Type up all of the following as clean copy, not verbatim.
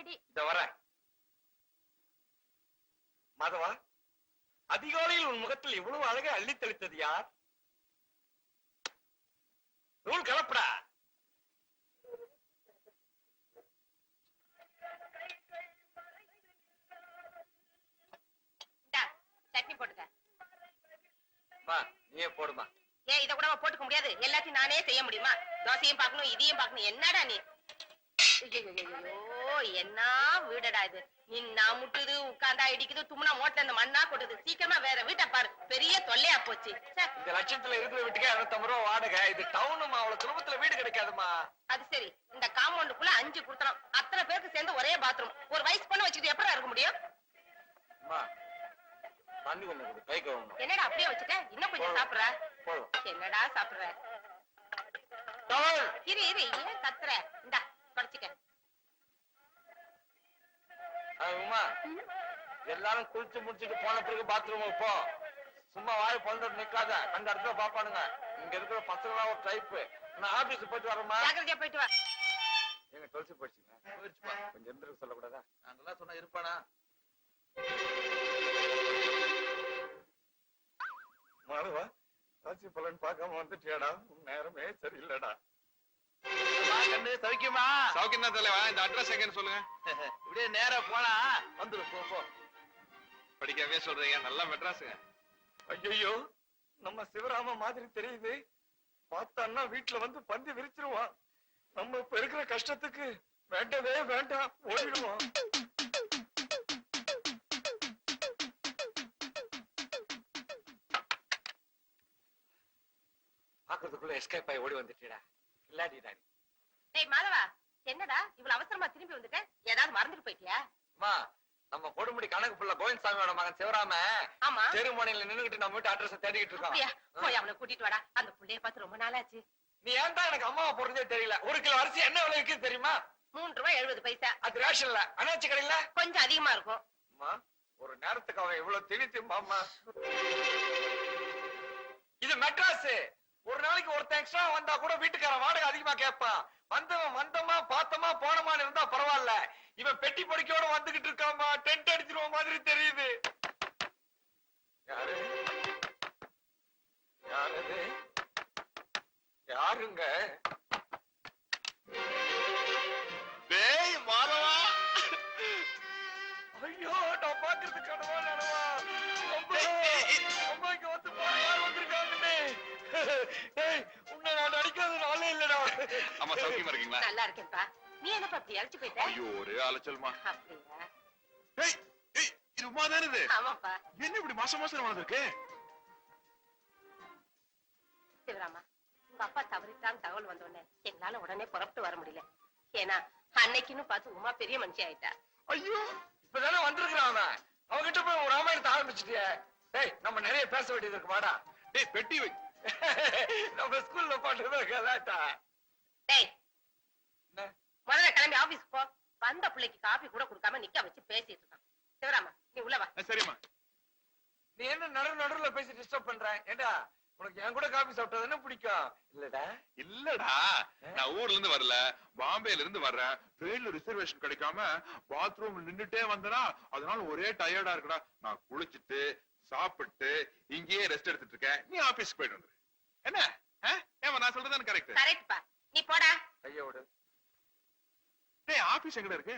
Ready. இந்த வர மாதவா, அதிகாலையில் உன் முகத்தில் இவ்வளவு அழகை அள்ளி தெளித்தது யார்? நூல் கலப்படா. சட்னி போட்டுக்க. நீயே போடுமா. இத கூட போட்டுக்க முடியாது, எல்லாத்தையும் நானே செய்ய முடியுமா? தோசையும் பார்க்கணும், இதையும் பார்க்கணும். என்னடா நீ? என்ன வீடடா இது? நின்னா முட்டுது, உட்கார்ந்தா இடிக்குது, தும்னா மோட்டல இந்த மண்ணா கொட்டுது. சீக்கிரமா வேற வீட்டை பாரு, பெரிய தொல்லையா போச்சு. இந்த லட்சத்துல இருக்கிற வீட்டுக்கு 250 ரூபா வாடகை. இது டவுனுமா, அவ்வளவு குடும்பத்துல வீடு கிடைக்காதுமா. அது சரி, இந்த காம்பவுண்டுக்குள்ள 5 கொடுத்தோம். அத்தனை பேருக்கு சேர்ந்து ஒரே பாத்ரூம். ஒரு வயசு பொண்ணு வச்சுக்கிட்டு எப்படி இருக்க முடியும்? தண்ணி கொஞ்சம் கொடு, கை கழுவணும். என்னடா அப்படியே வச்சுட்ட? இன்னும் கொஞ்சம் சாப்பிடுற? என்னடா சாப்பிடுற? இரு இரு, ஏன் கத்துற? இந்தா படிச்சுக்க. எல்லாரும் குளிச்சு முடிச்சுட்டு போன பிறகு பாத்ரூம் போ. சும்மா வாய் பொழுது நிக்காத, அந்த இடத்துல பாப்பானுங்க. இங்க இருக்கிற பசங்களா ஒரு டைப். நான் ஆபீஸ் போயிட்டு வரேம்மா. ஜாக்கிரதையா போயிட்டு வா. எங்க தொலைச்சு போயிடுச்சுங்க. போயிடுச்சுப்பா, கொஞ்சம் எந்திரிக்க சொல்லக்கூடாதா? நாங்கெல்லாம் சொன்னா இருப்பானா? மாறுவா, ராசி பலன் பார்க்காம வந்துட்டியாடா? உன் நேரமே சரியில்லடா. சௌக்கியமா? சௌக்கியம் தான் தலைவா. இந்த அட்ரஸ் எங்கன்னு சொல்லுங்க. இப்படியே நேரா போனா வந்துரு. போ. படிக்கவே சொல்றீங்க, நல்லா மெட்ராஸுங்க. ஐயோ, நம்ம சிவராம மாதிரி தெரியுது. பார்த்தான்னா வீட்டுல வந்து பந்தி விரிச்சிருவான். நம்ம இப்ப இருக்கிற கஷ்டத்துக்கு வேண்டவே வேண்டாம், ஓடிடுவோம். பாக்குறதுக்குள்ள எஸ்கேப் ஆகி ஓடி வந்துட்டீடா. இல்லாடிடா. டேய் மாதவா, என்னடா இவ்வளவு அவசரமா திரும்பி வந்துட்ட? ஏதாவது மறந்துட்டு போயிட்டியா? அம்மா, நம்ம கொடுமுடி கணக்கு புள்ள கோவிந்தசாமியோட மகன் சிவராம செருமணியில நின்னுகிட்டு நம்ம வீட்டு அட்ரஸ் தேடிக்கிட்டு இருக்கோம். போய் அவனை கூட்டிட்டு வாடா. அந்த புள்ளைய பார்த்து ரொம்ப நாளாச்சு. நீ ஏன்டா எனக்கு அம்மாவை போடுறதே தெரியல? 1 கிலோ அரிசி என்ன விலை இருக்குன்னு தெரியுமா? 3 ரூபாய் 70 பைசா. அது ரேஷன்ல, அனாச்சி கடையில கொஞ்சம் அதிகமா இருக்கும். அம்மா, ஒரு நேரத்துக்கு அவன் இவ்வளவு திணித்தும்பாமா. இது மெட்ராஸ். ஒரு நாளைக்கு ஒருத்தன் எக்ஸ்ட்ரா வந்தா கூட வீட்டுக்கார வாடகை அதிகமா கேட்பான். வந்தவன் வந்தமா பார்த்தமா போனமான்னு இருந்தா பரவாயில்ல. இவன் பெட்டி படிக்கையோட வந்துகிட்டு இருக்காமா. டென்ட் அடிச்சிருவ மாதிரி தெரியுது. யாரு யாரு யாருங்க? டேய் மாதவா. ஐயோ, நான் பாக்குறது கனவா நனவா? அம்மா இங்க வந்து பாரு, யார் வந்திருக்காங்கன்னு. உன்னை நான் அடிக்காத நாளே இல்லடா. அம்மா சௌக்கியமா இருக்கீங்களா? நல்லா இருக்கேன்ப்பா. நீ என்னப்பா இப்படி அழைச்சு போயிட்ட? ஐயோ, ஒரே அலைச்சல்மா. அப்படியா? ஏய் ஏய், இது உமா தானே இது? ஆமாப்பா. என்ன இப்படி மாசம் வளர்ந்துருக்கு? சிவராமா, உங்க அப்பா தவறிட்டான்னு தகவல் வந்தோடனே எங்களால உடனே புறப்பட்டு வர முடியல. ஏன்னா அன்னைக்குன்னு பார்த்து உமா பெரிய மனுஷி ஆயிட்டா. ஐயோ, இப்பதானே வந்திருக்கிறான் அவன். அவன்கிட்ட போய் ஒரு ராமாயணத்தை ஆரம்பிச்சுட்டியே. டேய், நம்ம நிறைய பேச வேண்டியது இருக்கு. வாடா. டேய், பெட்டி வை. நம்ம ஸ்கூல்ல பாட்டுதான் கலாட்டா. டேய், முதல்ல கிளம்பி ஆபீஸ் போ. வந்த பிள்ளைக்கு காபி கூட கொடுக்காம நிக்க வச்சு பேசிட்டு இருக்கான். சிவராமா, நீ உள்ள வா. சரிம்மா. நீ என்ன நடுவுல பேசி டிஸ்டர்ப் பண்ற? ஏண்டா, உனக்கு என் கூட காபி சாப்பிட்டது பிடிக்கும் இல்லடா? இல்லடா, நான் ஊர்ல இருந்து வரல, பாம்பேல இருந்து வர்றேன். ட்ரெயின்ல ரிசர்வேஷன் கிடைக்காம பாத்ரூம் நின்னுட்டே வந்தனா, அதனால ஒரே டயர்டா இருக்குடா. நான் குளிச்சுட்டு சாப்பிட்டு இங்கேயே ரெஸ்ட் எடுத்துட்டு இருக்கேன். நீ ஆபீஸ்க்கு போயிட்டு வந்துரு. என்ன? ஏமா நான் சொல்றதுதானே கரெக்ட்? கரெக்ட்பா. நீ போடா. கையோடு. டேய், ஆபீஸ் எங்கடா இருக்கு?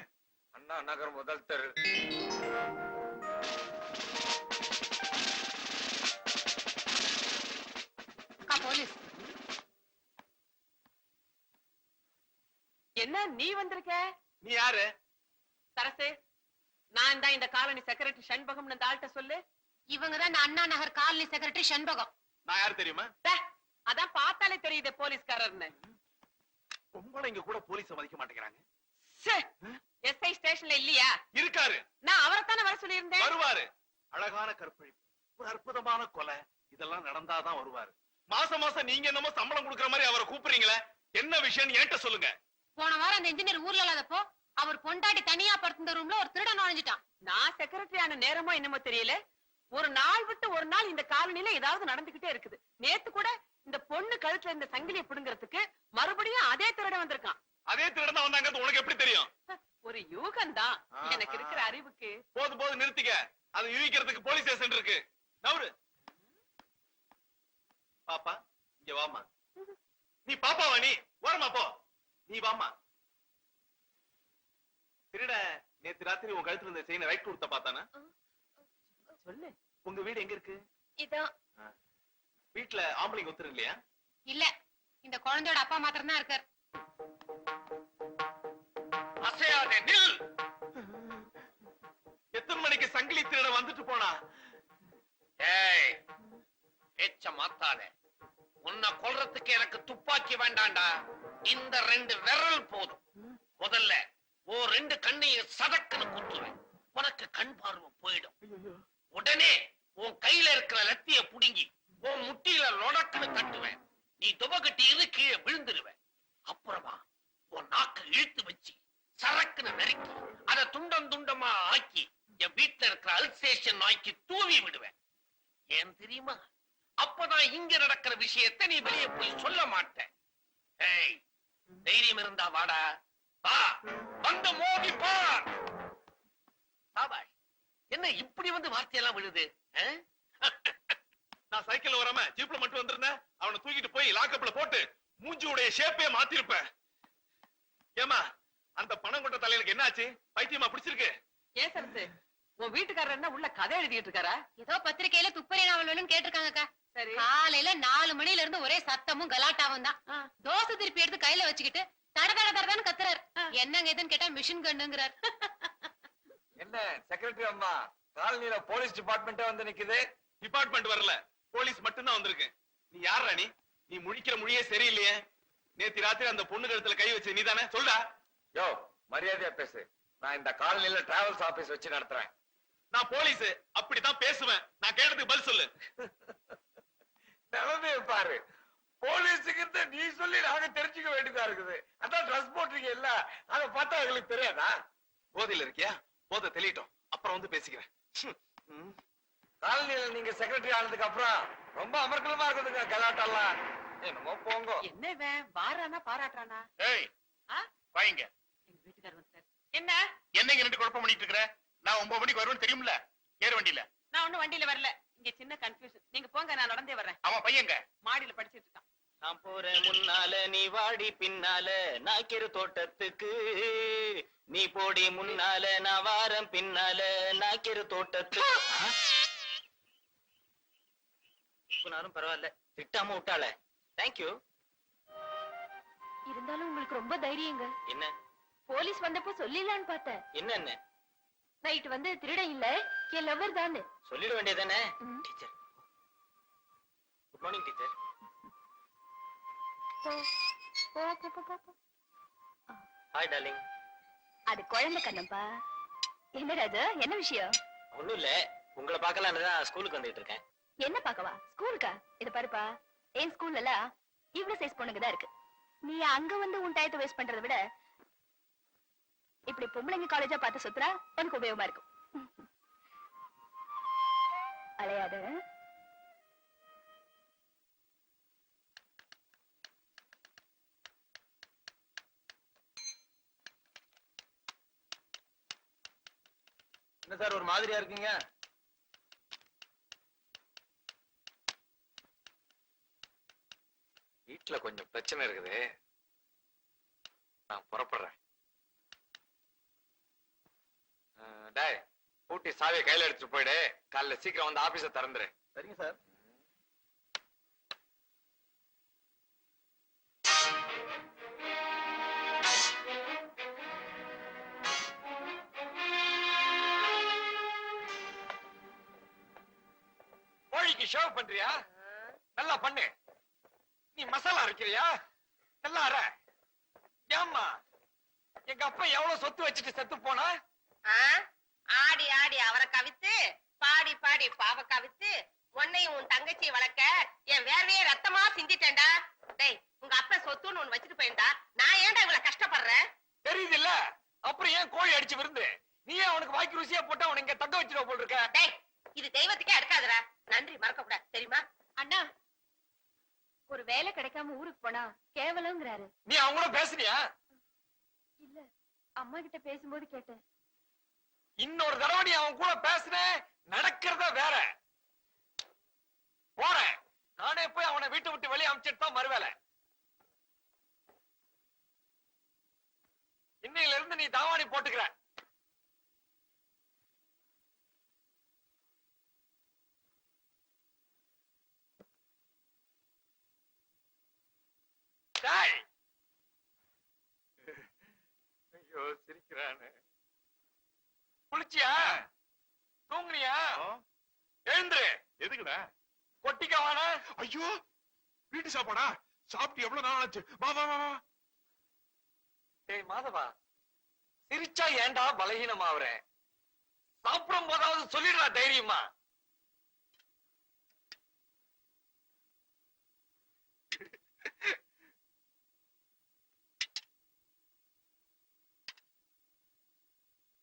அண்ணா நகர் முதல் தெரு. போலீஸ். என்ன நீ வந்திருக்க? நீ யாரு? சரசு, நான் தான் இந்த காலனி செக்ரட்டரி சண்பகம். அந்த ஆள்கிட்ட சொல்லு. இவங்கதான் அண்ணா நகர் காலனி செக்ரட்டரி சண்பகம். நான் யாரு தெரியுமா? அதான் பார்த்தாலே தெரியுது போலீஸ்காரர்னு. உங்களை இங்க கூட போலீஸ மதிக்க மாட்டேங்கிறாங்க. எஸ்ஐ ஸ்டேஷன்ல இல்லையா? இருக்காரு. நான் அவரைத்தானே வர சொல்லி இருந்தேன். வருவாரு. அழகான கற்பழிப்பு, ஒரு அற்புதமான கொலை, இதெல்லாம் நடந்தாதான் வருவாரு. மாசம் மாசம் நீங்க என்னமோ சம்பளம் கொடுக்கற மாதிரி அவரை கூப்பிடுறீங்களே, என்ன விஷயம் என்கிட்ட சொல்லுங்க. போன வாரம் அந்த இன்ஜினியர் ஊர்ல இல்லாதப்போ அவர் பொண்டாட்டி தனியா படுத்திருந்த ரூம்ல ஒரு திருடன் நுழைஞ்சிட்டான். நான் செக்ரட்டரி ஆன நேரமோ என்னமோ தெரியல, ஒரு நாள் விட்டு ஒரு நாள் இந்த காலனில ஏதாவது நடந்துகிட்டே இருக்குது. நேத்து கூட இந்த பொண்ணு கழுத்துல இருந்த சங்கிலியை பிடுங்கிறதுக்கு மறுபடியும் அதே திருடன் வந்திருக்கான். அதே திருடன் வந்தாங்க, உனக்கு எப்படி தெரியும்? ஒரு யூகம்தான் ஆஹா. எனக்கு இருக்கிற அறிவுக்கு. போதும் போதும் நிறுத்திக்க. அது யூகிக்கிறதுக்கு போலீஸ் ஸ்டேஷன் இருக்கு. நவுரு. பாப்பா இங்க வாமா. நீ பாப்பாவா? நீ ஓரமா போ. நீ வாமா. திருட நேத்து ராத்திரி உன் கழுத்துல இருந்த செயினை ரைட் கொடுத்த பார்த்தானா? சொல்லு. உங்க வீடு எங்க இருக்கு? இதான். வீட்டுல ஆம்பளைங்க ஒத்துரு இல்லையா? இல்ல, இந்த குழந்தையோட அப்பா மாத்திரம் தான் இருக்கார். அசையாதே, நில். எத்தனை மணிக்கு சங்கிலி திருட வந்துட்டு போனா? ஏய், பேச்ச மாத்தாத. உன்னை கொல்றதுக்கு எனக்கு துப்பாக்கி வேண்டாம்டா. இந்த 2 விரல் போதும். முதல்ல ஓ 2 கண்ணையும் சதக்குன்னு குத்துவேன். உனக்கு கண் பார்வை போயிடும். உடனே உன் கையில இருக்கிற லத்திய புடுங்கி உன் முட்டியில லொடக்குன்னு தட்டுவேன். நீ துவகட்டி கீழே விழுந்துருவேன். அப்புறமா உன் நாக்கு இழுத்து வச்சு சரக்குன்னு நறுக்கி அதை துண்டம் துண்டமா ஆக்கி என் வீட்டுல இருக்கிற அல்சேஷன் நாய்க்கு தூவி விடுவேன். ஏன் தெரியுமா? அப்பதான் இங்க நடக்கிற விஷயத்தை நீ வெளியே போய் சொல்ல மாட்ட. ஏய், தைரியம் இருந்தா வாடா. வா, வந்து மோதி பார். சாபாஷ். என்ன இப்படி வந்து வார்த்தையெல்லாம் விழுது? நான் சைக்கிள்ல வராம ஜீப்ல மட்டும் வந்திருந்தேன். அவனை தூக்கிட்டு போய் லாக்கப்ல போட்டு மூஞ்சியுடைய ஷேப்பே மாத்திருப்பேன். ஏமா, அந்த பணம் கொண்ட தலையிலுக்கு என்னாச்சு? பைத்தியமா பிடிச்சிருக்கு? ஏன் சரத்து, உன் வீட்டுக்காரர் என்ன உள்ள கதை எழுதிட்டு இருக்காரா? ஏதோ பத்திரிக்கையில துப்பறி நாவல் வேணும்னு கேட்டிருக்காங்கக்கா. சரி. காலையில 4 மணில இருந்து ஒரே சத்தமும் கலாட்டாவும் தான். ஆ. தோசை திருப்பி எடுத்து கையில வச்சுக்கிட்டு தட தட தடன்னு கத்துறாரு. என்னங்க இதுன்னு கேட்டா மிஷின் கண்ணுங்கிறார். என்ன செக்ரட்டரி அம்மா, காலனில போலீஸ் டிபார்ட்மெண்டே வந்து நிக்குது. டிபார்ட்மெண்ட் வரல, போலீஸ் மட்டும் தான் வந்திருக்கு. நீ யார் ராணி? நீ முழிக்கிற மொழியே சரியில்லையே. நேத்து ராத்திரி அந்த பொண்ணு கழுத்துல கை வச்சு நீதானே? சொல்டா. யோ, மரியாதையா பேசு. நான் இந்த காலனில டிராவல்ஸ் ஆபீஸ் வச்சு நடத்துறேன். நான் போலீஸ், அப்படித்தான் பேசுவேன். நான் கேட்டதுக்கு பதில் சொல்லு. நிலைமையை பாரு. போலீஸுக்கு நீ சொல்லி நாங்க தெரிஞ்சுக்க வேண்டியதா இருக்குது. அதான் ட்ரெஸ் போட்டிருக்கீங்க இல்ல, அதை பார்த்தா எங்களுக்கு தெரியாதா? போதையில இருக்கியா? போதை தெளிட்டோம், அப்புறம் வந்து பேசிக்கிறேன். காலனியில நீங்க செக்ரட்டரி ஆனதுக்கு அப்புறம் ரொம்ப அமர்க்கலமா இருக்குதுங்க கலாட்டெல்லாம். என்னமோ போங்க. என்ன இவன் வாரானா பாராட்டுறானா? ஏய், ஆ? வாங்க. எங்க வீட்டுக்காரர் வந்துட்டார். என்ன? என்னங்க 2 குழப்பம் பண்ணிட்டு இருக்கிற? நான் 9 மணிக்கு வருவேன்னு தெரியும்ல? ஏறு வண்டியில. நான் ஒண்ணும் வண்டியில வரல. இங்க சின்ன கன்ஃபியூஷன். நீங்க போங்க, நான் நடந்தே வர்றேன். அவன் பையங்க மாடியில படிச்சிட்டு இருக்கான். நான் போறேன் முன்னால, நீ வாடி பின்னால, நாக்கிரு தோட்டத்துக்கு. நீ போடி முன்னால, நான் வாரம் பின்னால, நாக்கிரு தோட்டத்துக்கு. நானும் பரவாயில்ல, திட்டாம விட்டாள. தேங்க்யூ. இருந்தாலும் உங்களுக்கு ரொம்ப தைரியங்க. என்ன போலீஸ் வந்தப்போ சொல்லிடலான்னு பார்த்தேன். என்ன நைட் வந்து திருடன் இல்ல, என் லவர் தானே. சொல்லிட வேண்டியதானே? ம். Teacher, good morning teacher. Hi darling. அது குழந்தை கண்ணப்பா. என்ன ராஜா, என்ன விஷயம்? ஒண்ணும் இல்ல, உங்களை பார்க்கலான்னு தான் ஸ்கூலுக்கு வந்துட்டு இருக்கேன். என்ன பாக்கவா? ஸ்கூலுக்கா? இது பாருப்பா, என் ஸ்கூல்ல எல்லாம் இவ்வளவு சைஸ் பொண்ணுங்க தான் இருக்கு. நீ அங்க வந்து உன் டயத்தை வேஸ்ட் பண்றதை விட இப்படி பொம்பளைங்க காலேஜா பார்த்து சுத்துறா உனக்கு உபயோகமா இருக்கும். அலையாத. என்ன சார் ஒரு மாதிரியா இருக்கீங்க? வீட்டுல கொஞ்சம் பிரச்சனை இருக்குது, நான் புறப்படுறேன். டேய், பூட்டி சாவியை கையில எடுத்துட்டு போயிடு. காலைல சீக்கிரம் வந்து ஆபீஸ திறந்துரு. சரிங்க சார். கோழிக்கு ஷேவ் பண்றியா? நல்லா பண்ணு. நீ மசாலா அரைக்கிறியா? நல்லா அரை. ஏம்மா, எங்க அப்பா எவ்வளவு சொத்து வச்சுட்டு செத்து போனா? ஆடி ஆடி அவரை கவித்து, பாடி பாடி பாவ கவித்து, உன்னையும் உன் தங்கச்சி வளர்க்க என் வேர்வையே ரத்தமா சிந்திட்டேன்டா. டேய், உங்க அப்பா சொத்துன்னு ஒண்ணு வச்சுட்டு போயிருந்தா நான் ஏன்டா இவ்வளவு கஷ்டப்படுறேன்? தெரியுது இல்ல, அப்புறம் ஏன் கோழி அடிச்சு விருந்து? நீ ஏன் அவனுக்கு வாய்க்கு ருசியா போட்டா அவனை இங்க தங்க வச்சிருவ போல் இருக்க. டேய், இது தெய்வத்துக்கே எடுக்காதடா. நன்றி மறக்க கூடாது, தெரியுமா? அண்ணா, ஒரு வேலை கிடைக்காம ஊருக்கு போனா கேவலங்கிறாரு. நீ அவங்க கூட பேசுனியா? இல்ல, அம்மா கிட்ட பேசும்போது கேட்டேன். இன்னொரு தடவை நீ அவன் கூட பேசுன நடக்கிறதா வேற. போறேன் நானே போய் அவனை வீட்டை விட்டு வெளியே அனுப்பிச்சிட்டு தான் மறுவேலை. இன்னையில இருந்து நீ தாவாணி போட்டுக்கிற. ஐயோ சிரிக்கிறானு. குளிச்சியா? தூங்குனியா? எழுந்துரு. எதுக்குடா? கொட்டிக்கவான. ஐயோ வீட்டு சாப்பாடா? சாப்பிட்டு எவ்வளவு நாள் ஆச்சு? வா வா வா வா. ஏய் மாதவா, சிரிச்சா ஏன்டா பலகீனமாவற? சாப்பிடும் போதாவது சொல்லிடுறா தைரியமா.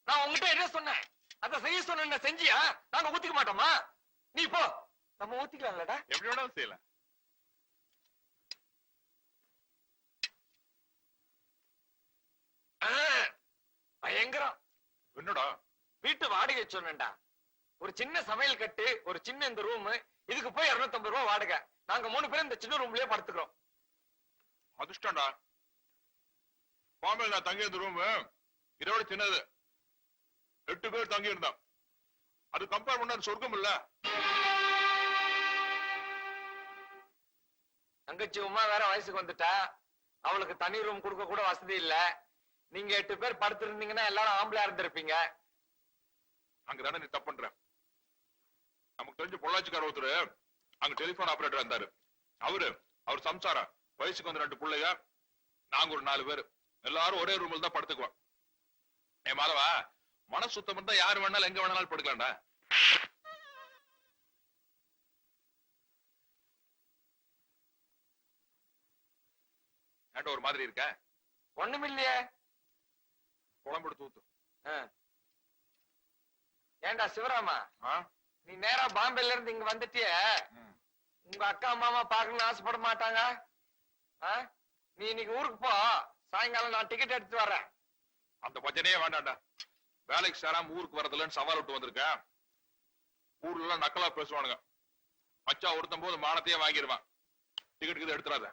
நான் உங்ககிட்ட என்ன சொன்னேன்? அத செய்ய சொன்ன செஞ்சியா? நாங்க ஊத்திக்க மாட்டோமா? நீ போ, நம்ம ஊத்திக்கலாம்லடா. எப்படி வேணாலும் செய்யலாம். பயங்கரம். என்னடா? வீட்டு வாடகை சொன்னேன்டா. ஒரு சின்ன சமையல் கட்டு, ஒரு சின்ன இந்த ரூம், இதுக்கு போய் 250 ரூபாய் வாடகை. நாங்க 3 பேரும் இந்த சின்ன ரூம்லயே படுத்துக்கிறோம். அதிர்ஷ்டம்டா. பாம்பேல நான் தங்கி இருந்த ரூம் இதோட சின்னது. 8 பேர் தங்கி இருந்தான். அது கம்பேர் பண்ண சொர்க்கம் இல்ல. தங்கச்சி உமா வேற வயசுக்கு வந்துட்டா. அவளுக்கு தனி ரூம் கொடுக்க கூட வசதி இல்ல. நீங்க 8 பேர் படுத்திருந்தீங்கன்னா எல்லாரும் ஆம்பளையா இருந்திருப்பீங்க. அங்கதானே நீ தப்பு பண்ற. நமக்கு தெரிஞ்ச பொள்ளாச்சிக்கார ஒருத்தர் அங்க டெலிபோன் ஆபரேட்டர் இருந்தாரு. அவர் சம்சாரம், வயசுக்கு வந்து 2 பிள்ளைங்க, நாங்க ஒரு 4 பேர், எல்லாரும் ஒரே ரூம்ல தான் படுத்துக்குவோம். ஏ மாதவா, மனசு சுத்தம் இருந்தா யாரு வேணாலும் எங்க வேணாலும் படுக்கலாம்டா. ஏன்டா ஒரு மாதிரி இருக்க? ஒண்ணுமில்லையே. குழம்பு எடுத்து ஊத்து. ஏண்டா சிவராமா, நீ நேரா பாம்பேல இருந்து இங்க வந்துட்டிய, உங்க அக்கா மாமா பாக்கணும்னு ஆசைப்பட மாட்டாங்க? நீ இன்னைக்கு ஊருக்கு போ, சாயங்காலம் நான் டிக்கெட் எடுத்து வர்றேன். அந்த பச்சனையே வேண்டாம்டா. வேலைக்கு சேராம ஊருக்கு வரதுலன்னு சவால் விட்டு வந்திருக்கேன். ஊர்ல எல்லாம் நக்கலா பேசுவானுங்க. மச்சா ஒருத்தம் போது மானத்தையே வாங்கிடுவான். டிக்கெட் எடுத்துறாத.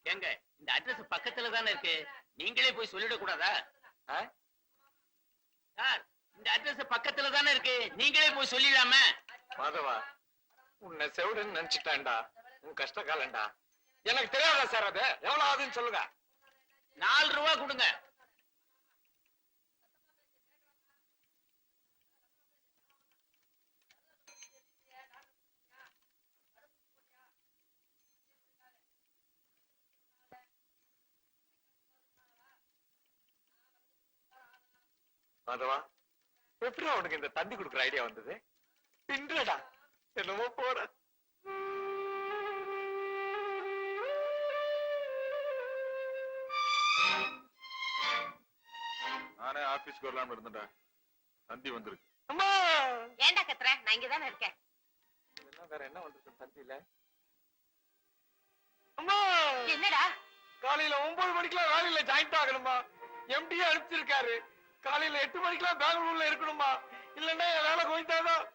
எங்க இந்த அட்ரஸ் பக்கத்துல தானே இருக்கு, நீங்களே போய் சொல்லிட கூடாதா? சார், இந்த அட்ரஸ் பக்கத்துல தானே இருக்கு, நீங்களே போய் சொல்லிடாம. மாதவா, உன்னை செவிடுன்னு நினைச்சிட்டான்டா. உன் கஷ்ட காலண்டா. எனக்கு தெரியாதா சார்? அது எவ்வளவு ஆகுதுன்னு சொல்லுங்க. 4 ரூபா கொடுங்க. மாதவா, எப்படி உனக்கு இந்த தந்தி கொடுக்குற ஐடியா வந்தது? தின்றடா, என்னமோ போற. நானே ஆபீஸ்க்கு வரலாம்னு இருந்தேன்டா. தந்தி வந்துருக்கு. அம்மா, ஏன்டா கத்துற? நான் இங்கதானே இருக்கேன். இதெல்லாம் வேற என்ன வந்திருக்கு தந்தியில? அம்மா, என்னடா? காலையில 9 மணிக்கெல்லாம் வேலையில ஜாயிண்ட் ஆகணுமா? எம்டியே அனுப்பிச்சிருக்காரு. காலையில 8 மணிக்கெல்லாம் பெங்களூர்ல இருக்கணுமா? இல்லன்னா என் வேலை கோயிட்டாதான்.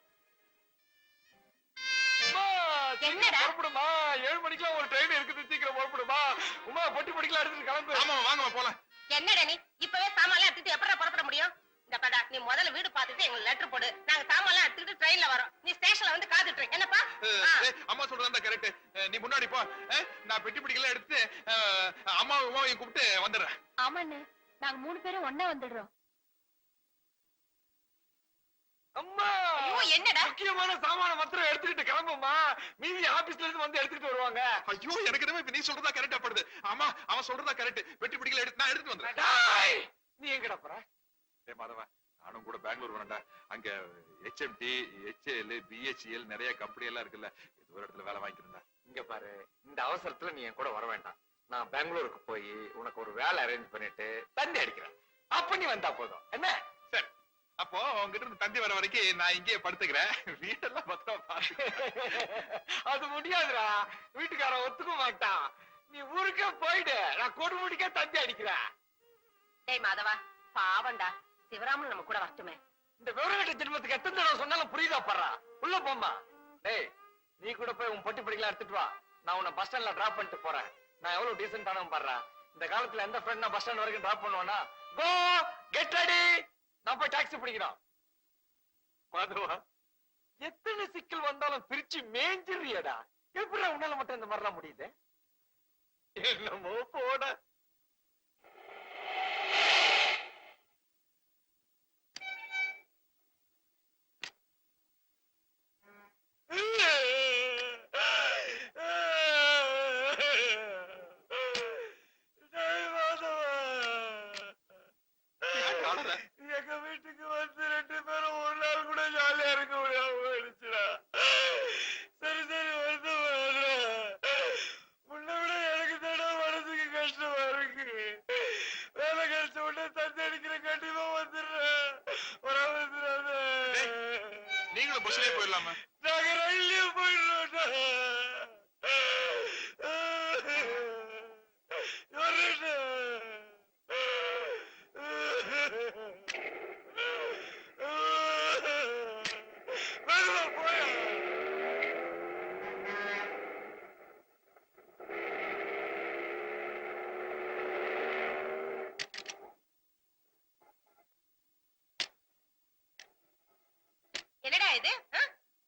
என்னடா? புறப்படுமா? 7 மணிக்கெல்லாம் ஒரு ட்ரெயின் இருக்குது, சீக்கிரம் புறப்படுமா? உமா, பொட்டி பொடிக்கலாம் எடுத்துட்டு கிளம்பு. ஆமா வாங்க போலாம். என்னடா நீ இப்பவே சாமான்லாம் எடுத்துட்டு எப்படா புறப்பட முடியும்? இந்த படா, நீ முதல்ல வீடு பார்த்துட்டு எங்களுக்கு லெட்டர் போடு. நாங்க சாமான்லாம் எடுத்துட்டு ட்ரெயின்ல வரோம். நீ ஸ்டேஷன்ல வந்து காத்துட்டு இரு. என்னப்பா? அம்மா சொல்றதா கரெக்ட். நீ முன்னாடி போ. நான் பெட்டி பிடிக்கலாம் எடுத்து அம்மாவையும் கூப்பிட்டு வந்துடுறேன். ஆமாண்ணே, நாங்க 3 பேரும் ஒண்ணா வந்துடுறோம். அம்மா, ஐயோ, என்னடா? முக்கியமான சாமான மாத்திரம் எடுத்துக்கிட்டு கிளம்புமா. மீதி ஆபீஸ்ல இருந்து வந்து எடுத்துட்டு வருவாங்க. ஐயோ, எனக்கு என்னமோ இப்ப நீ சொல்றதா கரெக்டா படுது. ஆமா, அவன் சொல்றதா கரெக்ட். பெட்டி பிடிக்கல எடுத்து நான் எடுத்து வந்துடுறேன். டேய், நீ எங்கடா போற? டேய் மாதவா, நானும் கூட பெங்களூர் வரேன்டா. அங்க HMT, HAL, BHEL நிறைய கம்பெனி எல்லாம் இருக்குல்ல. இது ஒரு இடத்துல வேலை வாங்கிக்கிறேன்டா. இங்க பாரு, இந்த அவசரத்துல நீ என் கூட வர வேண்டாம். நான் பெங்களூருக்கு போய் உனக்கு ஒரு வேலை அரேஞ்ச் பண்ணிட்டு தந்தி அடிக்கிறேன். அப்ப நீ வந்தா போதும் என்ன? சரி, அப்போ உங்ககிட்ட இருந்து தந்தி வர வரைக்கும் நான் இங்கேயே படுத்துக்கிறேன். வீட்டெல்லாம் பத்திரமா பாத்து. அது முடியாதுடா, வீட்டுக்காரன் ஒத்துக்க மாட்டான். நீ ஊருக்கே போயிடு, நான் கொடுமுடிக்கே தந்தி அடிக்கிறேன். டேய் மாதவா, பாவண்டா, சிவராமன் நம்ம கூட வரட்டுமே. இந்த விவரங்கட்ட ஜென்மத்துக்கு எத்தனை தடவை சொன்னாலும் புரியுதா படுறா? உள்ள போம்மா. டேய், நீ கூட போய் உன் பொட்டி படிக்கலாம் எடுத்துட்டு வா. நான் உன்னை பஸ் ஸ்டாண்ட்ல டிராப் பண்ணிட்டு போறேன். நான் எவ்வளவு டீசென்டானவன் பாடுறா. இந்த காலத்துல எந்த ஃப்ரெண்ட் பஸ் ஸ்டாண்ட் வரைக்கும் டிராப் பண்ணுவானா? கோ கெட் ரெடி, நான் போய் டாக்ஸி பிடிக்கிறோம். மாதவா, எத்தனை சிக்கல் வந்தாலும் பிரிச்சு மேஞ்சிறியடா. எப்படி உன்னால மட்டும் இந்த மாதிரிலாம் முடியுது? என்னமோ போட. எங்க வீட்டுக்கு வந்து 2 பேரும் ஒரு நாள் கூட ஜாலியா இருக்க முடியாம போயிடுச்சுடா. சரி சரி வந்து முன்ன விட எனக்கு தானே மனசுக்கு கஷ்டமா இருக்கு. வேலை கிடைச்ச உடனே தந்தி அடிக்கிற கண்டிப்பா வந்துடுறேன். வந்துடாத. நீங்களும் பஸ்லயே போயிடலாமா? நாங்க ரயில்லயே போயிடுறோம். என்னடா இது?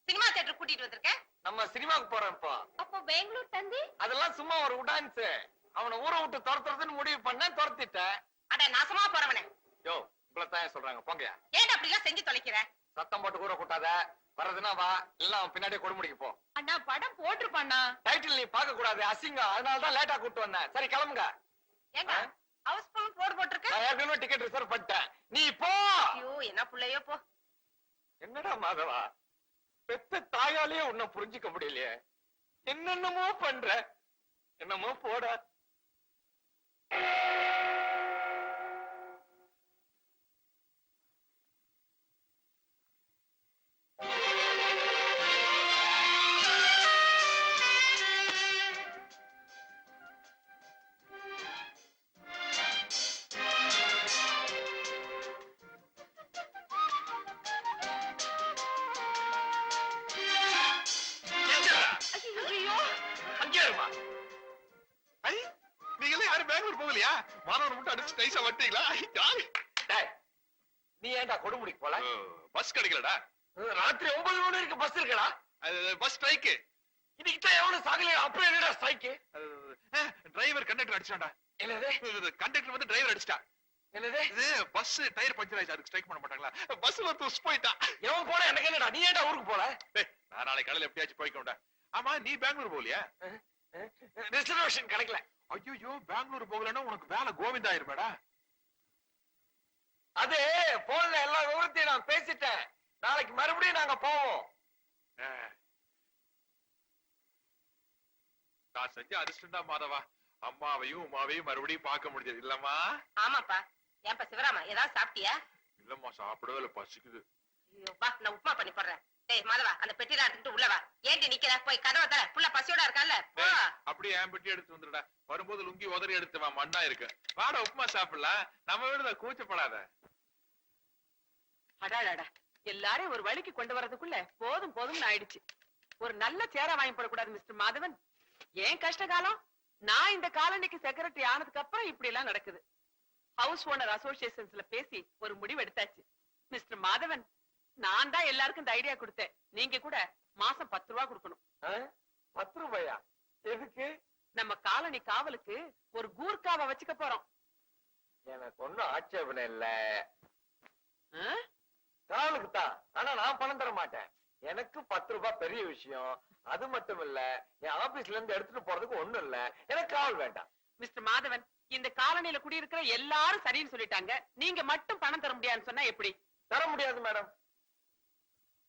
சினிமா தியேட்டர் கூட்டிட்டு வந்திருக்க? நம்ம சினிமாக்கு போறோம் இப்போ. அப்போ பெங்களூர் தந்தி? அதெல்லாம் சும்மா ஒரு உடான்ஸ். அவனை ஊரை விட்டு துரத்துறதுன்னு முடிவு பண்ண துரத்திட்டேன். அட நாசமா போறவனே, யோ, இவ்வளவுதான் சொல்றாங்க போங்க. ஏன்டா அப்படி எல்லாம் செஞ்சு தொலைக்கிற? சத்தம் போட்டு ஊரை கூட்டாத. வர்றதுன்னா வா, இல்ல அவன் பின்னாடியே கொடுமுடிக்கு போ. அண்ணா படம் போட்டிருப்பாண்ணா. டைட்டில் நீ பார்க்க கூடாது, அசிங்கம். அதனாலதான் லேட்டா கூட்டு வந்தேன். சரி கிளம்புங்க. ஏங்க ஹவுஸ் ஃபுல் போர்டு போட்டிருக்க? நான் ஏற்கனவே டிக்கெட் ரிசர்வ் பண்ணிட்டேன். நீ போ. ஐயோ, என்ன புள்ளையோ போ. என்னடா மாதவா, பெத்த தாயாலேயே உன்னை புரிஞ்சுக்க முடியலையே. என்னென்னமோ பண்ற. என்னமோ போட. அங்கே இருமா. ஐ, நீங்களே யாரும் பெங்களூர் போகலையா? மாணவர் மட்டும் அடிச்சு நைஸா வட்டீங்களா? டேய், நீ ஏன்டா கொடுமுடிக்கு போல? பஸ் கிடைக்கலடா. ராத்திரி 9 மணி வரைக்கும் பஸ் இருக்கடா. Bus strike. இன்னைக்கு தான் எவனும் சாகலையா? அப்புறம் என்னடா ஸ்ட்ரைக்கு? Driver conductor அடிச்சான்டா. என்னது? கண்டக்டர் வந்து டிரைவர் அடிச்சிட்டா. என்னது? இது பஸ் டயர் பஞ்சர் ஆயிடுச்சு, அதுக்கு ஸ்ட்ரைக் பண்ண மாட்டாங்களா? பஸ்ல ஒருத்தர் உஸ் போயிட்டான். எவன் போனா எனக்கு என்னடா? நீ ஏன்டா ஊருக்கு போல? டேய், நான் நாளைக்கு காலையில எப்படியாச்சும் போய்க்கோண்டா. ஆமா, நீ பெங்களூர் போகலையா? ரிசர்வேஷன் கிடைக்கல. ஐயோ, பெங்களூர் போகலன்னா உனக்கு வேலை கோவிந்தா ஆயிருமேடா. அது போன்ல எல்லா விவரத்தையும் நான் பேசிட்டேன். நாளைக்கு மறுபடியும் நாங்க போவோம். நான் செஞ்ச அதிர்ஷ்டம்டா மாதவா. அம்மாவையும் உமாவையும் மறுபடியும் பார்க்க முடிஞ்சது இல்லம்மா? ஆமாப்பா. ஏன்பா சிவராமா, ஏதாவது சாப்பிட்டியா? இல்லம்மா, சாப்பிடவே இல்ல, பசிக்குது. ஐயோ, வா, நான் உப்புமா பண்ணி போடுறேன். டேய் மாதவா, அந்த பெட்டில எடுத்துட்டு உள்ள வா. ஏண்டி நிக்கிற? போய் கதவை தர. புள்ள பசியோட இருக்கான்ல, போ. டேய், அப்படியே என் பெட்டி எடுத்து வந்துடுடா. வரும்போது லுங்கி உதறி எடுத்து வா, மண்ணா இருக்கு. வாடா, உப்புமா சாப்பிடலாம். நம்ம வீடுதான், கூச்சப்படாத. அடாடாடா, எல்லாரையும் ஒரு வழிக்கு கொண்டு வரதுக்குள்ள போதும் போதும்னு ஆயிடுச்சு. ஒரு நல்ல சேரா வாங்கி போடக்கூடாது மிஸ்டர் மாதவன்? ஏன் கஷ்ட காலம்? நான் இந்த காலனிக்கு செக்ரட்டரி ஆனதுக்கு அப்புறம் இப்படி எல்லாம் நடக்குது. ஹவுஸ் ஓனர் அசோசியேஷன்ஸ்ல பேசி ஒரு முடிவு எடுத்தாச்சு. மிஸ்டர் மாதவன், நான் தான் எல்லாருக்கும் இந்த ஐடியா கொடுத்தேன். நீங்க கூட மாசம் 10 ரூபாய் கொடுக்கணும். 10 ரூபாயா? எதுக்கு? நம்ம காலனி காவலுக்கு ஒரு கூர்க்காவை வச்சுக்க போறோம். எனக்கு ஒண்ணும் ஆட்சேபனை இல்ல. ஆ? காவலுக்கு தான், ஆனா நான் பணம் தர மாட்டேன். எனக்கு 10 ரூபாய் பெரிய விஷயம். அது மட்டும் இல்ல, என் ஆபீஸ்ல இருந்து எடுத்துட்டு போறதுக்கு ஒண்ணும் இல்ல. எனக்கு காவல் வேண்டாம். மிஸ்டர் மாதவன், இந்த காலனியில குடியிருக்கிற எல்லாரும் சரின்னு சொல்லிட்டாங்க. நீங்க மட்டும் பணம் தர முடியாதுன்னு சொன்னா எப்படி? தர முடியாது மேடம்.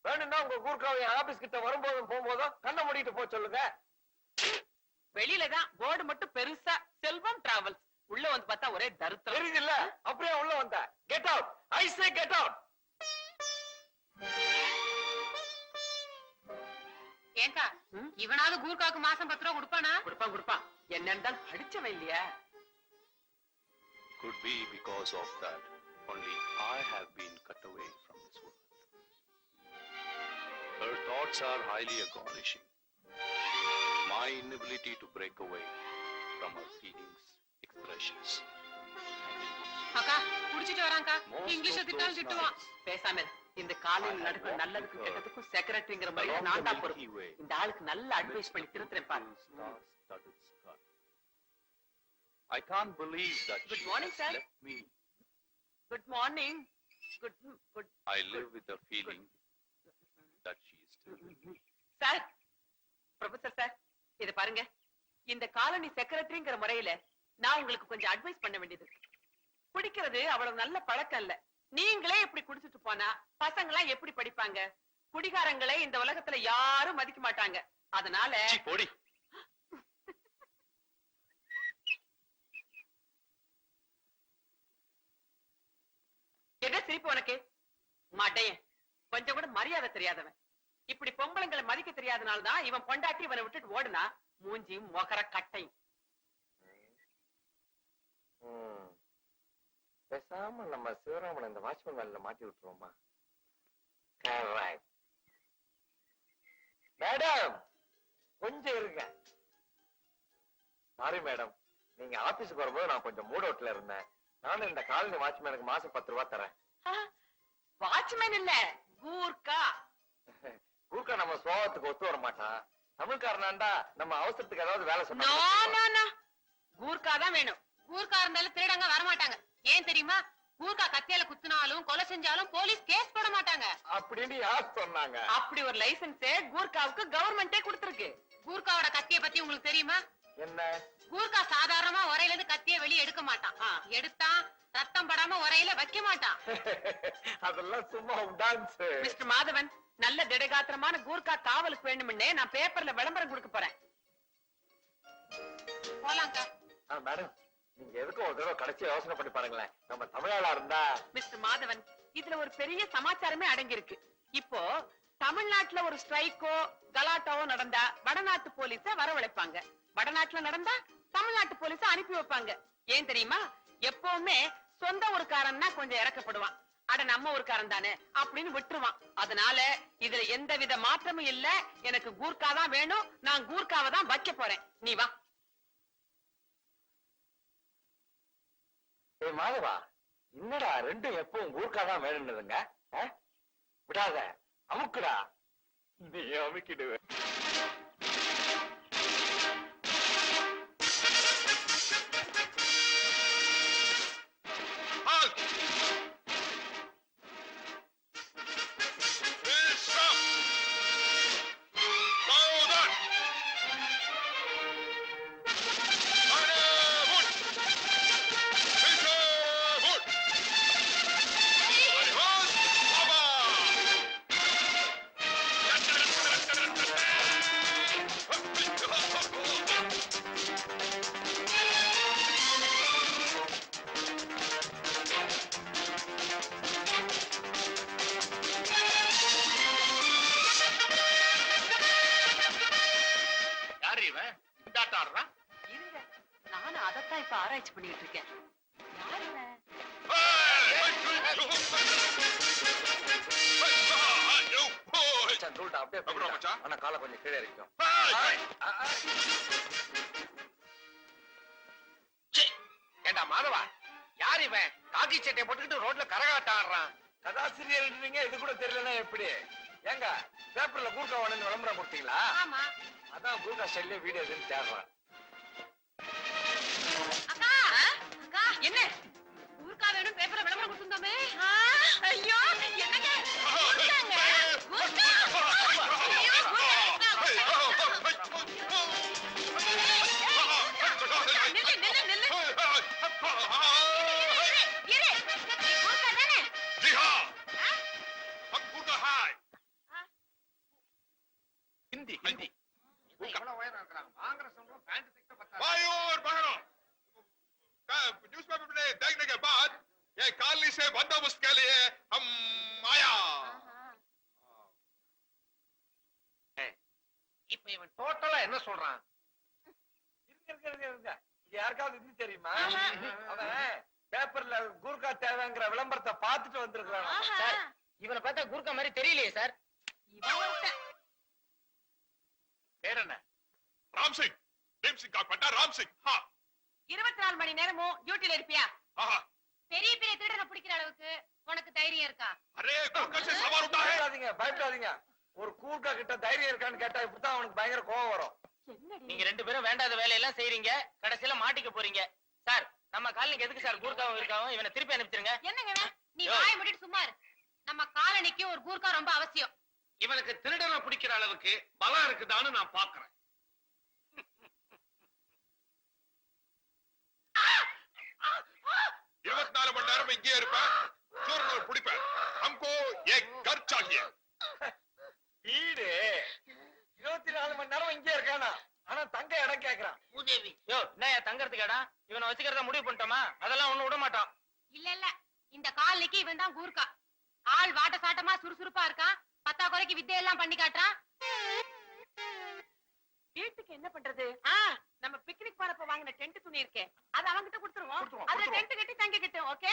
வேணும்னா உங்க கூர்க்காவை என் ஆபீஸ் கிட்ட வரும்போதும் போகும்போதும் கண்ணை மூடிட்டு போக சொல்லுங்க. வெளியில தான் போர்டு மட்டும் பெருசா செல்வம் டிராவல்ஸ். உள்ள வந்து பார்த்தா ஒரே தருத்தம். தெரியுது இல்ல? அப்படியே உள்ள வந்த. Get out. I say get out. ஏங்கா இவனாவது கூர்காக்கு மாசம் 10 ரூபா கொடுப்பானா? கொடுப்பான். என்னன்னு தான் படிச்சவன் இல்லையா? Could be because of that. Only I have been cut away from this world. Her thoughts are highly astonishing. My inability to break away from her feelings, expressions. அக்கா குடிச்சிட்டு வராங்கா. Most English of திட்டாலும் those திட்டுவான். nights, பேசாம இரு. இந்த காலையில I had நடக்கிற walked நல்லதுக்கும் with her கெட்டதுக்கும் செக்ரட்டரிங்கிற மாதிரி along நான் the தான் Milky பொறுப்பு. Way. இந்த ஆளுக்கு நல்ல அட்வைஸ் பண்ணி திருத்துறேன் பாரு. Star-studded sky. I can't believe that Good she morning, has sir. left me. Good morning. Good I live with the feeling that she is still with me. Sir, professor sir, இத பாருங்க. இந்த colony செக்ரட்டரிங்கிற முறையில நான் உங்களுக்கு கொஞ்சம் advice பண்ண வேண்டியது இருக்கு. குடிக்கிறது அவ்வளவு நல்ல பழக்கம் இல்ல. நீங்களே இப்படி குடிச்சிட்டு போனா பசங்களா எப்படி படிப்பாங்க? குடிகாரங்களை இந்த உலகத்துல யாரும் மதிக்க மாட்டாங்க. அதனால சீ, போடி. எதை சிரிப்பு உனக்கு? மாட்டேன். கொஞ்சம் கூட மரியாதை தெரியாதவன். இப்படி பொம்பளைங்களை மதிக்க தெரியாதனால்தான் இவன் பொண்டாட்டி இவனை விட்டுட்டு ஓடுனா. மூஞ்சியும் மொகர கட்டையும். பேசாம நம்ம சிவராமன் இந்த வாட்ச்மேன் வேலையில மாட்டி விட்டுருவோமா? மேடம் கொஞ்சம் இருங்க. சாரி மேடம், நீங்க ஆபீஸுக்கு வரும்போது நான் கொஞ்சம் மூட் அவுட்ல இருந்தேன். நானும் இந்த காலனி வாட்ச்மேனுக்கு மாசம் 10 ரூபாய் தரேன். வாட்ச்மேன் இல்ல, கூர்க்கா. கூர்க்கா நம்ம சோகத்துக்கு ஒத்து வர மாட்டான். தமிழ்காரனாண்டா நம்ம அவசரத்துக்கு ஏதாவது வேலை நோ சொன்னா நோ நோ, கூர்க்கா தான் வேணும். கூர்க்கா இருந்தாலும் திருடங்க வரமாட்டாங்க. ஏன் தெரியுமா? கூர்க்கா கத்தியால குத்துனாலும் கொலை செஞ்சாலும் போலீஸ் கேஸ் போட மாட்டாங்க. அப்படின்னு யார் சொன்னாங்க? அப்படி ஒரு லைசென்ஸே கூர்க்காவுக்கு கவர்மெண்டே கொடுத்திருக்கு. கூர்க்காவோட கத்திய பத்தி உங்களுக்கு தெரியுமா? என்ன? கூர்க்கா சாதாரணமா உரையில இருந்து கத்திய வெளியே எடுக்க மாட்டான். எடுத்தான் ரத்தம் படாம உரையில வைக்க மாட்டான். அதெல்லாம் சும்மா டான்ஸ். மிஸ்டர் மாதவன், நல்ல திடகாத்திரமான கூர்க்கா காவலுக்கு வேண்டும்னே நான் பேப்பர்ல விளம்பரம் கொடுக்க போறேன். போலாங்கா. மேடம், நீங்க எதுக்கும் ஒரு தடவை கடைசி யோசனை பண்ணி பாருங்களேன். நம்ம தமிழாளா இருந்தா. மிஸ்டர் மாதவன், இதுல ஒரு பெரிய சமாச்சாரமே அடங்கி இருக்கு. இப்போ தமிழ்நாட்டுல ஒரு ஸ்ட்ரைக்கோ கலாட்டாவோ நடந்தா வடநாட்டு போலீஸ வரவழைப்பாங்க. வடநாட்டுல நடந்தா தமிழ்நாட்டு போலீஸ அனுப்பி வைப்பாங்க. ஏன் தெரியுமா? எப்பவுமே சொந்த ஊருக்காரன்னா கொஞ்சம் இறக்கப்படுவான். அட நம்ம ஊருக்காரன் தானே அப்படின்னு விட்டுருவான். அதனால இதுல எந்தவித மாற்றமும் இல்ல. எனக்கு கூர்க்கா தான் வேணும். நான் கூர்க்காவை தான் வைக்க போறேன். நீ வா. மாதவா, என்னடா ரெண்டும் எப்பவும் கூர்க்கா தான் வேணும்னுதுங்க? விடாத, அமுக்குடா. நீ அமுக்கிடுவ. இருங்க, நானும் அதைத்தான் இப்ப ஆராய்ச்சி பண்ணிட்டு இருக்கேன். யார் இவன்? அப்படியே அப்புறம் மச்சான்? ஆனா காலை கொஞ்சம் கீழே இருக்கும். ஏண்டா மாதவா, யார் இவன் காக்கி சட்டை போட்டுக்கிட்டு ரோட்ல கரகாட்டம் ஆடுறான்? கதாசிரியர் இது கூட தெரியலன்னா எப்படி? ஏங்க, பேப்பர்ல கூர்க்கா வேணும்னு விளம்பரம் கொடுத்தீங்களா? ஆமா. அதான் கூர்க்கா ஸ்டைல்ல வீடியோ எதுன்னு தேடுறேன். அக்கா, அக்கா, என்ன ஊர்க்கா வேணும் பேப்பர்ல விளம்பரம் கொடுத்துருந்தோமே? ஐயோ, என்னங்க ஊர்க்காங்க, ஊர்க்கா. ஐயோ, நில்லு, நில்லு, நில்லு. இரு, ஊர்க்கா தானே? हम गुरका है ஹிந்தி ஹிந்தி. இவ்வளவு உயரம் இருக்கிறாங்க வாங்குற சம்பளம் பேண்ட் தைக்க பத்தாது भाई और बहनों, न्यूज़पेपर में देखने के बाद ये कॉलोनी से बंदोबस्त के लिए हम आया। இப்ப இவன் டோட்டலா என்ன சொல்றான் இருங்க இது யாருக்காவது இது தெரியுமா அவன் பேப்பர்ல கூர்க்கா தேவைங்கிற விளம்பரத்தை பார்த்துட்டு வந்திருக்கான் சார் இவனை பார்த்தா குறுக்க மாதிரி தெரியலையே சார். இவன் ஒருத்தன். பேர் என்ன राम सिंह, भीम सिंह का पट्टा राम सिंह। हाँ 24 மணி நேரமும் டியூட்டில இருப்பியா? हाँ பெரிய பெரிய திருடனை பிடிக்கிற அளவுக்கு உனக்கு தைரியம் இருக்கா? अरे गुरका से सवार होता है। பயப்படாதீங்க ஒரு கூர்க்கா கிட்ட தைரியம் இருக்கான்னு கேட்டா இப்படித்தான் அவனுக்கு பயங்கர கோவம் வரும். நீங்க ரெண்டு பேரும் வேண்டாத வேலையெல்லாம் செய்றீங்க, கடைசியில மாட்டிக்க போறீங்க. சார் நம்ம காலனிக்கு எதுக்கு சார் கூர்க்காவும் இருக்காவும்? இவனை திருப்பி அனுப்பிச்சிருங்க. என்னங்க இவன்? நீ வாய் மூடிட்டு சும்மா இரு. நம்ம காலனிக்கு ஒரு கூர்க்கா ரொம்ப அவசியம். இவனுக்கு திருடனை பிடிக்கிற அளவுக்கு பலம் இருக்குதான்னு நான் பாக்குறேன் 24 மணி நேரம் இங்கே இருப்பேன், சூரனோர் பிடிப்பேன். हमको एक घर चाहिए। வீடு 24 மணி நேரம் இங்கே இருக்கானா, ஆனா தங்க இடம் கேக்குறான். உதவி யோ என்ன தங்கறதுக்கு இடம்? இவனை வச்சுக்கிறத முடிவு பண்ணிட்டோமா? அதெல்லாம் ஒண்ணு விட மாட்டோம். இல்ல இந்த காலனிக்கு இவன் தான் கூர்க்கா. ஆள் வாட்ட சாட்டமா சுறுசுறுப்பா இருக்கான். பத்தா குறைக்கு வித்தையெல்லாம் பண்ணி காட்டுறான். வீட்டுக்கு என்ன பண்றது? நம்ம பிக்னிக் போறப்ப வாங்கின டென்ட் துணி இருக்கே, அது அவங்கிட்ட கொடுத்துருவோம். அதுல டென்ட் கட்டி தங்கிக்கிட்டோம். ஓகே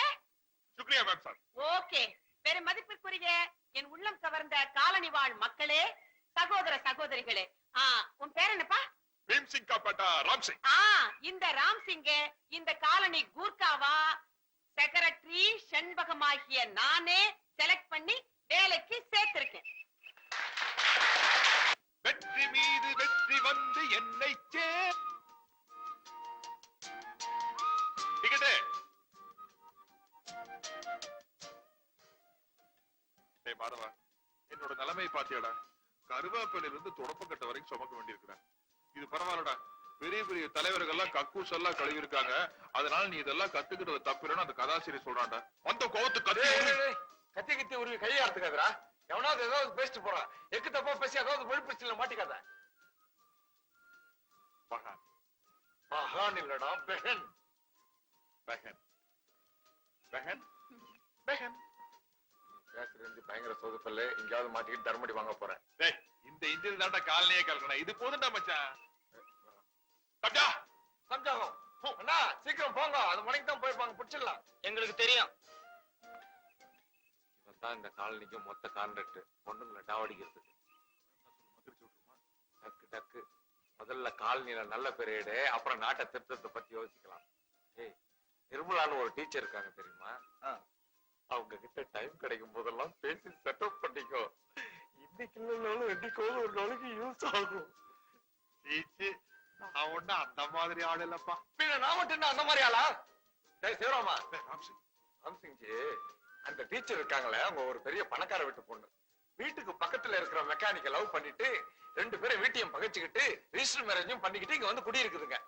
शुक्रिया मैम साहब। ஓகே. பெரும் மதிப்பிற்குரிய என் உள்ளம் கவர்ந்த காலனி வாழ் மக்களே, சகோதர சகோதரிகளே, உன் பேர் என்னப்பா? भीम सिंह का पट्टा राम सिंह। இந்த ராம் சிங்க இந்த காலனி கூர்க்காவா செக்ரட்டரி செண்பகமாகிய நானே செலக்ட் பண்ணி வேலைக்கு சேர்த்திருக்கேன். வெற்றி மீது வெற்றி வந்து என்னை டிக்கெட்டு. டேய் மாதவா, என்னோட நிலைமை பாத்தியாடா? கருவேப்பிலையில இருந்து தொடப்பக்கட்ட வரைக்கும் சுமக்க வேண்டியிருக்கிறேன். இது பரவாயில்லடா, பெரிய பெரிய தலைவர்கள் எல்லாம் கக்கூஸ் எல்லாம் கழுவி இருக்காங்க. அதனால நீ இதெல்லாம் கத்துக்கிட்டது தப்பிரன்னு அந்த கதாசிரியர் சொல்றான்டா. அந்த கோவத்து கத்தி கத்தி உருவி கையாடுத்துக்காதரா. எவனாவது ஏதாவது பேசிட்டு போறான், எக்கு தப்பா பேசி ஏதாவது விழுப்பிடிச்சுல மாட்டிக்காத. மகான் மகான் இல்லடா பெஹன். பெஹன் பெஹன் பெஹன். பேசுறது பயங்கர சொதுப்பல்ல, எங்கேயாவது மாட்டிக்கிட்டு தர்மடி வாங்க போறேன். டேய் இந்த இந்தியில் தாண்டா காலனியே கலக்கணும். இது போதும்டா மச்சான். சப்ஜா சம்ஜாகம் அண்ணா சீக்கிரம் போங்க, அது மணிக்கு தான் போயிருப்பாங்க, பிடிச்சிடலாம். எங்களுக்கு தெரியும். இவன் தான் இந்த காலனிக்கு மொத்த கான்ட்ராக்ட், பொண்ணுங்களை டாவடிக்கிறதுக்கு. டக்கு டக்கு முதல்ல காலனியில நல்ல பெரியடு, அப்புறம் நாட்டை திருத்தத்தை பத்தி யோசிக்கலாம். ஏய் நிர்மலான்னு ஒரு டீச்சர் இருக்காங்க தெரியுமா? அவங்க கிட்ட டைம் கிடைக்கும் போதெல்லாம் பேசி செட்டப் பண்ணிக்கோ. இன்னைக்கு இல்லைனாலும் என்னைக்கோது ஒரு நாளைக்கு யூஸ் ஆகும். நான் ஒண்ணு அந்த மாதிரி ஆள் இல்லப்பா. பின்ன நான் மட்டும் என்ன அந்த மாதிரி ஆளா? டேய் சிவராமா, ராம்சிங் ராம்சிங்ஜி, அந்த டீச்சர் இருக்காங்களே, அவங்க ஒரு பெரிய பணக்கார வீட்டு பொண்ணு. வீட்டுக்கு பக்கத்துல இருக்கிற மெக்கானிக்க லவ் பண்ணிட்டு 2 பேரும் வீட்டையும் பகைச்சுக்கிட்டு ரிஜிஸ்டர் மேரேஜும் பண்ணிக்கிட்டு இங்க வந்து குடியிருக்குதுங்க.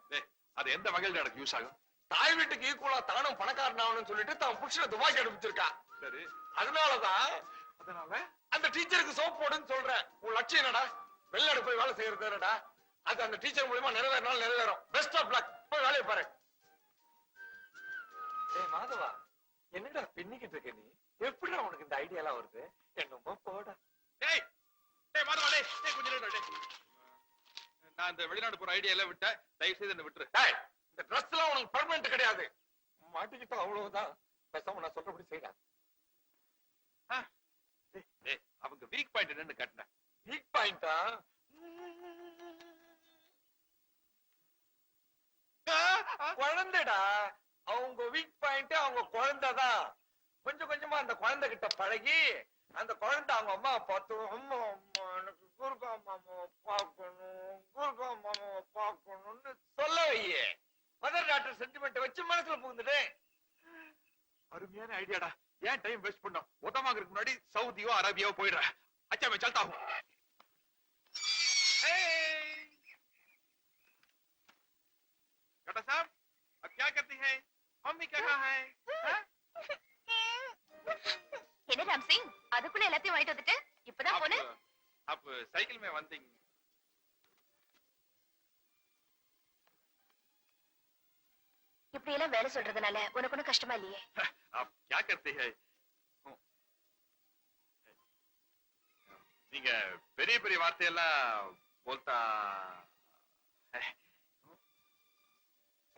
அது எந்த வகையில் எனக்கு யூஸ் ஆகும்? தாய் வீட்டுக்கு ஈக்குவலா தானும் பணக்காரன் ஆகணும்னு சொல்லிட்டு தான் புருஷனை துபாய்க்கு அனுப்பிச்சிருக்கான். சரி, அதனாலதான் அதனால அந்த டீச்சருக்கு சோப் போடுன்னு சொல்றேன். உன் லட்சியம் என்னடா? வெளிநாடு போய் வேலை செய்யறது என்னடா? அது அந்த டீச்சர் மூலமா நிறைவேறினாலும் நிறைவேறும். பெஸ்ட் ஆஃப் லக், போய் வேலையை பாரு. ஏய் மாதவா, என்னடா பின்னிக்கிட்டு இருக்க நீ? எப்படிடா உனக்கு இந்த ஐடியா எல்லாம் வருது? என்னமோ போடா. டேய் டேய் மாதவா, டேய் கொஞ்சம் நேரம் டேய். நான் இந்த வெளிநாடு போற ஐடியா எல்லாம் விட்டேன், தயவு செய்து என்ன விட்டுரு. டேய் இந்த Dress எல்லாம் உனக்கு பெர்மனன்ட் கிடையாது. மாட்டிக்கிட்டா அவ்வளவுதான். பேசாம நான் சொல்றபடி செய்யலாம். டேய் அவங்க வீக் பாயிண்ட் என்னன்னு காட்டுனேன். வீக் பாயிண்டா? குழந்தைடா. அவங்க வீக் பாயிண்ட் அவங்க குழந்தைதான். கொஞ்சம் கொஞ்சமா அந்த குழந்தை கிட்ட பழகி அந்த குழந்தை அவங்க அம்மா பார்த்து, அம்மா அம்மா எனக்கு குருகா மாமாவை பார்க்கணும், குருகா மாமாவை பார்க்கணும்னு சொல்ல வையே. மதர் டாக்டர் சென்டிமெண்ட் வச்சு மனசுல புகுந்துட்டு. அருமையான ஐடியாடா. ஏன் டைம் வேஸ்ட் பண்ணோம்? ஒத்தமாகறதுக்கு முன்னாடி சவுதியோ அரேபியாவோ போயிடுறேன். अच्छा मैं चलता हूँ। बेटा साहब अब क्या करती हैं? मम्मी कहाँ है? என்ன ராம் சிங், அதுக்குள்ள எல்லாத்தையும் வாங்கிட்டு வந்துட்டு இப்பதான் போன? आप साइकिल में वंदिंग இப்படி எல்லாம் வேலை சொல்றதுனால உனக்கு ஒண்ணும் கஷ்டமா இல்லையே? आप क्या करते हैं? நீங்க பெரிய பெரிய வார்த்தையெல்லாம் போல்தா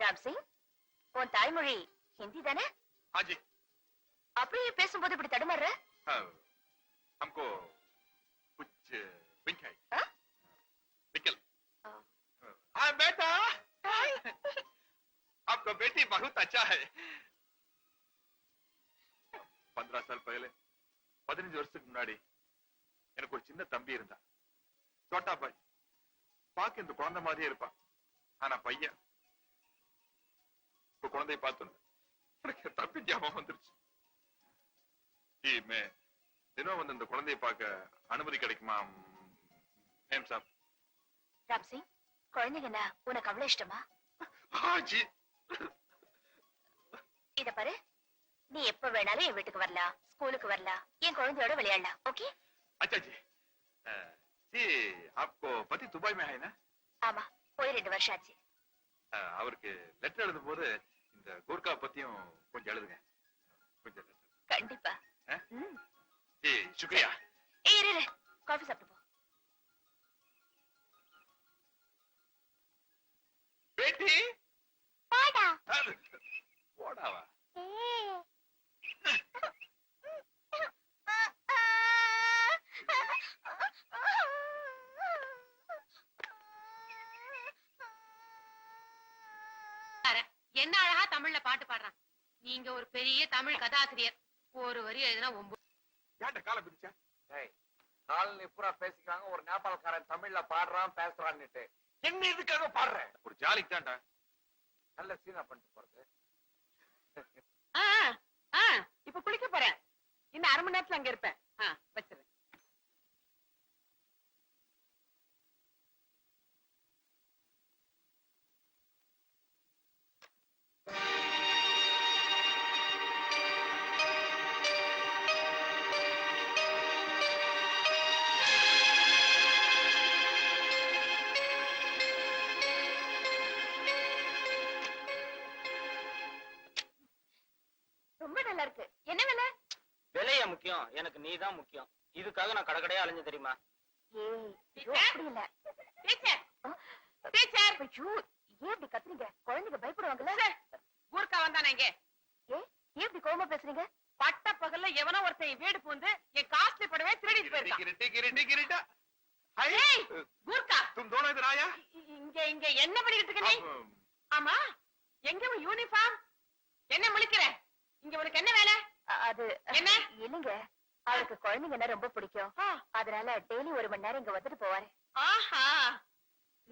ராம் சிங், உன் தாய்மொழி ஹிந்தி தானே? हाँ जी அப்படியே பேசும்போது இப்படி தடுமாறுற? हमको कुछ पिंक है ஆ? निकल ஆ. हाँ बेटा आपका बेटी बहुत अच्छा है 15 साल पहले 15 வருஷத்துக்கு முன்னாடி எனக்கு ஒரு சின்ன தம்பி இருந்தான் சோட்டா பாய் பாக்க இந்த குழந்தை மாதிரியே இருப்பான் ஆனா பையன் இப்ப குழந்தைய பார்த்தோம் எனக்கு தம்பி ஞாபகம் வந்துருச்சு தினம் வந்து இந்த குழந்தைய பார்க்க அனுமதி கிடைக்குமா மேம் சாப்? ராம் சிங், குழந்தைங்கன்னா உனக்கு அவ்வளவு இஷ்டமா? ஹாஜி இத பாரு, நீ எப்ப வேணாலும் என் வீட்டுக்கு வரலாம், ஸ்கூலுக்கு வரலாம், என் குழந்தையோட விளையாடலாம். ஓகே? अच्छा जी जी आपको पति दुबई में है ना? ஆமா, போய் 2 வருஷம் ஆச்சு. அவருக்கு லெட்டர் எழுதும் போது இந்த கூர்க்கா பத்தியும் கொஞ்சம் எழுதுங்க கொஞ்சம் letter. கண்டிப்பா. ஆ? ம். जी शुक्रिया ஏய், இரு காஃபி சாப்பிட்டு போ. बेटी பாடா. போடாவா என்ன அழகா தமிழ்ல பாட்டு பாடுறான். நீங்க ஒரு பெரிய தமிழ் கதாசிரியர். ஒரு வரி எழுதுனா 9. ஏன்டா காலை பிடிச்ச? காலனி பூரா பேசிக்கிறாங்க ஒரு நேபாளக்காரன் தமிழ்ல பாடுறான் பேசுறான்னுட்டு என்ன இதுக்காக பாடுறேன்? ஒரு ஜாலிக்கு தான்டா. நல்ல சீனா பண்ணிட்டு போறது. இப்ப குளிக்க போறேன். இன்னும் 1/2 மணி நேரத்துல அங்க இருப்பேன். வச்சிரு. ரொம்ப நல்லா இருக்கு. என்ன விலை? விலையா முக்கியம்? எனக்கு நீதான் முக்கியம். இதுக்காக நான் கடைக்கடையா அலைஞ்சு தெரியுமா? ஏய், ஐயோ, அப்படி இல்ல. டீச்சர், ஆ, டீச்சர், ஐயோ, ஏன் இப்படி கத்துறீங்க? குழந்தைங்க பயப்படுவாங்கல்ல? ஊர்க்கா வந்தானே இங்க. ஏன் இப்படி கோவமா பேசுறீங்க? பட்ட பகல்ல எவனோ ஒருத்தன் வீடு பூந்து என் காஸ்ட்லி படவே திருடிட்டு போயிருக்கான். கிரிட்டி கிரிட்டி கிரிட்டா ஹாய் ஏய், ஊர்க்கா, तुम दोनों इधर आया இங்க என்ன பண்ணிட்டு இருக்க நீ? ஆமா, எங்க உன் யூனிஃபார்ம்? என்ன முழிக்கிற? இங்க உனக்கு என்ன வேலை? அது என்ன? இல்லைங்க, அவருக்கு குழந்தைங்கன்னா ரொம்ப பிடிக்கும். அதனால டெய்லி 1 மணி நேரம் இங்க வந்துட்டு போவாரு. ஆஹா,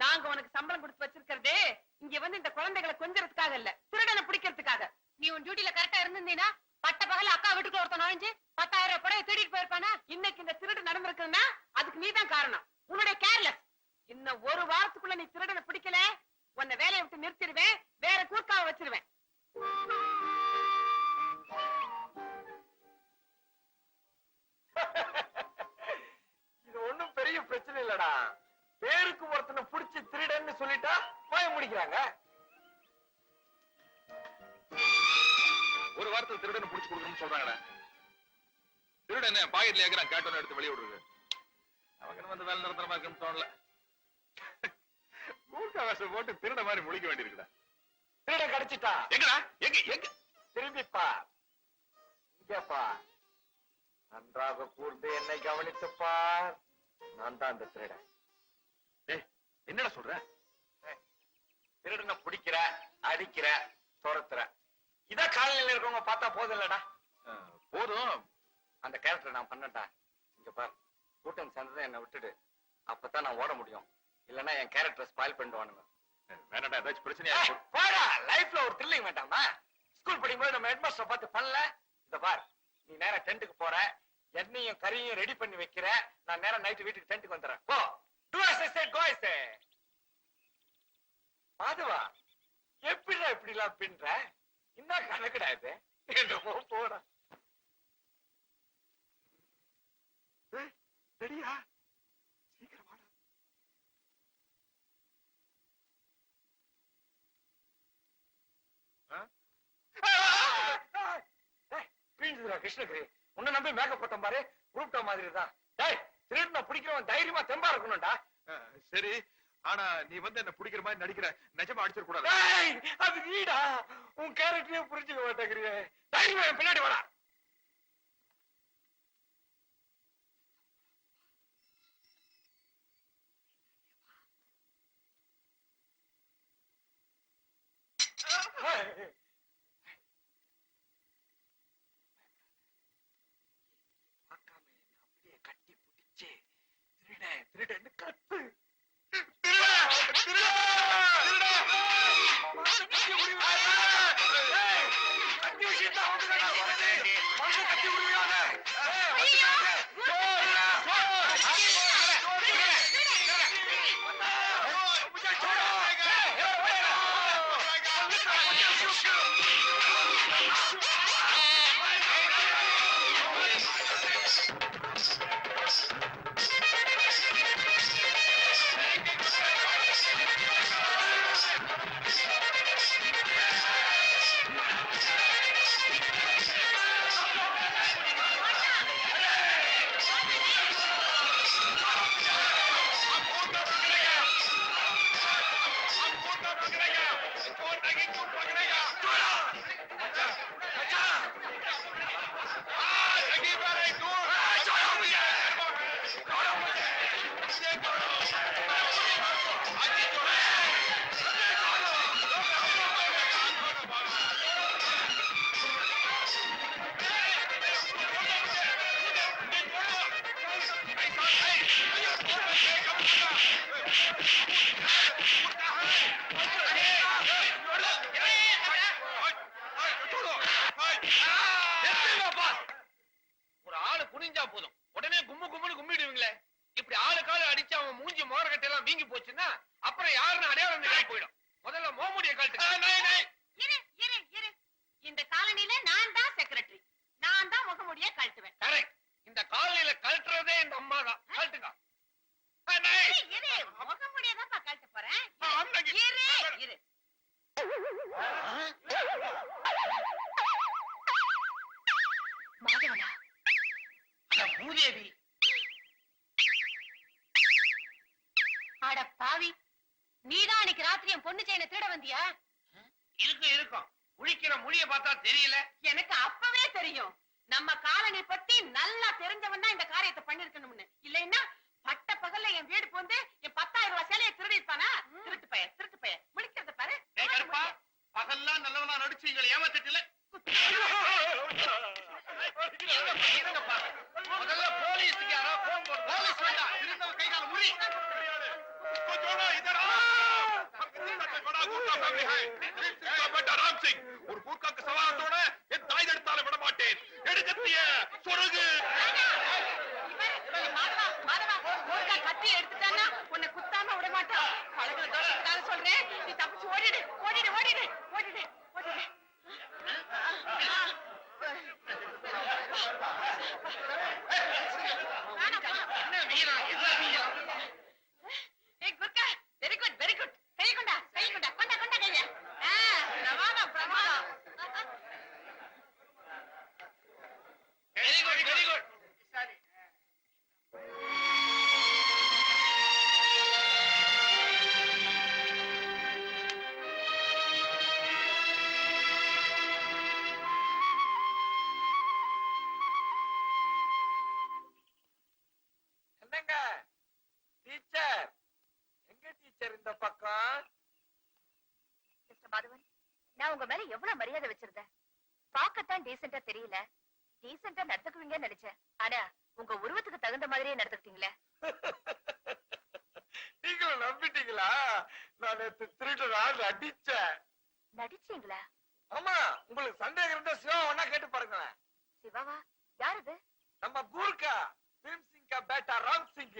நாங்க உனக்கு சம்பளம் கொடுத்து வச்சிருக்கிறதே இங்க வந்து இந்த குழந்தைகளை கொஞ்சறதுக்காக இல்ல, திருடனை பிடிக்கிறதுக்காக. நீ உன் டியூட்டில கரெக்டா இருந்திருந்தீனா பட்ட பகல அக்கா வீட்டுக்குள்ள ஒருத்தன் நுழைஞ்சு 10,000 ரூபாய் புடவை திருடிட்டு போயிருப்பானா? இன்னைக்கு இந்த திருடு நடந்திருக்குன்னா அதுக்கு நீதான் காரணம். உன்னுடைய கேர்லெஸ். இன்னும் 1 வாரத்துக்குள்ள நீ திருடனை பிடிக்கல, உன்னை வேலையை விட்டு நிறுத்திடுவேன், வேற கூர்க்காவை வச்சிருவேன். இது ஒண்ணும் பெரிய பிரச்சனை இல்லடா. பேருக்கு ஒருத்தனை புடிச்சு திருடன்னு சொல்லிட்டா போய முடிக்கிறாங்க. ஒரு வாரத்துல திருடனை புடிச்சு கொடுக்கணும்னு சொல்றாங்கடா. திருடனை பாக்கெட்ல ஏக்குறான், கேட்டோன்னு எடுத்து வெளியே விடுறது. அவங்க வந்து வேலை நிரந்தரமா இருக்குன்னு தோணல. கூர்க்கா வேஷம் போட்டு திருட மாதிரி முழிக்க வேண்டியிருக்குடா. திருட கிடைச்சிட்டா எங்கடா எங்க எங்க திரும்பி பார், இங்க பார், நன்றாக கூர்ந்து என்னை கவனித்து பார். நான் தான் அந்த திருடன். டேய், என்னடா சொல்ற? திருடனை பிடிக்கிற, அடிக்கிற, துரத்துற. இத காலநிலையில இருக்கவங்க பார்த்தா போதும் இல்லடா. போதும், அந்த கேரக்டர் நான் பண்ணட்டா. இங்க பார், கூட்டம் சேர்ந்ததை என்னை விட்டுடு. அப்பதான் நான் ஓட முடியும். இல்லன்னா என் கேரக்டர் ஸ்பாயில் பண்ணிடுவானுங்க. வேணாடா, ஏதாச்சும் பிரச்சனையா ஏய், போடா, லைஃப்ல ஒரு த்ரில்லிங் வேண்டாமா? ஸ்கூல் படிக்கும்போது நம்ம ஹெட்மாஸ்டர் பார்த்து பண்ணல. இந்த பார், நீ நேரா டென்ட்டுக்கு போற, எண்ணெயும் கறியும் ரெடி பண்ணி வைக்கிற, நான் நேரா நைட்டு வீட்டுக்கு டென்ட்டுக்கு வந்துடுறேன். போ. Do as I said, go as I said. மாதவா, எப்படிடா இப்படி எல்லாம் பின்ற? என்ன கணக்குடா இது? என்னமோ போடா. ரெடியா? சீக்கிரம் வாடா. கிருஷ்ணகிரி உன்னை நம்பி மேக்கப் போட்டோம் பாரு குரூப்ட மாதிரி தான். டேய் திருட்டு பிடிக்கிறவன் தைரியமா தெம்பா இருக்கணும்டா. சரி, ஆனா நீ வந்து என்ன பிடிக்கிற மாதிரி நடிக்கிற, நிஜமா அடிச்சிட கூடாது. டேய் அது நீடா, உன் கேரக்டரே புரிஞ்சுக்க மாட்டேங்கிறியே. தைரியமா என் பின்னாடி வாடா. கட்டி பிடிச்சு திருடன்னு கத்து. ஒரு ஆளு குனிஞ்சா போதும் உடனே கும்மு கும்முன்னு கும்பிடுவீங்களே. இப்படி ஆளு காலு அடிச்சு அவன் மூஞ்சி மோரகட்டை எல்லாம் வீங்கி போச்சுன்னா அப்புறம் யாருன்னு அடையாளம் தெரியாம போயிடும். முதல்ல மோமுடிய கழட்டு. இந்த காலனில நான் தான் செக்ரட்டரி, நான் தான் முகமுடிய கழட்டுவேன். கரெக்ட். இந்த காலனில கழட்டுறதே இந்த அம்மா தான். கழட்டுங்க. முகமுடிய தான் கழட்ட போறேன். இரு. மாதவனா, பூதேவி அட பாவி, நீதான் அன்னைக்கு ராத்திரி என் பொண்ணு செயினை திருட வந்தியா? இருக்கும். முழிக்கிற மொழிய பார்த்தா தெரியல. எனக்கு அப்பவே தெரியும். நம்ம காலனி பத்தி நல்லா தெரிஞ்சவன் தான் இந்த காரியத்தை பண்ணிருக்கணும்னு. இல்லைன்னா பட்ட பகல்ல என் வீடு போந்து என் 10,000 ரூபாய் சேலையை திருடி இருப்பானா? திருட்டு பைய முடிக்கிறத பாரு. பகல்லாம் நல்லவனா நடிச்சு எங்களை ஏமாத்திட்டுல. முதல்ல போலீஸுக்கு யாராவது போன் போடு. போலீஸ் வேண்டாம், இருந்தவன் கை கால முறி. ராம் சிங், ஒரு கூர்க்காக்கு சவாலத்தோட என் தாய் தடுத்தால விட மாட்டேன். எடுக்கத்திய சொருகு. மாதவா கத்தி எடுத்துட்டானா உன்னை குத்தாம விட மாட்டான். பழகுற தோஷத்துக்காக சொல்றேன், நீ தப்பிச்சு ஓடிடு. என்ன வீரம், என்ன வீரம். ஏய் குர்கா, வெரி குட். கை கொண்டா கொண்டா கைய. பிரமாதம். Very good. என்னங்க டீச்சர், எங்க டீச்சர் இந்த பக்கம்? மிஸ்டர் மாதவன், நான் உங்க மேல எவ்வளவு மரியாதை வச்சிருந்தேன். பார்க்கத்தான் டீசெண்டா தெரியல, டீசெண்டா நடத்துக்குவீங்கன்னு நினைச்சேன். ஆனா உங்க உருவத்துக்கு தகுந்த மாதிரியே நடந்துக்கிட்டீங்களே. நீங்களும் நம்பிட்டீங்களா? நான் நேத்து திருட்டு ஆள் அடிச்சேன். நடிச்சீங்களா? ஆமா, உங்களுக்கு சந்தேகம் இருந்தா சிவா ஒன்னா கேட்டு பாருங்க. சிவாவா? யார் அது? நம்ம கூர்க்கா பீம் சிங் கா பேட்டா ராம் சிங்.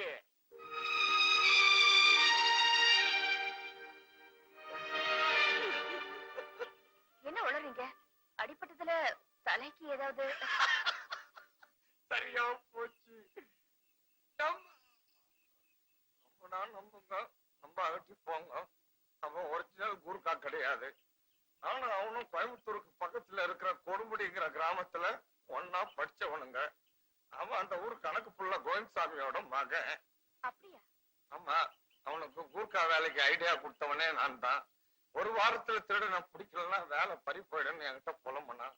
என்ன உளறீங்க? அடிபட்டதுல தலைக்கு ஏதாவது? சரியா போச்சு. நம்புங்க, நம்ப அகற்றி போங்க. அவன் ஒரிஜினல் கூர்க்கா கிடையாது. ஆனா அவனும் கோயம்புத்தூருக்கு பக்கத்துல இருக்கிற கொடுமுடிங்கிற கிராமத்துல ஒன்னா படிச்சவனுங்க. அவன் அந்த ஊர் கணக்கு புள்ள கோவிந்தசாமியோட மகன். அப்படியா? ஆமா, அவனுக்கு கூர்க்கா வேலைக்கு ஐடியா கொடுத்தவனே நான் தான். ஒரு வாரத்துல திருடனை பிடிக்கலன்னா வேலை பறி போயிடுன்னு என்கிட்ட புலம்புனா.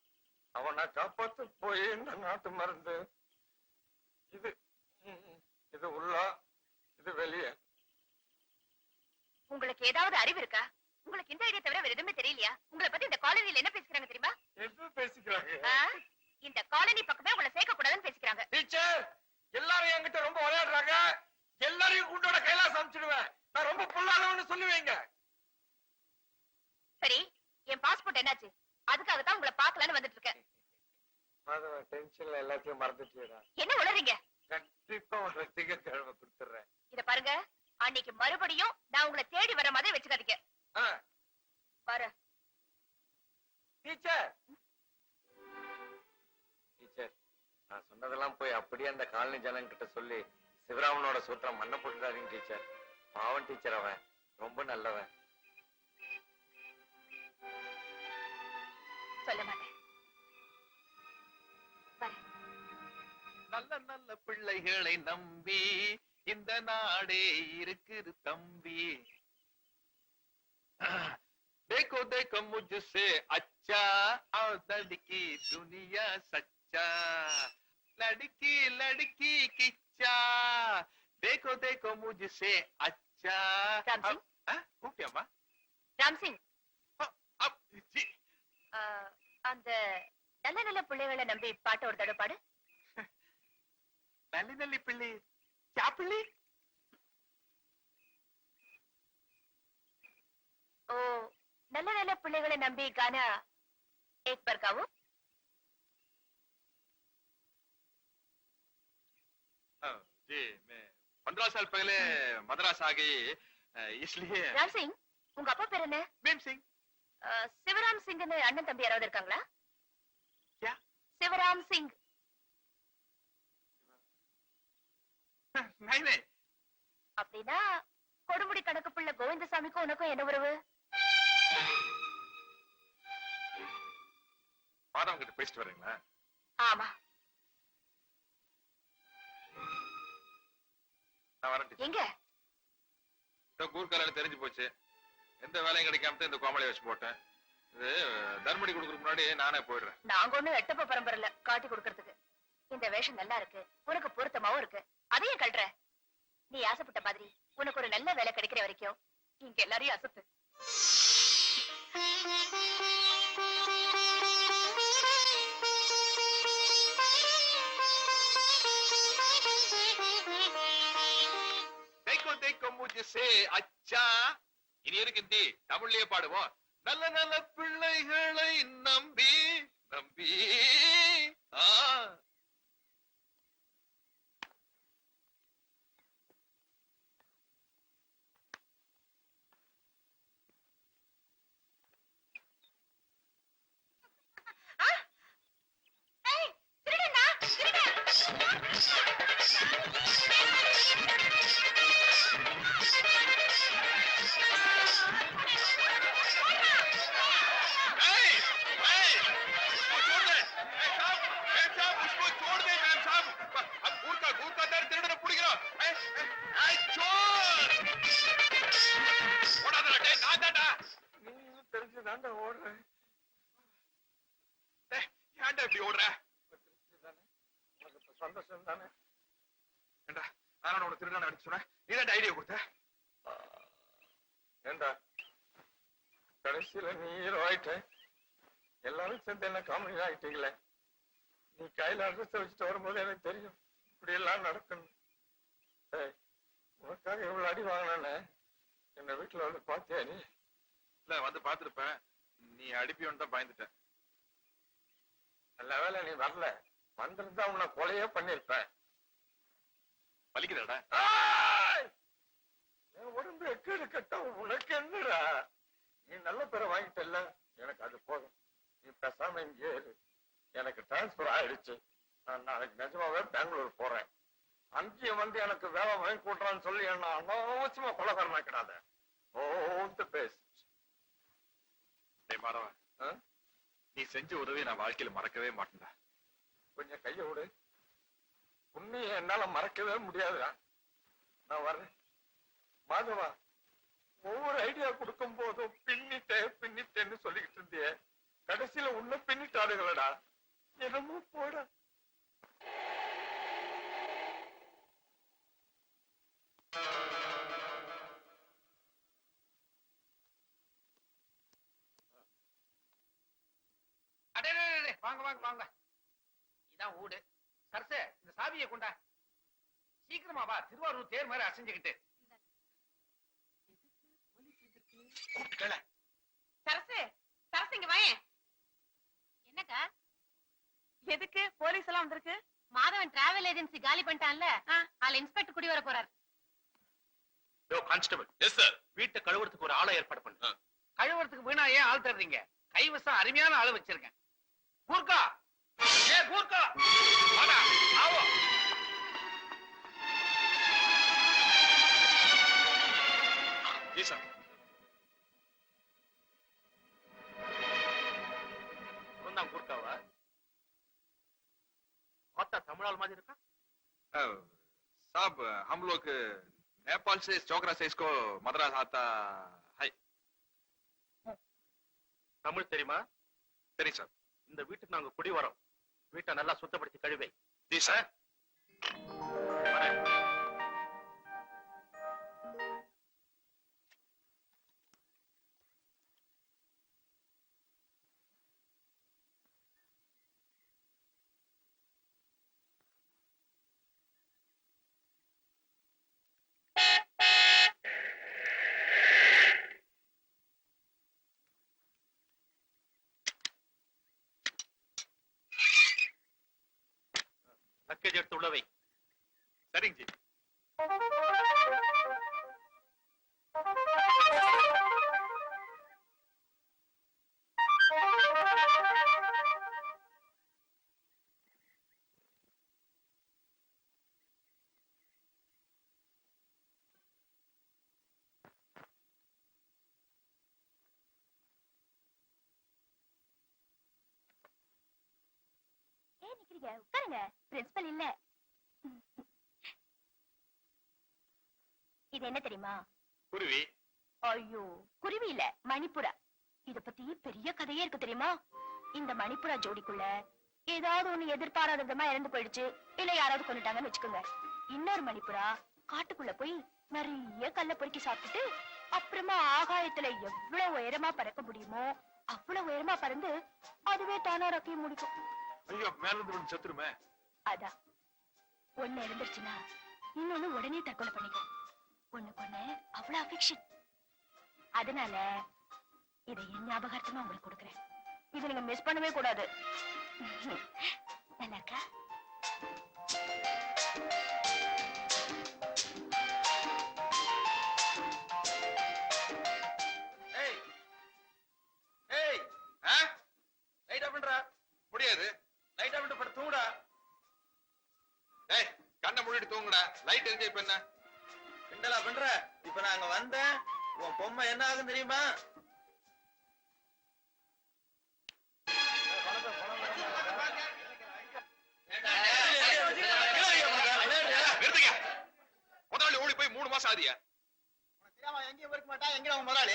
அவனை காப்பாத்து போய் இந்த நாட்டு மருந்து. இது இது உள்ள, இது வெளியே. உங்களுக்கு ஏதாவது அறிவு இருக்கா? உங்களுக்கு இந்த ஐடியா தவிர வேற எதுவுமே தெரியலையா? உங்களை பத்தி இந்த காலனில என்ன பேசிக்கிறாங்க தெரியுமா? எது பேசிக்கிறாங்க? இந்த காலனி பக்கமே உங்களை சேர்க்க கூடாதுன்னு பேசிக்கிறாங்க. டீச்சர், எல்லாரும் என்கிட்ட ரொம்ப விளையாடுறாங்க. எல்லாரையும் கூட்டோட கைலாசம் அமைச்சிடுவேன். நான் ரொம்ப பொல்லாதவன்னு சொல்லுவீங்க. சரி, என் பாஸ்போர்ட் என்னாச்சு? அதுக்காக தான் உங்களை பார்க்கலான்னு வந்துட்டு இருக்கேன். டென்ஷன்ல எல்லாத்தையும் மறந்துட்டீரா? என்ன உளறீங்க? கண்டிப்பா ஒரு திங்கட்கிழமை கொடுத்துறேன். இத பாருங்க, அன்னைக்கு மறுபடியும் நான் உங்களை தேடி வர மாதிரி வச்சுக்காதீங்க. வர டீச்சர், டீச்சர், நான் சொன்னதெல்லாம் போய் அப்படியே அந்த காலனி ஜனங்க கிட்ட சொல்லி சிவராமனோட சூத்திரம் மண்ணை போட்டுடாதீங்க டீச்சர். பாவன் டீச்சர், அவன் ரொம்ப நல்லவன். சொல்ல மாட்டேன். நல்ல நல்ல பிள்ளைகளை நம்பி இந்த நாடே இருக்குது தம்பி. देखो देखो मुझसे अच्छा और लड़की दुनिया सच्चा लड़की लड़की किच्चा देखो देखो मुझसे अच्छा. ராம் சிங், கூப்பிட்டியாமா? ராம் சிங், அப் ஜி. அந்த நல்ல நல்ல பிள்ளைகளை நம்பி பாட்டு ஒரு தடவை பாடு. நல்லி நல்லி பிள்ளை क्या பிள்ளை? ओ நல்ல நல்ல பிள்ளைகளை நம்பி गाना एक बार गाओ. जी मैं 15 साल पहले मद्रास आ गई, इसलिए. ராம் சிங், உங்க அப்பா பேர் என்ன? भीम सिंह. சிவராம் சிங்னு அண்ணன் தம்பி யாராவது இருக்காங்களா? क्या? சிவராம் சிங். नहीं नहीं. அப்படின்னா கொடுமுடி கணக்கு பிள்ளை கோவிந்தசாமிக்கும் உனக்கும் என்ன உறவு? மாதவன் கிட்ட பேசிட்டு வரீங்களா? ஆமா. நான் வரேன் டீச்சர். எங்க? கூர்கால தெரிஞ்சு போச்சு. எந்த வேலையும் கிடைக்காம இந்த கோமலை வச்சு போட்டேன். இது தர்மடி கொடுக்கறதுக்கு முன்னாடி நானே போயிடுறேன். நாங்க ஒண்ணும் எட்டப்ப பரம்பரையில காட்டி கொடுக்கறதுக்கு. இந்த வேஷம் நல்லா இருக்கு, உனக்கு பொருத்தமாவும் இருக்கு. அதையும் கல்ற. நீ ஆசைப்பட்ட மாதிரி உனக்கு ஒரு நல்ல வேலை கிடைக்கிற வரைக்கும் இங்க எல்லாரையும் அசத்து. देखो देखो मुझसे अच्छा. இனி இருக்கு ஹிந்தி, தமிழ்லயே பாடுவோம். நல்ல நல்ல பிள்ளைகளை நம்பி நம்பி. தெரிஞ்சுதாண்டா ஓடுறேன். ஏன்டா இப்படி ஓடுற? சந்தோஷம் தானே. ஏண்டா நான் உனக்கு திருடான அடிச்சு சொன்னேன், நீ தான் ஐடியா கொடுத்த. ஏண்டா கடைசியில நீ ஹீரோ ஆயிட்ட. எல்லாரும் சேர்ந்து என்ன காமெடி ஆயிட்டீங்களே. நீ கையில அட்ரஸ் வச்சுட்டு வரும்போது எனக்கு தெரியும் இப்படி எல்லாம் நடக்கணும். உனக்காக எவ்வளவு அடி வாங்கினே என்ன வீட்டுல வந்து பாத்தியா? நீ இல்ல வந்து பாத்துருப்பேன், நீ அடிப்பியோன்னு தான் பயந்துட்டேன். நல்ல வேலை நீ வரல. வந்திருந்தா உன்னை கொலையே பண்ணிருப்பேன். வலிக்குதாடா? என் உடம்பு எக்கேடு கட்ட உனக்கு என்னடா? நீ நல்ல பேரை வாங்கிட்டல்ல, எனக்கு அது போதும். நீ பேசாம இங்கே இரு. எனக்கு டிரான்ஸ்பர் ஆயிடுச்சு. நான் நாளைக்கு நிஜமாவே பெங்களூர் போறேன். அங்கேயும் வந்து எனக்கு வேலை வாங்கி கூட்டுறான்னு சொல்லி என்ன அனாவசியமா கொலைகாரனாக்கிடாத. ஓ பேசு. மாறவன், நீ செஞ்ச உதவி நான் வாழ்க்கையில மறக்கவே மாட்டேன்டா. கொஞ்சம் கைய விடு. உன்னைய என்னால மறக்கவே முடியாதுடா. நான் வர்றேன். மாதவா, ஒவ்வொரு ஐடியா கொடுக்கும் போதும் பின்னிட்டேன்னு சொல்லிக்கிட்டு இருந்தியே, கடைசியில உன்னை பின்னிட்டாருங்களடா. என்னமோ போடா. வாங்க வாங்க வாங்க, இதான் ஊடு. சரசு, இந்த சாவியை கொண்டா. சீக்கிரமா வா, திருவாரூர் தேர் மாதிரி அசைஞ்சுக்கிட்டு. சரசு, சரசு இங்க வாயேன். என்னக்கா? எதுக்கு போலீஸ் எல்லாம் வந்திருக்கு? மாதவன் டிராவல் ஏஜென்சி காலி பண்ணிட்டான்ல, அதுல இன்ஸ்பெக்டர் குடி வர போறாரு. கான்ஸ்டபிள். Yes sir. வீட்டை கழுவுறதுக்கு ஒரு ஆளை ஏற்பாடு பண்ணு. கழுவுறதுக்கு வீணா ஏன் ஆள் தர்றீங்க? கைவசம் அருமையான ஆளு வச்சிருக்கேன். கூர்க்கா, ஏ கூர்க்கா, வாடா, ஆவோ. ஜி சார். கூர்க்காவா? பார்த்தா தமிழால் மாதிரி இருக்கா? साहब हम लोग नेपाल से चोकरा से इसको मद्रास आता है. தமிழ் தெரியுமா? சரி சார். இந்த வீட்டுக்கு நாங்க குடி வரோம். வீட்டை நல்லா சுத்தப்படுத்தி கழுவை. G sir. லக்கேஜ் எடுத்து உள்ளவை. சரிங்க ஜி. ஏன் நிக்கிறீங்க? உட்காருங்க. பிரின்சிபல் இல்ல. இது என்ன தெரியுமா? குருவி. ஐயோ, குருவி இல்ல, மணிப்புறா. இத பத்தி பெரிய கதையே இருக்கு தெரியுமா? இந்த மணிப்புறா ஜோடிக்குள்ள ஏதாவது ஒண்ணு எதிர்பாராத விதமா இறந்து போயிடுச்சு, இல்ல யாராவது கொண்டுட்டாங்கன்னு வச்சுக்கோங்க. இன்னொரு மணிப்புறா காட்டுக்குள்ள போய் நிறைய கல்ல பொறுக்கி சாப்பிட்டுட்டு அப்புறமா ஆகாயத்துல எவ்வளவு உயரமா பறக்க முடியுமோ அவ்வளவு உயரமா பறந்து அதுவே தானா ரக்கையை முடிக்கும். ஐயோ, மேல இருந்து விழுந்து செத்துருமே. அதான், ஒண்ணு இருந்துருச்சுன்னா இன்னொன்னு உடனே தற்கொலை பண்ணிக்கும். ஒண்ணுக்கு ஒண்ணு அவ்வளவு அஃபெக்ஷன். அதனால இதை என் ஞாபகார்த்தமா உங்களுக்கு கொடுக்குறேன். இது நீங்க மிஸ் பண்ணவே கூடாது. நல்லா இருக்கா? ஏய் ஏய், லைட் ஆஃப் பண்றா. முடியாது. லைட் ஆஃப் பண்ணிட்டு படுத்து தூங்குடா. டேய், கண்ணை மூடிட்டு தூங்குடா. லைட் எரிஞ்சா இப்ப என்ன? கிண்டலா பண்ற? இப்ப நாங்க வந்தேன், உன் பொம்மை என்ன ஆகும் தெரியுமா? நிறுத்துங்க. முதலாளி ஓடி போய் 3 மாசம் ஆதியா? எங்கேயும் இருக்க மாட்டா, எங்க அவன் முதலாளி?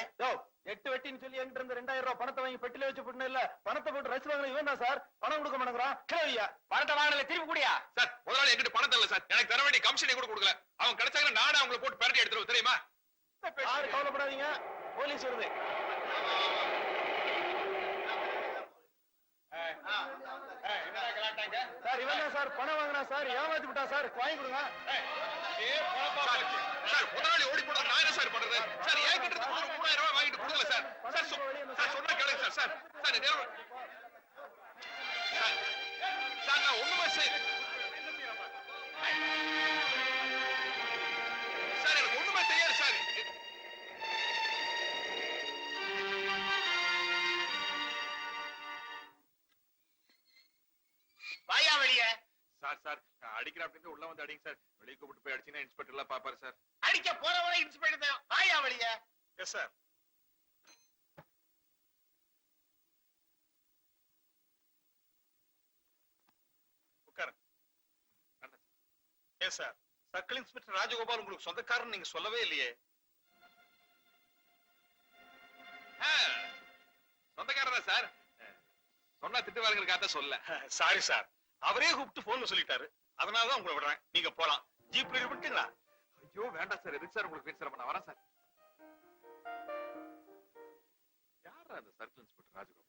8 வெட்டின்னு சொல்லி என்கிட்ட இருந்து 2000 ரூபாய் பணத்தை வாங்கி பெட்டில வச்சு போட்டு இல்ல, பணத்தை போட்டு ரசி வாங்கின இவன் தான் சார். பணம் கொடுக்க மாட்டேங்கிறான். கிளவியா பணத்தை வாங்கல, திருப்பி கூடியா? சார், முதலாளி என்கிட்ட பணம் தரல சார். எனக்கு தர வேண்டிய கமிஷனை கூட கொடுக்கல. அவன் கிடைச்சாங்கன்னா நானே அவங்களை போட்டு பெரட்டி எடுத்துருவேன் தெரியுமா? யாரு கவலைப்படாதீங்க, போலீஸ் வருது. சார் இவன் தான் சார் பணம் வாங்கினா சார், ஏமாத்தி விட்டா சார், வாங்கி கொடுங்க. சார், முதலாளி ஓடி போட்டா நான் என்ன சார் பண்றது? சார், என்கிட்ட இருந்து 3000 ரூபாய் வாங்கிட்டு கொடுக்கல சார். சார், சார் சொன்னா கேளுங்க சார். சார், சார் நேரம் சார், நான் ஒண்ணுமே சார், எனக்கு ஒண்ணுமே தெரியாது சார். வாயா வெளிய. சார், சார் அடிக்கிற அப்படின்னு உள்ள வந்து அடிங்க சார். வெளியே கூப்பிட்டு போய் அடிச்சீங்கன்னா இன்ஸ்பெக்டர் எல்லாம் பாப்பாரு சார். அடிக்க போறவரை இன்ஸ்பெக்டர் தான். வாயா வெளிய. Yes sir. ஏன் சார், சர்க்கிள் இன்ஸ்பெக்டர் ராஜகோபால் உங்களுக்கு சொந்தக்காரன் நீங்க சொல்லவே இல்லையே. சொந்தக்காரரா சார்? சொன்னா திட்டுவாருங்கிறதுக்காக சொல்ல. சாரி சார், அவரே கூப்பிட்டு போன் சொல்லிட்டாரு. அதனாலதான் உங்களை விடுறேன். நீங்க போலாம். ஜீப்ல விட்டுங்களா? ஐயோ வேண்டாம் சார், எதுக்கு சார் உங்களுக்கு வீட்டு சிரமம்? நான் வரேன் சார். யாரா அந்த சர்க்கிள் இன்ஸ்பெக்டர் ராஜகோபால்?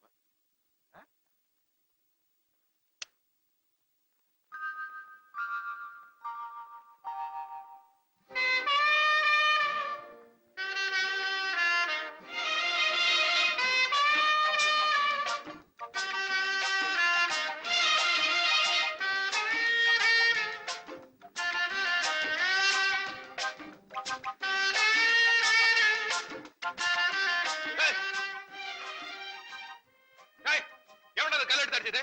எவனது கல் எடுத்து அடிச்சது?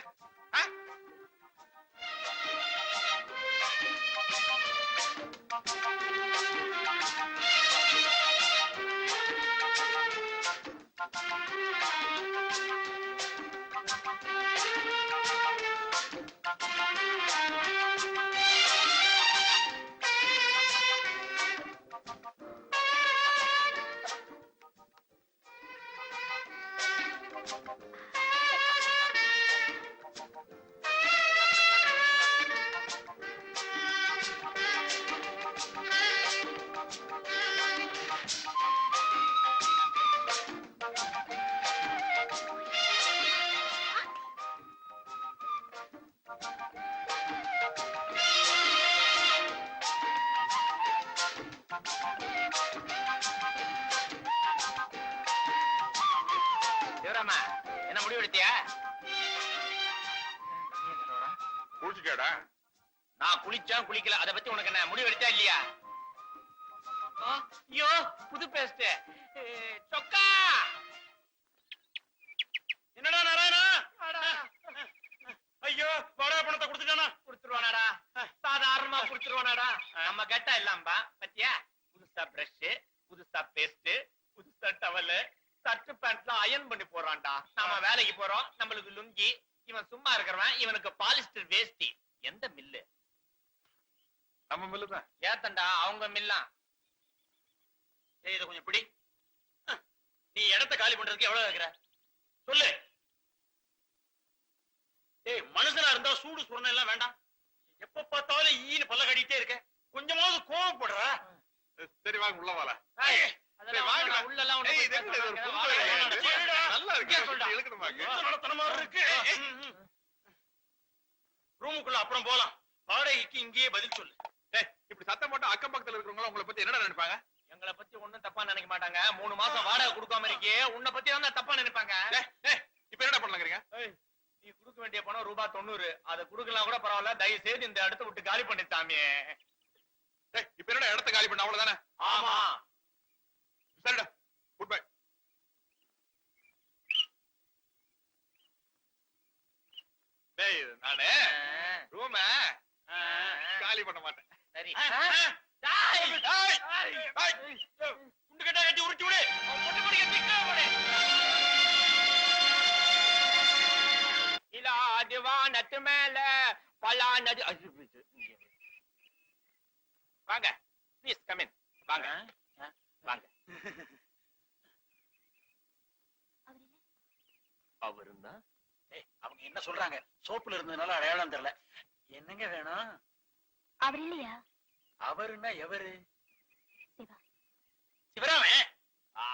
சிவராமா, என்ன முடிவு எடுத்தியா? குளிச்சுட்டியாடா? நான் குளிச்சேன் குளிக்கல, அதை பத்தி உனக்கு என்ன முடிவு எடுத்தா இல்லையா? ஐயோ புது பேஸ்ட் சொக்கா. என்னடா நாராயணா? ஐயோ வாடகை பணத்தை கொடுத்துட்டானா? குடுத்துருவானாடா, சாதாரணமா குடுத்துருவானாடா. நம்ம கெட்டா இல்லாம்பா பத்தியா? புதுசா பிரஷ், புதுசா பேஸ்ட், புதுசா டவல், சட்டு பேண்ட்ல அயன் பண்ணி போறான்டா. நாம வேலைக்கு போறோம், நம்மளுக்கு லுங்கி. இவன் சும்மா இருக்கிறவன், இவனுக்கு பாலிஸ்டர் வேஷ்டி. எந்த மில்லு? நம்ம மில்லு தான். ஏத்தண்டா அவங்க மில்லாம். இத கொஞ்சம் பிடி. நீ இடத்தை காலி பண்றதுக்கு எவ்வளவு வைக்கிற சொல்லு. ஏய், மனுஷனா இருந்தா சூடு சுரணம் எல்லாம் வேண்டாம். எப்ப பார்த்தாலும் ஈனு பல்ல கடிட்டே இருக்க. கொஞ்சமாவது கோவப்படுற. சரி வாங்க உள்ள வாடா. அதெல்லாம் வாங்க. உள்ள- உள்ளெல்லாம் ஒண்ணும் ஏய், போய் இது என்ன இது ஒரு பேச புது மாட்டாங்க. வேலையா வாடா, இது? சரிடா. நல்லா இருக்கு. சொல்டா. இழுக்கணுமாக்கு. நடத்தனமா இருக்கு. ரூமுக்குள்ள அப்புறம் போலாம். வாடகைக்கு இங்கேயே பதில் சொல்லு. டேய், இப்படி சத்தம் போட்டு அக்கம் பக்கத்துல இருக்கிறவங்க உங்களை பத்தி என்னடா நினைப்பாங்க? எங்களை பத்தி ஒண்ணும் தப்பா நினைக்க மாட்டாங்க. 3 மாசம் வாடகை கொடுக்காம இருக்கே, உன்னை பத்தி தான் தப்பா நினைப்பாங்க. டேய், இப்ப என்னடா பண்ணலாங்கிறீங்க? நீ கொடுக்க வேண்டிய பணம் ₹90. அதை கொடுக்கலாம் கூட பரவாயில்ல, தயவு செய்து இந்த இடத்த விட்டு காலி பண்ணி சாமி. டேய், இப்ப என்னடா இடத்த காலி பண்ண அவ்வளவுதானே? ஆமா. சரிடா, குட் பை. டேய், நானு ரூம காலி பண்ண மாட்டேன். சரி. டேய், டேய். குண்டு கட்டா கட்டி உருட்டி விடு. வானத்து மேல பலா நதி. வாங்க ப்ளீஸ் கம் இன். வாங்க வாங்க. அவருன்னா அவங்க என்ன சொல்றாங்க? சோப்புல இருந்ததுனால அடையாளம் தெரியல. என்னங்க வேணும்? அவர் இல்லையா? அவருன்னா எவரு? சிவா. சிவராமன்.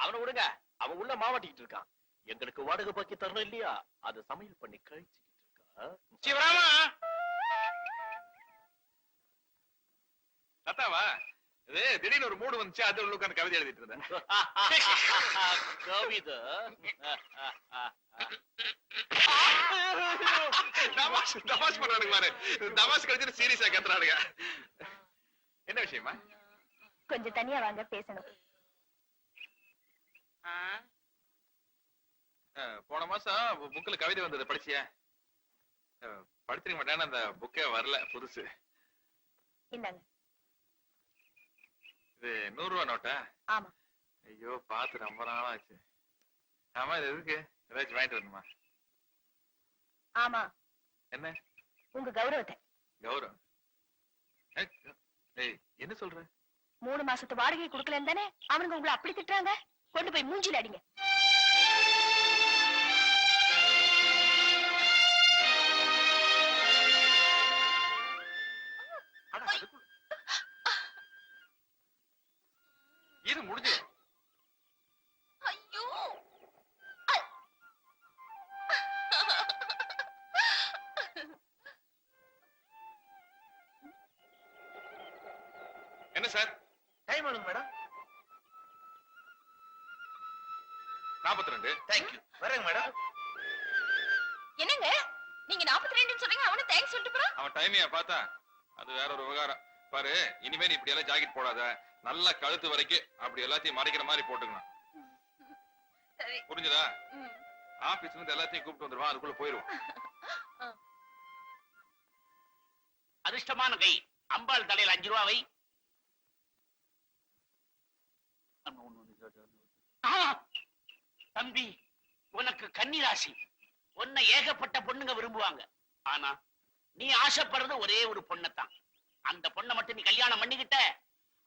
அவனை விடுங்க, அவன் உள்ள மாவாட்டிக்கிட்டு இருக்கான். எங்களுக்கு வாடகை பாக்கி தரணும் இல்லையா, அதை சமையல் பண்ணி கழிச்சுக்கிட்டு இருக்கா. சிவராமா. தாத்தாவா? இது திடீர்னு ஒரு மூடு வந்துச்சு, அது உள்ள உட்கார்ந்து கவிதை எழுதிட்டு இருந்தேன். கவிதை தமாஷ் பண்றானுங்க பாரு. தமாஷ் கழிச்சுட்டு சீரியஸா கத்துறானுங்க. என்ன விஷயமா? கொஞ்சம் தனியா வாங்க, பேசணும். போன மாசம் புக்ல கவிதை வந்தது, படிச்சியா? படிச்சிருக்க மாட்டேன்னு அந்த புக்கே வரல, புதுசு. இந்தாங்க. இது 100 ரூபா நோட்டா? ஆமா. ஐயோ, பார்த்து ரொம்ப நாளா ஆச்சு. ஆமா, இது எதுக்கு? ஏதாச்சும் வாங்கிட்டு வரணுமா? ஆமா, என்ன உங்க கௌரவத்தை. கௌரவம்? ஏய் என்ன சொல்ற 3 மாசத்து வாடகை கொடுக்கலன்னு தானே அவனுங்க உங்களை அப்படி திட்டுறாங்க. கொண்டு போய் மூஞ்சில அடிங்க. அட, அதுக்குள்ள- இது முடிஞ்சு ஐயோ என்ன சார் டைம் ஆனுங்க மேடம். 42 தேங்க்யூ. வரேங்க மேடம். என்னங்க நீங்க 42 சொல்றீங்க, அவனு தேங்க்ஸ் சொல்லிட்டு போறான். அவன் டைமையா பார்த்தா அது வேற ஒரு விவகாரம் பாரு. இனிமே நீ இப்படி எல்லாம் ஜாக்கெட் போடாத, நல்லா கழுத்து வரைக்கும் அப்படி எல்லாத்தையும் மறைக்கிற மாதிரி போட்டுக்கணும். சரி. புரிஞ்சுதா? ம். ஆபீஸ்ல இருந்து எல்லாத்தையும் கூப்பிட்டு வந்துருவான், அதுக்குள்ள போயிருவான். அதிர்ஷ்டமான கை அம்பாள் தலையில 5 ரூபாவை. தம்பி உனக்கு கன்னிராசி. உன்னை ஏகப்பட்ட பொண்ணுங்க விரும்புவாங்க. ஆனா நீ ஆசைப்படுறது ஒரே ஒரு பொண்ணத்தான். அந்த பொண்ணை மட்டும் நீ கல்யாணம் பண்ணிக்கிட்ட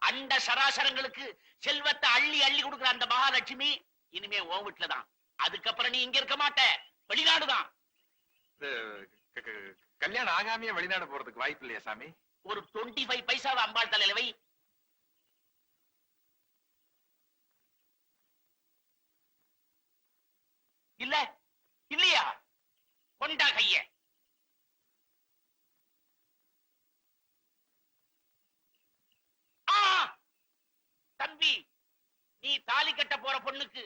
அண்ட சராசரங்களுக்கு செல்வத்தை அள்ளி அள்ளி கொடுக்குற அந்த மகாலட்சுமி இனிமே உன் வீட்டுலதான். அதுக்கப்புறம் நீ இங்க இருக்க மாட்ட, வெளிநாடுதான். கல்யாணம் ஆகாமையே வெளிநாடு போறதுக்கு வாய்ப்பு இல்லையா சாமி? ஒரு 25 பைசாவை அம்பாள் தலையில வை. இல்ல இல்லையா? கொண்டா கைய. தம்பி நீ தாலி கட்ட போற பொண்ணுக்கு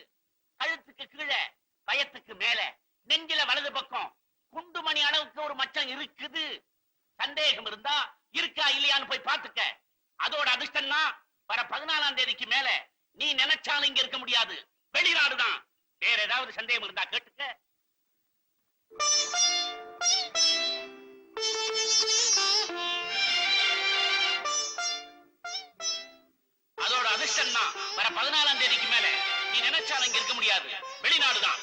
கழுத்துக்கு கீழே பயத்துக்கு மேல நெஞ்சில வலது பக்கம் குண்டுமணி அளவுக்கு ஒரு மச்சம் இருக்குது. சந்தேகம் இருந்தா இருக்கா இல்லையான்னு போய் பாத்துக்க. அதோட அதிர்ஷ்டம்னா வர 14ஆம் தேதிக்கு மேல நீ நினைச்சாலும் இங்க இருக்க முடியாது, வெளிநாடுதான். வேற ஏதாவது சந்தேகம் இருந்தா கேட்டுக்க. அதோட அதிர்ஷ்டம்னா வர 14ஆம் தேதிக்கு மேல நீ நினைச்சாலும் இங்க இருக்க முடியாது, வெளிநாடுதான்.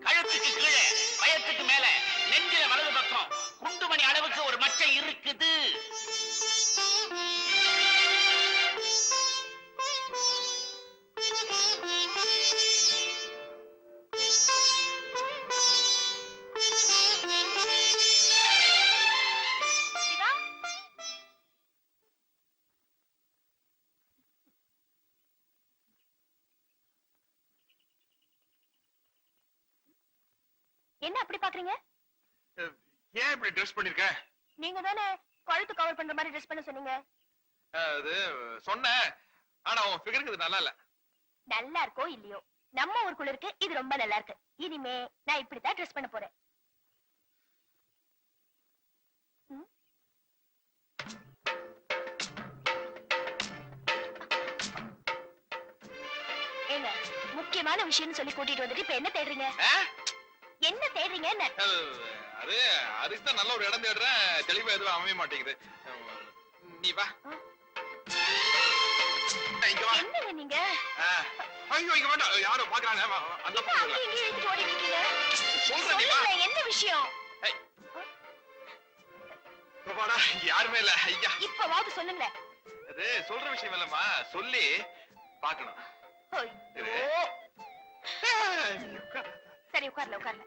கழுத்துக்கு கீழே பயத்துக்கு மேல நெஞ்சில வலது பக்கம் குண்டுமணி அளவுக்கு ஒரு மச்சம் இருக்குது. சிவா, என்ன அப்படி பாக்குறீங்க? ஏன் இப்படி ட்ரெஸ் பண்ணிருக்க? நீங்க தானே கழுத்து கவர் பண்ற மாதிரி ட்ரெஸ் பண்ண சொன்னீங்க. அது சொன்னேன், ஆனா உன் ஃபிகருக்கு இது நல்லா இல்ல. நல்லா இருக்கோ இல்லையோ, நம்ம ஊருக்குள்ள இருக்கு, இது ரொம்ப நல்லா இருக்கு. இனிமே நான் இப்படித்தான் ட்ரெஸ் பண்ண போறேன். ம்? ஏங்க, முக்கியமான விஷயம்னு சொல்லி கூட்டிட்டு வந்துட்டு இப்ப என்ன தேடுறீங்க? என்ன தேடுறீங்க? அது அதுக்கு தான் நல்ல ஒரு இடம் தேடுறேன், தெளிவா எதுவும் அமைய மாட்டேங்குது. நீ வா, இங்க வா. என்னங்க நீங்க ஐயோ இங்க வேண்டாம், யாரோ பாக்குறாங்க. அந்த இப்ப அங்கேயும் இங்கேயும் இழுத்துட்டு ஓடிட்டு இருக்கீங்க. சொல்றேன், நீ வா. சொல்லுங்க, என்ன விஷயம்? பாடா, யாருமே இல்ல. ஐயா, இப்பவாவது சொல்லுங்களேன். அது சொல்ற விஷயம் இல்லம்மா, சொல்லி பாக்கணும். ஐயோ. சரி, உட்கார்ல உட்கார்ல.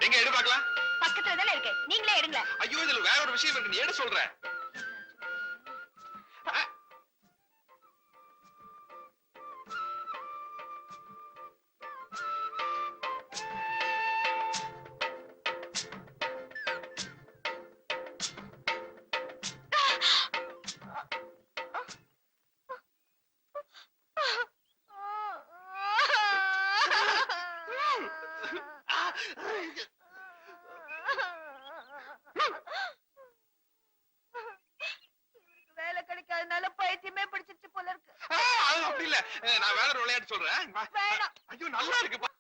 எங்க எடு பாக்கலாம். பக்கத்துல தானே இருக்கு, நீங்களே எடுங்க. ஐயோ இதுல வேற ஒரு விஷயம் இருக்கு, நீ எடு சொல்ற. வேலை கிடைக்காதனால பைத்தியமே பிடிச்சிட்டு போல இருக்கு. அது அப்படி இல்ல, நான் வேற ஒரு விளையாட்டு சொல்றேன். வா. வேணாம். ஐயோ நல்லா இருக்கு.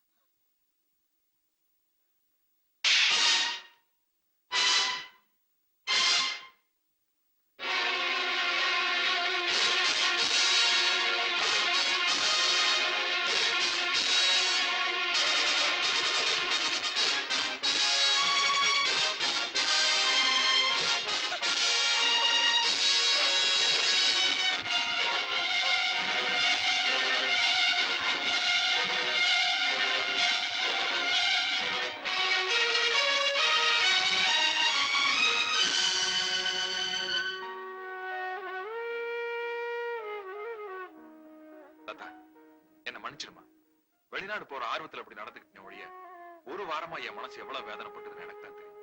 லதா, என்ன மன்னிச்சிருமா. வெளிநாடு போற ஆர்வத்துல அப்படி நடந்துக்கிட்டேன் ஒழிய ஒரு வாரமா என் மனசு எவ்வளவு வேதனைப்பட்டதுன்னு எனக்கு தான் தெரியும்.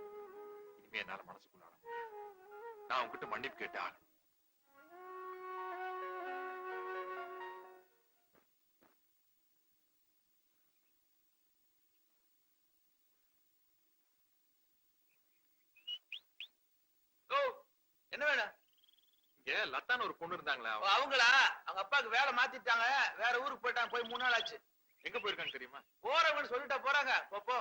இனிமே என்னால மனசுக்குள்ள ஆட முடியாது. நான் உங்ககிட்ட மன்னிப்பு கேட்டு ஆகணும். என்ன வேணும்? இங்க லதான்னு ஒரு பொண்ணு இருந்தாங்களா, அவங்களா? அவங்க அப்பாவுக்கு வேலை மாத்திட்டாங்க, வேற ஊருக்கு போயிட்டாங்க. போய் 3 நாள் ஆச்சு. எங்க போயிருக்காங்க தெரியுமா? போறவங்கன்னு சொல்லிட்டா போறாங்க. போ.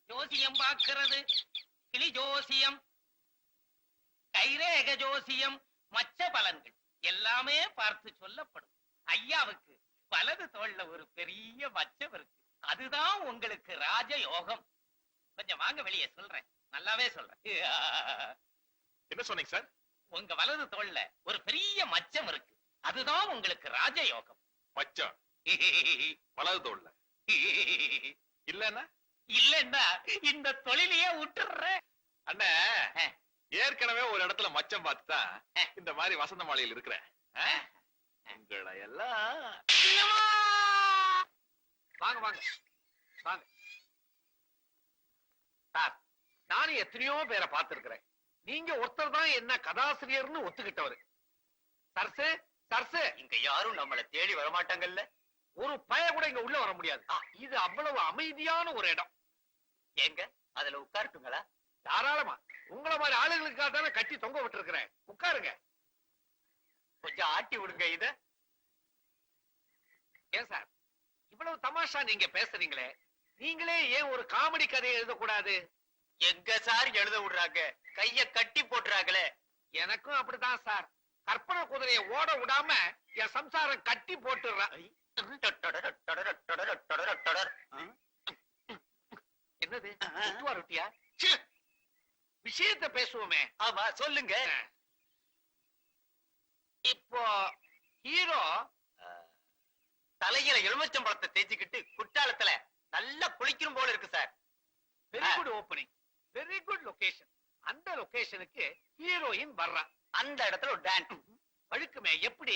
ஜோசியம் பார்க்கிறது, கிளி ஜோசியம், கைரேக ஜோசியம், மச்ச பலன்கள் எல்லாமே பார்த்து சொல்லப்படும். ஐயாவுக்கு வலது தோள்ல ஒரு பெரிய மச்சம் இருக்கு. அதுதான் உங்களுக்கு ராஜ யோகம். கொஞ்சம் வாங்க, வெளியே சொல்றேன், நல்லாவே சொல்றேன். என்ன சொன்னீங்க சார்? உங்க வலது தோள்ல ஒரு பெரிய மச்சம் இருக்கு. அதுதான் உங்களுக்கு ராஜ யோகம். மச்சான் வலது தோல்ல இல்லன்னா இல்லன்னா இந்த தொழிலையே விட்டுறேன். அண்ணே, ஏற்கனவே ஒரு இடத்துல மச்சம் பார்த்துதான் இந்த மாதிரி வசந்த மாலையில் இருக்கிறேன். உங்களை எல்லாம் வாங்க வாங்க வாங்க சார். நானும் எத்தனையோ பேரை பார்த்திருக்கிறேன். நீங்க ஒருத்தர் தான் என்ன கதாசிரியர்னு ஒத்துக்கிட்டவரு. சர்சு சர்சு, இங்க யாரும் நம்மள தேடி வரமாட்டாங்கல்ல. ஒரு பய கூட இங்க உள்ள வர முடியாது. இது அவ்வளவு அமைதியான ஒரு இடம். எங்க அதுல உட்காரட்டுங்களா? தாராளமா. உங்கள மாதிரி ஆளுங்களுக்காக தானே கட்டி தொங்க விட்டுருக்கிறேன். உட்காருங்க. கொஞ்சம் ஆட்டி விடுங்க இத. ஏன் சார் இவ்வளவு தமாஷா நீங்க பேசுறீங்களே, நீங்களே ஏன் ஒரு காமெடி கதையை எழுதக்கூடாது? எங்க சார் எழுத விடுறாங்க, கைய கட்டி போட்டுறாங்களே. எனக்கும் அப்படிதான் சார். கற்பனை குதிரையை ஓட விடாம என் சம்சாரம் கட்டி போட்டுறான். என்னது ரொட்டியா? விஷயத்தை பேசுவோமே. ஆமா சொல்லுங்க. இப்போ ஹீரோ தலையில எலுமிச்சம்பழத்தை தேய்ச்சிக்கிட்டு குற்றாலத்துல நல்லா குளிக்கணும் போல இருக்கு sir. Very good opening, very good location. அந்த லொகேஷனுக்கு ஹீரோயின் வர்றா. அந்த இடத்துல ஒரு டான்ஸ் வழுக்குமே. எப்படி?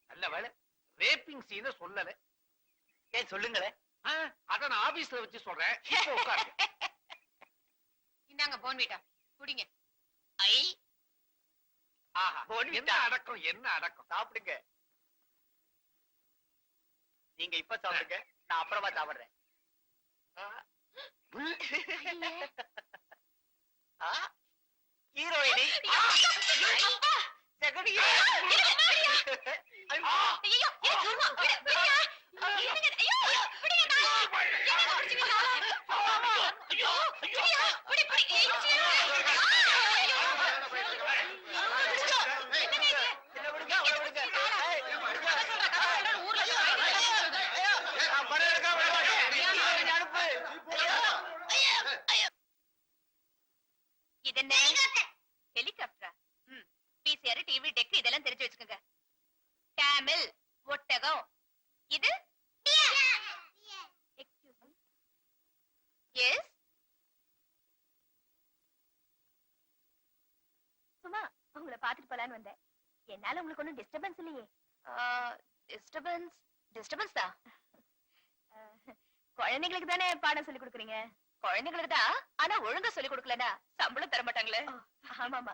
நல்ல வேலை ரேப்பிங் சீனை சொல்லல. ஏன் சொல்லுங்களேன். அத நான் ஆபீஸ்ல வச்சு சொல்றேன். இப்போ உட்காருங்க. இந்தாங்க போன்விட்டா குடிங்க. ஐ ஆஹா, என்ன அடக்கம், என்ன அடக்கம். சாப்பிடுங்க. நீங்க இப்ப சாப்பிடுங்க, நான் அப்புறமா சாப்பிடுறேன். ஹீரோயினி செகண்ட் ஹெலிகாப்டரா? பிசிஆர், டிவி, டெக் இதெல்லாம் தெரிஞ்சு வச்சுக்கோங்க. கேமல், ஒட்டகம். இது எக்ஸ்கியூஸ் மீ. எஸ் சும்மா உங்களை பாத்துட்டு போலான்னு வந்தேன். என்னால உங்களுக்கு ஒன்னும் டிஸ்டர்பன்ஸ் இல்லையே? டிஸ்டர்பன்ஸ் டிஸ்டர்பன்ஸ் தான். குழந்தைங்களுக்கு தானே பாடம் சொல்லி கொடுக்குறீங்க. குழந்தைங்களுக்கு தான், ஆனா ஒழுங்கா சொல்லி கொடுக்கலனா சம்பளம் தர மாட்டாங்களே. ஆமாமா,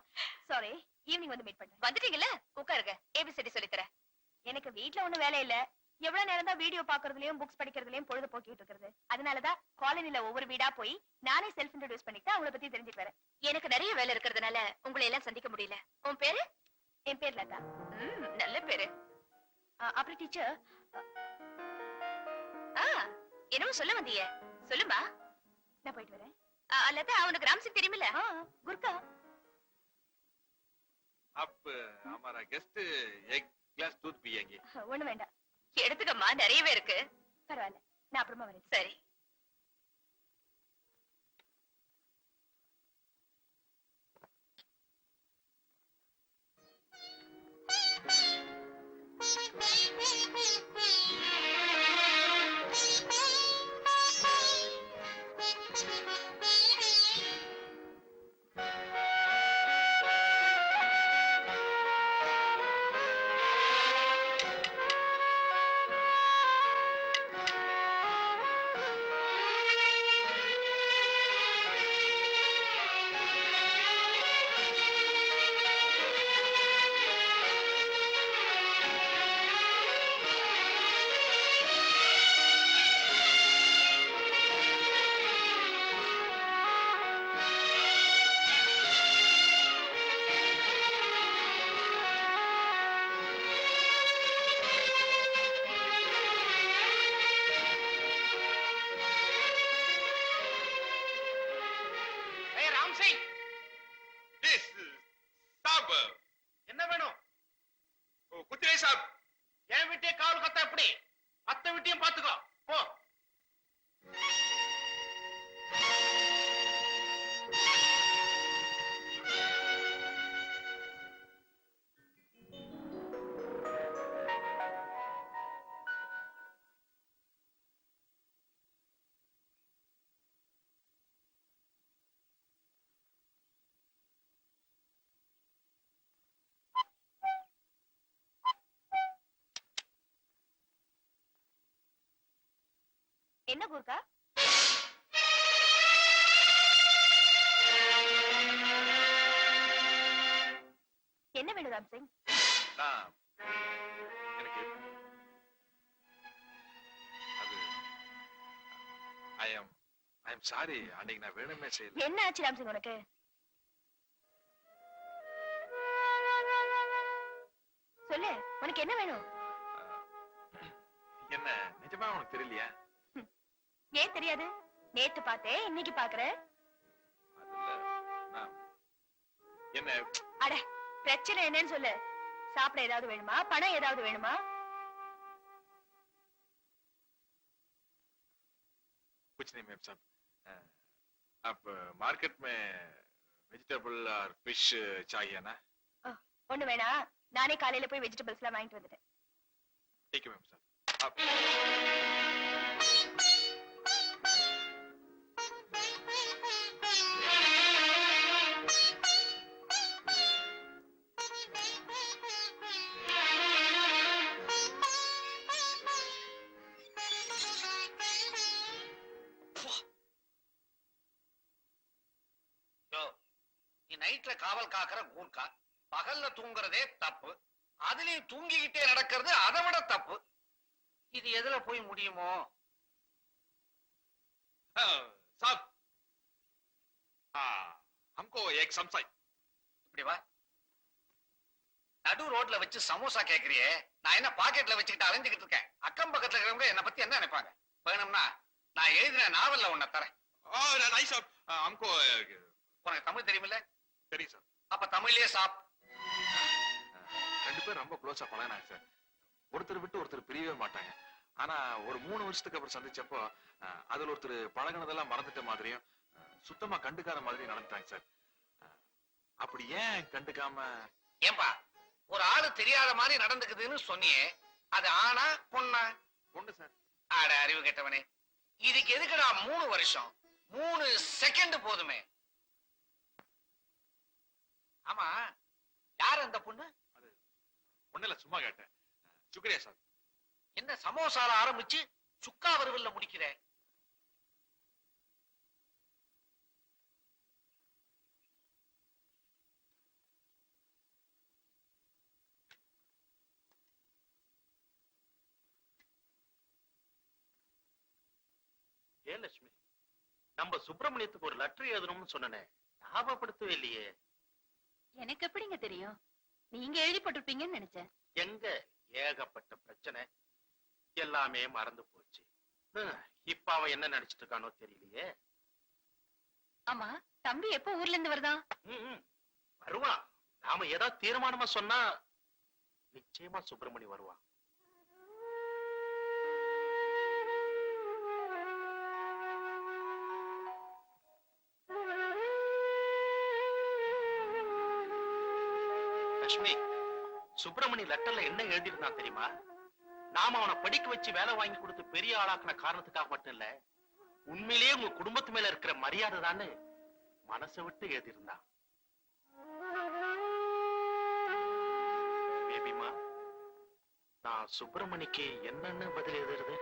சாரி. ஈவினிங் வந்து மீட் பண்றேன். வந்துட்டீங்கல்ல, உட்காருங்க. ஏபிசிடி சொல்லி தரேன். எனக்கு வீட்ல ஒண்ணும் வேலை இல்ல. எவ்வளவு நேரம் தான் வீடியோ பாக்குறதுலயும் புக்ஸ் படிக்கிறதுலயும் பொழுது போக்கிட்டு இருக்கிறது. அதனாலதான் காலனில ஒவ்வொரு வீடா போய் நானே செல்ஃப் இன்ட்ரோடியூஸ் பண்ணிட்டு அவங்கள பத்தி தெரிஞ்சுட்டு வரேன். எனக்கு நிறைய வேலை இருக்கிறதுனால உங்களை எல்லாம் சந்திக்க முடியல. உன் பேரு? என் பேர் லதா. நல்ல பேரு. அப்புறம் டீச்சர், என்னவோ சொல்ல வந்தீங்க, சொல்லுமா. நான் போயிட்டு வரேன். லதா, உனக்கு ராம்சிங் தெரியுமில்ல? குர்கா. अब हमारा गेस्ट एक ग्लास दूध पिएंगे. ஒண்ணு வேண்டாம். எடுத்துக்கம்மா, நிறையவே இருக்கு. பரவாயில்ல, நான் அப்புறமா வரேன். சரி. ராம்சிங் This சாப் என்ன வேணும்? குத்திரை சாப். என் வீட்டையே காவல் கத்தா எப்படி? மத்த வீட்டையும் பாத்துக்கோ போ. என்ன கூர்க்கா? என்ன வேணும் ராம்சிங்? நான் எனக்கு அது ஐ அம் சாரி, அன்னைக்கு நான் வேணுமே செய்யல. என்ன ஆச்சு ராம்சிங் உனக்கு? சொல்லு, உனக்கு என்ன வேணும்? என்ன நிஜமா உனக்கு தெரியலையா? ஏன் தெரியாது? நேத்து பார்த்தேன், இன்னைக்கு பாக்குறேன். என்ன அட, பிரச்சனை என்னன்னு சொல்லு. சாப்பிட ஏதாவது வேணுமா? பணம் ஏதாவது வேணுமா? कुछ नहीं मैम साहब, आप मार्केट में वेजिटेबल और फिश चाहिए ना? ஒண்ணு வேணா, நானே காலையில போய் வெஜிடபிள்ஸ் எல்லாம் வாங்கிட்டு வந்துட்டேன். ठीक है मैम साहब. आप நீ நைட்ல காவல் காக்கிற கூர்க்கா, பகல்ல தூங்குறதே தப்பு, அதுலயும் தூங்கிக்கிட்டே நடக்கிறது அதை விட தப்பு. இது எதுல போய் முடியுமோ? साहब, हमको एक समोसा. இப்படி வா. நடு ரோட்ல வச்சு சமோசா கேக்குறியே, நான் என்ன பாக்கெட்ல வச்சுக்கிட்டு அலைஞ்சுக்கிட்டு இருக்கேன்? அக்கம் பக்கத்துல இருக்கிறவங்க என்ன பத்தி என்ன நினைப்பாங்க? வேணும்னா நான் எழுதின நாவல்ல உன்னை தரேன். नहीं साहब, हमको உனக்கு தமிழ் தெரியுமில்ல? சரி சார். அப்ப தமிழ்லயே சாப். ரெண்டு பேரும் ரொம்ப க்ளோஸா பழகினாங்க சார். ஒருத்தர் விட்டு ஒருத்தர் பிரியவே மாட்டாங்க. ஆனா ஒரு 3 வருஷத்துக்கு அப்புறம் சந்திச்சப்போ அதுல ஒருத்தர் பழகினதெல்லாம் மறந்துட்ட மாதிரியும் சுத்தமா கண்டுக்காத மாதிரி நடந்துட்டாங்க சார். அப்படி ஏன் கண்டுக்காம? ஏன்பா, ஒரு ஆளு தெரியாத மாதிரி நடந்துக்குதுன்னு சொன்னியே, அது ஆனா பொண்ணா? பொண்ணு சார். ஆட அறிவு கெட்டவனே, இதுக்கு எதுக்குடா 3 வருஷம்? 3 செகண்ட் போதுமே. ஆமா, யார் அந்த பொண்ணு? அது ஒண்ணுல சும்மா கேட்டேன். சுக்ரியா சார். என்ன சமோசால ஆரம்பிச்சு சுக்கா வறுவல்ல முடிக்கிற? ஏன் லட்சுமி, நம்ம சுப்பிரமணியத்துக்கு ஒரு லெட்டர் எழுதணும்னு சொன்னனே, ஞாபகப்படுத்தவே இல்லையே. எனக்கு எப்படிங்க தெரியும்? நீங்க எழுதி போட்டிருப்பீங்கன்னு நினைச்சேன். எங்க, ஏகப்பட்ட பிரச்சனை, எல்லாமே மறந்து போச்சு. இப்ப அவன் என்ன நினைச்சிட்டு இருக்கானோ தெரியலையே. ஆமா, தம்பி எப்ப ஊர்ல இருந்து வருதான்? வருவான். நாம ஏதாவது தீர்மானமா சொன்னா நிச்சயமா சுப்பிரமணி வருவான். லட்சுமி, சுப்பிரமணி லெட்டர்ல என்ன எழுதிருந்தான் தெரியுமா? நாம அவனை படிக்க வச்சு வேலை வாங்கி கொடுத்து பெரிய ஆளாக்குன காரணத்துக்காக மட்டும் இல்ல, உண்மையிலேயே உங்க குடும்பத்து மேல இருக்கிற மரியாதை தானே மனசை விட்டு எழுதியிருந்தான். பேபிமா, நான் சுப்பிரமணிக்கு என்னன்னு பதில் எழுதுறது?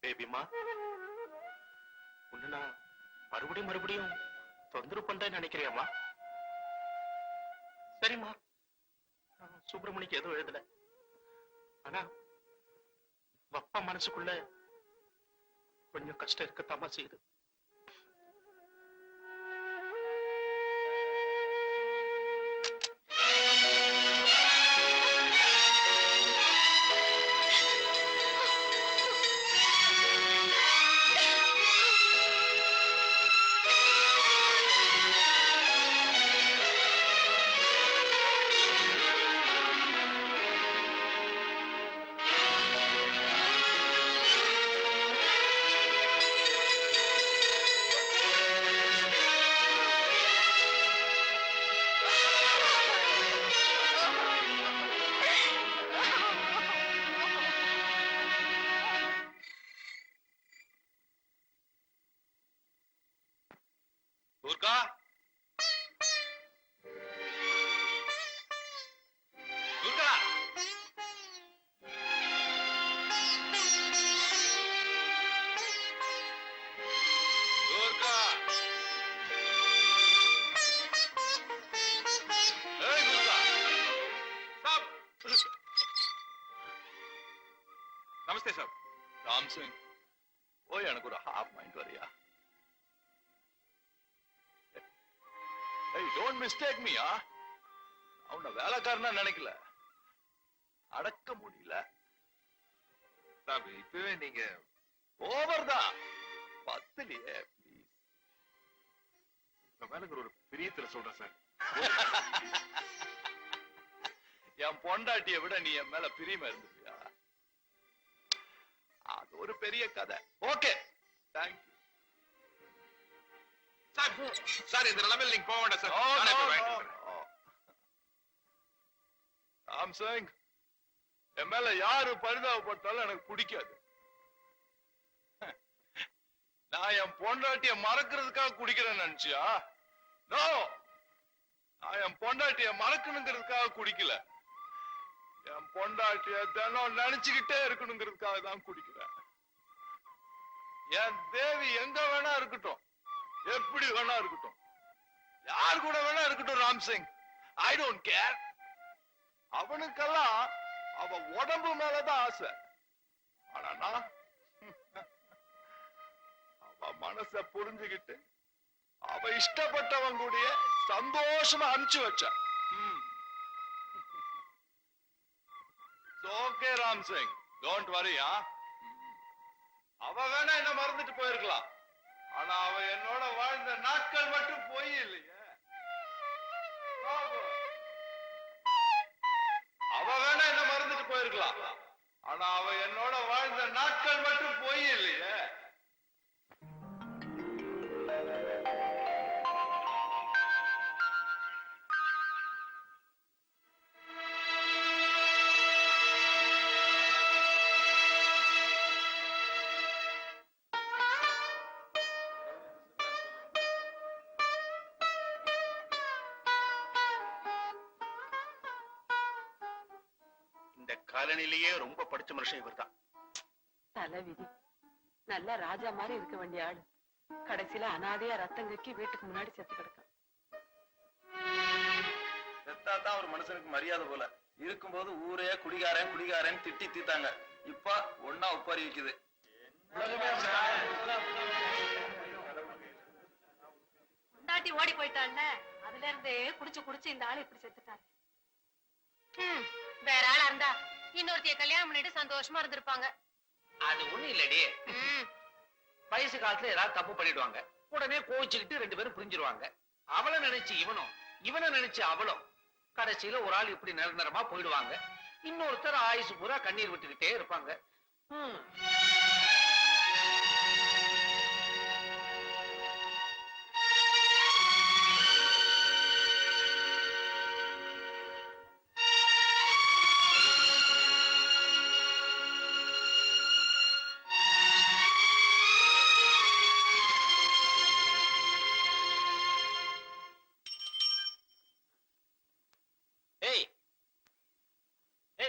பேபிமா, உன்னை நான் மறுபடியும் தொந்தரவு பண்றேன்னு நினைக்கிறியாமா? சரிம்மா, நான் சுப்பிரமணிக்கு எதுவும் எழுதல. ஆனா அப்பா மனசுக்குள்ள கொஞ்சம் கஷ்டம் இருக்கத்தாமா செய்யுது. நமஸ்தே சார். ராம் சிங், ஓய் எனக்கு ஒரு ஹாஃப் மைண்ட் வரியா? ஏய், டோன்ட் மிஸ்டேக் மீயா. அவன வேலைக்காரனா நினைக்கல, அடக்க முடியல. சார் இப்பவே நீங்க ஓவர் தான். பத்துலயே ப்ளீஸ். உங்க மேல ஒரு பிரியத்துல சொல்றேன் சார். என் பொண்டாட்டியை விட நீ என் மேல பிரியமா இருந்துப்பியா? அது ஒரு பெரிய கதை. Okay, thank you. சார் சார் இந்த நிலைமையில நீங்க போக வேண்டாம் சார். நானே போய் வாங்கிட்டு வந்துடுறேன். ராம் சிங், என் மேல யாரு பரிதாபப்பட்டாலும் எனக்கு பிடிக்காது. நான் என் பொண்டாட்டிய மறக்கிறதுக்காக குடிக்கிறேன்னு நினைச்சியா? நோ, நான் என் பொண்டாட்டிய மறக்கணுங்கிறதுக்காக குடிக்கல. என் பொண்டாட்டிய தினம் நினைச்சுக்கிட்டே இருக்கணுங்கிறதுக்காக தான் குடிக்கிறேன். என் தேவி எங்க வேணா இருக்கட்டும், எப்படி வேணா இருக்கட்டும், யார் கூட வேணா இருக்கட்டும் Ram Singh, I don't care. அவனுக்கெல்லாம் அவ உடம்பு மேலதான் ஆசை. ஆனா நான் அவ மனச புரிஞ்சுகிட்டு அவ இஷ்டப்பட்டவன் கூடயே சந்தோஷமா அனுப்பிச்சு வச்ச. Okay Ram Singh, don't worry. அவ வேணா என்ன மறந்துட்டு போயிருக்கலாம், ஆனா அவ என்னோட வாழ்ந்த நாட்கள் மட்டும் போய் இல்லையே. அவ வேணா என்ன மறந்துட்டு போயிருக்கலாம், ஆனா அவ என்னோட வாழ்ந்த நாட்கள் மட்டும் போய் இல்லையே. இந்த காலனிலேயே ரொம்ப படிச்ச மனுஷன் இவர்தான். தலை விதி. நல்ல ராஜா மாதிரி இருக்க வேண்டிய ஆளு கடைசியில அனாதையா ரத்தம் கக்கி வீட்டுக்கு முன்னாடி செத்து கிடக்கான். செத்தாதான் ஒரு மனுஷனுக்கு மரியாதை போல. இருக்கும்போது ஊரே குடிகாரன் குடிகாரன் திட்டி தீத்தாங்க. இப்ப ஒன்னா உப்பாரி வைக்குது. பொண்டாட்டி ஓடி போயிட்டான்ல, அதுல இருந்து குடிச்சு குடிச்சு இந்த ஆளு இப்படி செத்துட்டாரு. வேற ஆளா இருந்தா இன்னொருத்தைய கல்யாணம் பண்ணிட்டு சந்தோஷமா இருந்திருப்பாங்க. அது ஒண்ணு இல்லடி, வயசு காலத்துல ஏதாவது தப்பு பண்ணிடுவாங்க, உடனே கோவிச்சுக்கிட்டு ரெண்டு பேரும் புரிஞ்சிருவாங்க. அவளை நினைச்சு இவனும், இவனை நினைச்சு அவளும், கடைசியில ஒரு ஆள் இப்படி நிரந்தரமா போயிடுவாங்க. இன்னொருத்தர் ஆயுசு பூரா கண்ணீர் விட்டுக்கிட்டே இருப்பாங்க.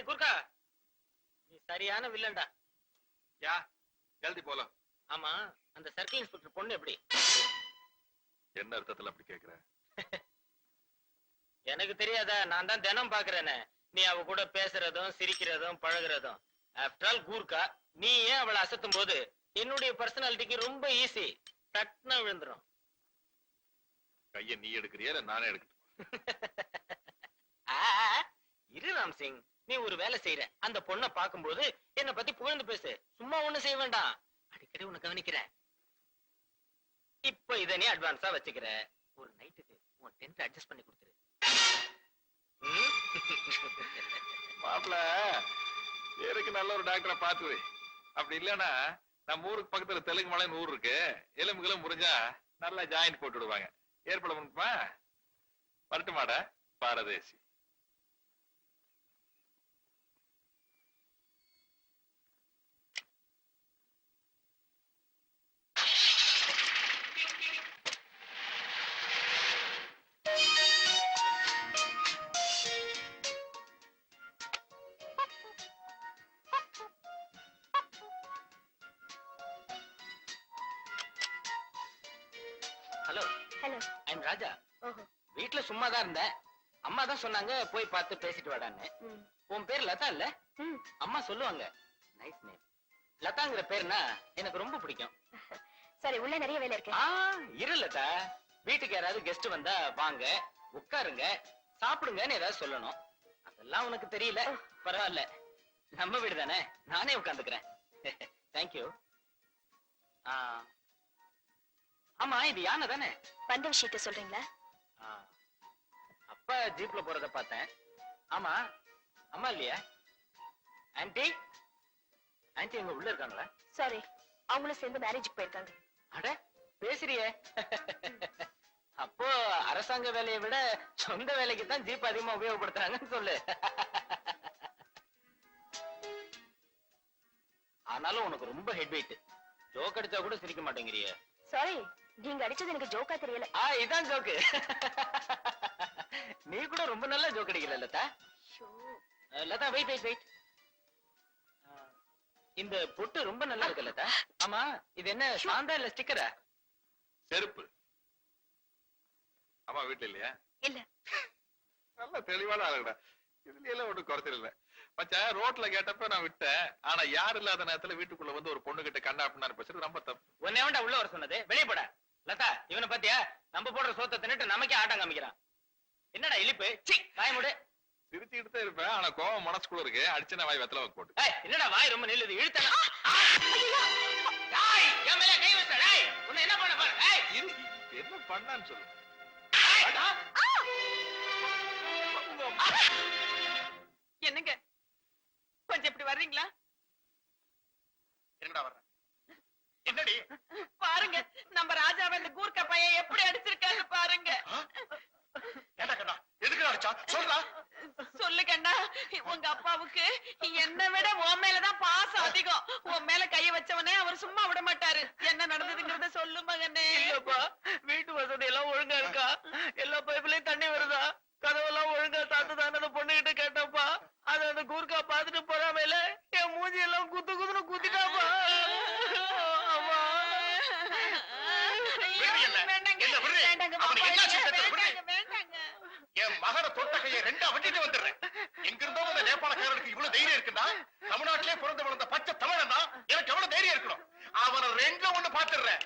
குர்கா, நீ சரியான வில்லன்டா. யா ஜல்தி போலாம். ஆமா, அந்த சர்க்கிள் இன்ஸ்பெக்டர் பொண்ணு எப்படி? என்ன அர்த்தத்துல அப்படி கேக்குற? எனக்கு தெரியாதா? நான் தான் தினம் பாக்குறேனே, நீ அவ கூட பேசுறதும் சிரிக்கிறதும் பழகுறதும். ஆஃப்டர் ஆல் கூர்க்கா, நீ ஏன் அவளை அசத்தும் போது என்னுடைய பர்சனாலிட்டிக்கு ரொம்ப ஈஸி, டக்குன்னு விழுந்துரும். கைய நீ எடுக்கிறியா இல்ல நானே எடுக்கட்டும்? இரு ராம் சிங், நீ ஒரு வேலை செய்யற, அந்த பொண்ணை பார்க்கும்போது என்ன பத்தி புகழ்ந்து பேசு. சும்மா ஒண்ணு செய்ய வேண்டாம், அடிக்கடி உன்னை கவனிக்கிறேன். இப்ப இத நீ அட்வான்ஸா வச்சுக்கிற. ஒரு நைட்டுக்கு உன் டென்ட் அட்ஜஸ்ட் பண்ணி கொடுத்துரு. மாப்பிள, எனக்கு நல்ல ஒரு டாக்டரை பாத்துது. அப்படி இல்லன்னா நம்ம ஊருக்கு பக்கத்துல தெலுங்கு மலைன்னு ஊர் இருக்கு, எலும்புகளும் முறிஞ்சா நல்லா ஜாயிண்ட் போட்டு விடுவாங்க. ஏற்பட முடியுமா? வரட்டுமாடா பாரதேசி. Hello hello. ஐம் ராஜா. ஓஹோ. வீட்டுல சும்மா தான் இருந்தேன். அம்மா தான் சொன்னாங்க போய் பார்த்து பேசிட்டு வாடான்னு. உன் பேர் லதா இல்ல? அம்மா சொல்லுவாங்க. Nice name. லதாங்கிற பேருனா எனக்கு ரொம்ப பிடிக்கும். சரி, உள்ள நிறைய வேலை இருக்கு. இரு லதா, வீட்டுக்கு யாராவது கெஸ்ட் வந்தா வாங்க, உட்காருங்க, சாப்பிடுங்கன்னு ஏதாவது சொல்லணும். அதெல்லாம் உனக்கு தெரியல, பரவாயில்ல. நம்ம வீடு தானே, நானே உட்கார்ந்துக்கிறேன். தேங்க்யூ. ஆமா, இது யானை தானே? வந்த விஷயத்த சொல்றீங்களா? அப்பா ஜீப்ல போறத பார்த்தேன். ஆமா, அம்மா இல்லையா? ஆன்ட்டி, ஆன்ட்டி எங்க உள்ள இருக்காங்களா? சாரி, அவங்களும் சேர்ந்து மேரேஜுக்கு போயிருக்காங்க. அட, பேசுறியே. அப்போ அரசாங்க வேலையை விட சொந்த வேலைக்கு தான் ஜீப் அதிகமா உபயோகப்படுத்துறாங்கன்னு சொல்லு. ஆனாலும் உனக்கு ரொம்ப ஹெட் வெயிட். ஜோக் அடிச்சா கூட சிரிக்க மாட்டேங்கிறிய. சாரி, நீங்க அடிச்சது எனக்கு ஜோக்கா தெரியல. இதான் ஜோக்கு. நீ கூட ரொம்ப நல்லா ஜோக் அடிக்கல Latha. Latha, wait wait wait. இந்த பொட்டு ரொம்ப நல்லா இருக்கு லதா. ஆமா, இது என்ன சாந்தா இல்ல ஸ்டிக்கரா? செருப்பு. அம்மா வீட்டுல இல்லையா? இல்ல. நல்ல தெளிவான ஆளுடா. இதுல எல்லாம் ஒன்றும் குறைச்சல் இல்ல. மச்சான், ரோட்ல கேட்டப்ப நான் விட்டேன். ஆனா யாரு இல்லாத நேரத்துல வீட்டுக்குள்ள வந்து ஒரு பொண்ணு கிட்ட கண்ணா அப்படின்னு பேசுறது ரொம்ப தப்பு. உன்னை வேண்டா உள்ள வர சொன்னது? வெளியே போட. லதா, இவனை பாத்தியா? நம்ம போடுற சோத்தை தின்னுட்டு நமக்கே ஆட்டம் காமிக்கிறான். என்னடா இழிப்பு? வாய் மூடு. சிரிச்சுக்கிட்டு தான் இருப்பேன். ஆனா கோவம் மனசுக்குள்ள இருக்கு. அடிச்சுனா வாய் வெத்தல போட்டு. என்னடா வாய் ரொம்ப நில்லுது? இழுத்தனா? என் மேல கை வச்ச. உன்னை என்ன பண்ண பாரு. என்ன பண்ணான்னு சொல்லு. என்னங்க, கொஞ்சம் இப்படி வர்றீங்களா? என்னடா வர்ற? என்னடி? பாருங்க, நம்ம ராஜாவை இந்த கூர்க்கா பையன் எப்படி அடிச்சிருக்காரு பாருங்க. என்ன கண்ணா, எதுக்கு அடிச்சா சொல்றா? சொல்லு கண்ணா, உங்க அப்பாவுக்கு என்னை விட உன் மேலதான் பாசம் அதிகம். உன் மேல கைய வச்சவனே அவர் சும்மா விட மாட்டாரு. என்ன நடந்ததுங்கிறத சொல்லு மகனே. இல்லப்பா, வீட்டு வசதி எல்லாம் ஒழுங்கா இருக்கா? எல்லா பைப்லயும் தண்ணி வருதா? கதவெல்லாம் ஒழுங்கா தாத்துதான் அந்த பொண்ணுகிட்ட கேட்டப்பா. அது அந்த கூர்க்கா பாத்துட்டு போறாமல என் மூஞ்சி எல்லாம் குத்து குத்துன்னு குத்திட்டாப்பா. என் மகனை தொட்ட கையை ரெண்டா வெட்டிட்டு வந்துடுறேன். எங்க இருந்தோ அந்த நேபாளக்காரனுக்கு இவ்வளவு தைரியம் இருக்குன்னா, தமிழ்நாட்டிலே பிறந்து வளர்ந்த பச்சை தமிழன்னா எனக்கு எவ்வளவு தைரியம் இருக்கணும். அவனை ரெண்டுல ஒண்ணு பாத்துடுறேன்.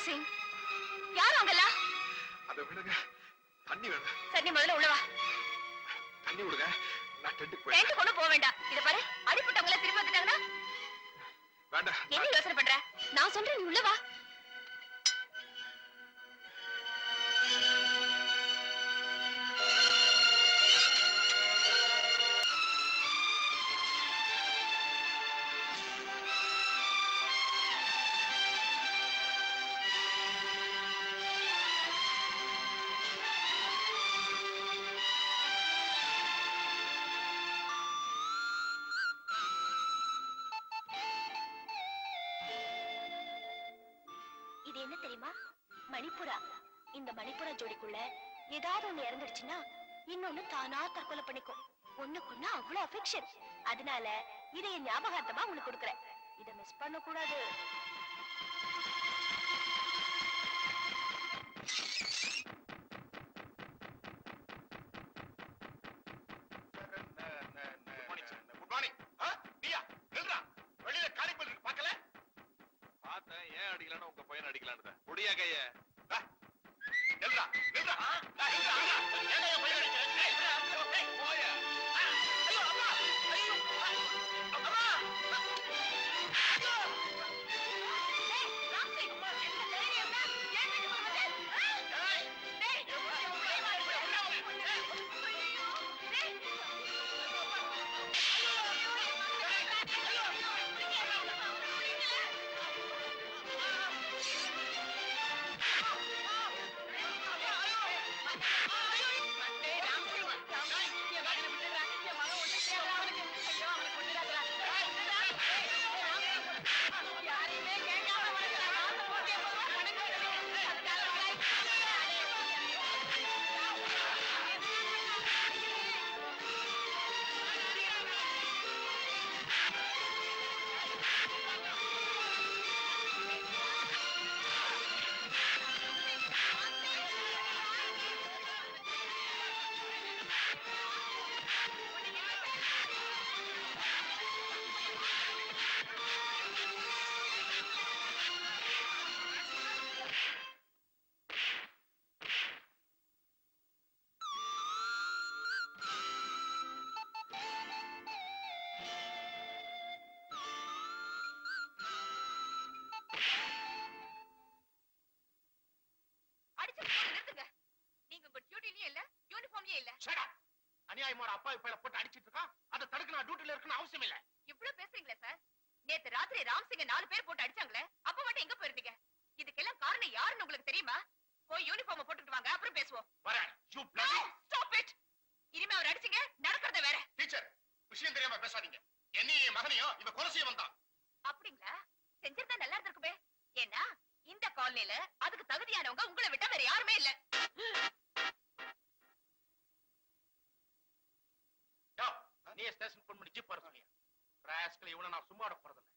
சிங் யார் அவங்கெல்லாம்? அதை விடுங்க, தண்ணி வேணும். சரி நீ முதல்ல உள்ள வா. தண்ணி விடுங்க, நான் டென்ட்டுக்கு போய். டென்ட் கொண்டு போக வேண்டாம். இத பாரு, அடிபட்டவங்கள திரும்பி வந்துட்டாங்கன்னா வேண்டாம். என்ன யோசனை பண்ற? நான் சொல்றேன், நீ உள்ள வா. இது என்ன தெரியுமா? மணிப்புரா. இந்த மணிப்புரா ஜோடிக்குள்ள ஏதாவது ஒண்ணு இறந்துடுச்சுன்னா இன்னொன்னு தானா தற்கொலை பண்ணிக்கும். ஒண்ணுக்குன்னா அவ்வளவு அஃபெக்ஷன். அதனால இதை என் ஞாபகார்த்தமா உனக்கு கொடுக்குறேன். இதை மிஸ் பண்ண கூடாது. Good morning. நீயா நில்றா, வெளியில காலிப்பல் இருக்கு பார்க்கல? பார்த்தேன், ஏன் அடிக்கலான்னு உங்க பையன் அடிக்கலான்னு. முடியா கைய. நில்றா நில்றா நில்றா. ஏன் என் பையன் அடிக்கிற? ஏய் போயா. ஐயோ அம்மா, ஐயோ அம்மா. டேய் ராம்சிங், என்ன தைரியம் தான்? ஏன் வீட்டுக்கு வந்தே? டேய் டேய் அநியாயமா அப்பா இப்ப போட்டு அடிச்சிட்டு இருக்கான். அதை தடுக்க நான் டியூட்டில இருக்கணும் அவசியம் இல்ல. இவ்வளவு பேசுறீங்களே சார்? நேத்து ராத்திரி ராம்சிங்க 4 பேர் போட்டு அடிச்சாங்களே, அப்ப மட்டும் எங்க போயிருந்தீங்க? இதுக்கெல்லாம் காரணம் யாருன்னு உங்களுக்கு தெரியுமா? போய் யூனிஃபார்ம் போட்டுட்டு வாங்க, அப்புறம் பேசுவோம். வரேன். You bloody. Stop it. இனிமே அவர் அடிச்சீங்க, நடக்கிறத வேற. டீச்சர், விஷயம் தெரியாம பேசாதீங்க. என்னையும் மகனையும் இவ கொலை செய்ய வந்தான். அப்படிங்களா? செஞ்சிருந்தா நல்லா இருந்திருக்குமே. ஏன்னா இந்த காலனில அதுக்கு தகுதியானவங்க உங்களை விட்டா வேற யாருமே இல்ல. நீ ஸ்டேஷன் போன் பண்ணி ஜீப் வர சொன்னியா? ராஸ்கல், இவனை நான் சும்மா விட போறது இல்ல.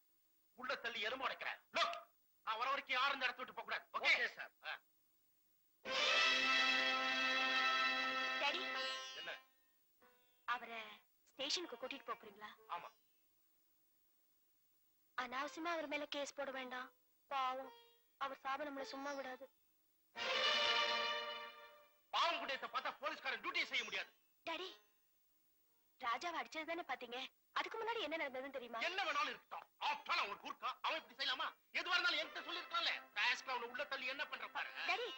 உள்ள தள்ளி எலும்பு உடைக்கிறேன். லுக், நான் வர வரைக்கும் யாரும் இந்த இடத்த விட்டு போக கூடாது. Okay sir. டாடி, என்ன? அவரை ஸ்டேஷனுக்கு கூட்டிட்டு போறீங்களா? ஆமா. அனாவசியமா அவர் மேல கேஸ் போட வேண்டாம். பாவம், அவர் சாப நம்மள சும்மா விடாது. பாவம் குடியத்தை பார்த்தா போலீஸ்காரன் டியூட்டியை செய்ய முடியாது. டாடி, ராஜாவை அடிச்சது தானே பாத்தீங்க? அதுக்கு முன்னாடி என்ன நடந்ததுன்னு தெரியுமா? என்ன வேணாலும் இருக்கட்டும். ஆஃப்டர் அவன் கூர்க்கா, அவன் இப்படி செய்யலாமா? எதுவா இருந்தாலும் என்கிட்ட சொல்லிருக்கான்ல. ராஸ்கல், அவனை உள்ள தள்ளி என்ன பண்ற பாரு. டாடி,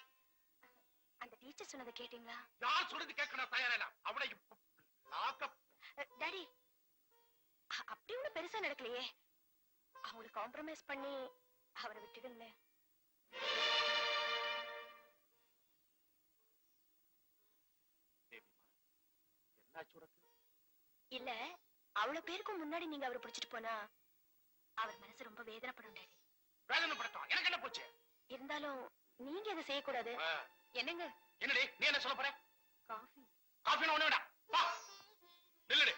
அந்த டீச்சர் சொன்னதை கேட்டீங்களா? யார் சொல்றது கேட்க நான் தயாரா. அவனை டாடி, அப்படி ஒண்ணு பெருசா நடக்கலையே. அவங்களை காம்ப்ரமைஸ் பண்ணி அவரை விட்டுடுங்களேன். இல்ல, அவ்வளவு பேருக்கும் முன்னாடி நீங்க அவரை பிடிச்சிட்டு போனா அவர் மனசு ரொம்ப வேதனைப்படும் டாடி. வேதனைப்படட்டும், எனக்கு என்ன போச்சு? இருந்தாலும் நீங்க அதை செய்யக்கூடாது. என்னங்க? என்னடி நீ என்ன சொல்ல போற? காஃபி. காஃபி ஒண்ணு வேண்டாம். வா நில்லுடி.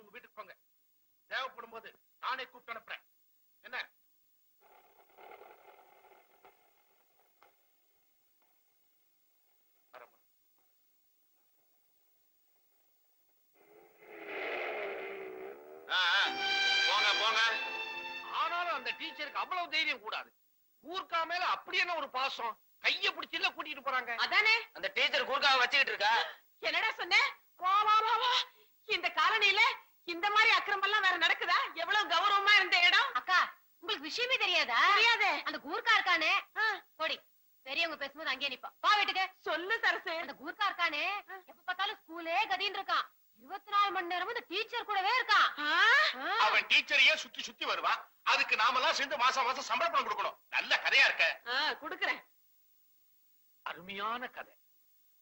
உங்க வீட்டுக்கு போங்க. தேவைப்படும் போது நானே கூப்பிட்டு அனுப்புறேன். என்ன? வரேம்மா. போங்க போங்க. ஆனாலும் அந்த டீச்சருக்கு அவ்வளவு தைரியம் கூடாது. ஊர்க்கா மேல அப்படி என்ன ஒரு பாசம்? கைய பிடிச்சில கூட்டிட்டு போறாங்க. அதானே அந்த டீச்சர் கூர்க்காவை வச்சுக்கிட்டு இருக்கா. என்னடா சொன்ன? வா வா வா வா. இந்த காலனில இந்த மாதிரி அக்கிரமம் எல்லாம் வேற நடக்குதா? எவ்வளவு கௌரவமா இருந்த இடம். அக்கா உங்களுக்கு விஷயமே தெரியாதா? தெரியாதே. அந்த கூர்க்கா இருக்கானே போடி, பெரியவங்க பேசும்போது அங்கேயே நிப்பா. வா வீட்டுக்கு. சொல்லு சரசு. அந்த கூர்க்கா இருக்கானே எப்ப பார்த்தாலும் ஸ்கூலே கதின்னு இருக்கான். 24 மணி நேரமும் இந்த டீச்சர் கூடவே இருக்கான். அவன் டீச்சரையே சுத்தி சுத்தி வருவான். அதுக்கு நாமெல்லாம் சேர்ந்து மாசம் மாசம் சம்பளம் பணம் கொடுக்கணும். நல்ல கதையா இருக்க. குடுக்கறேன். அருமையான கதை.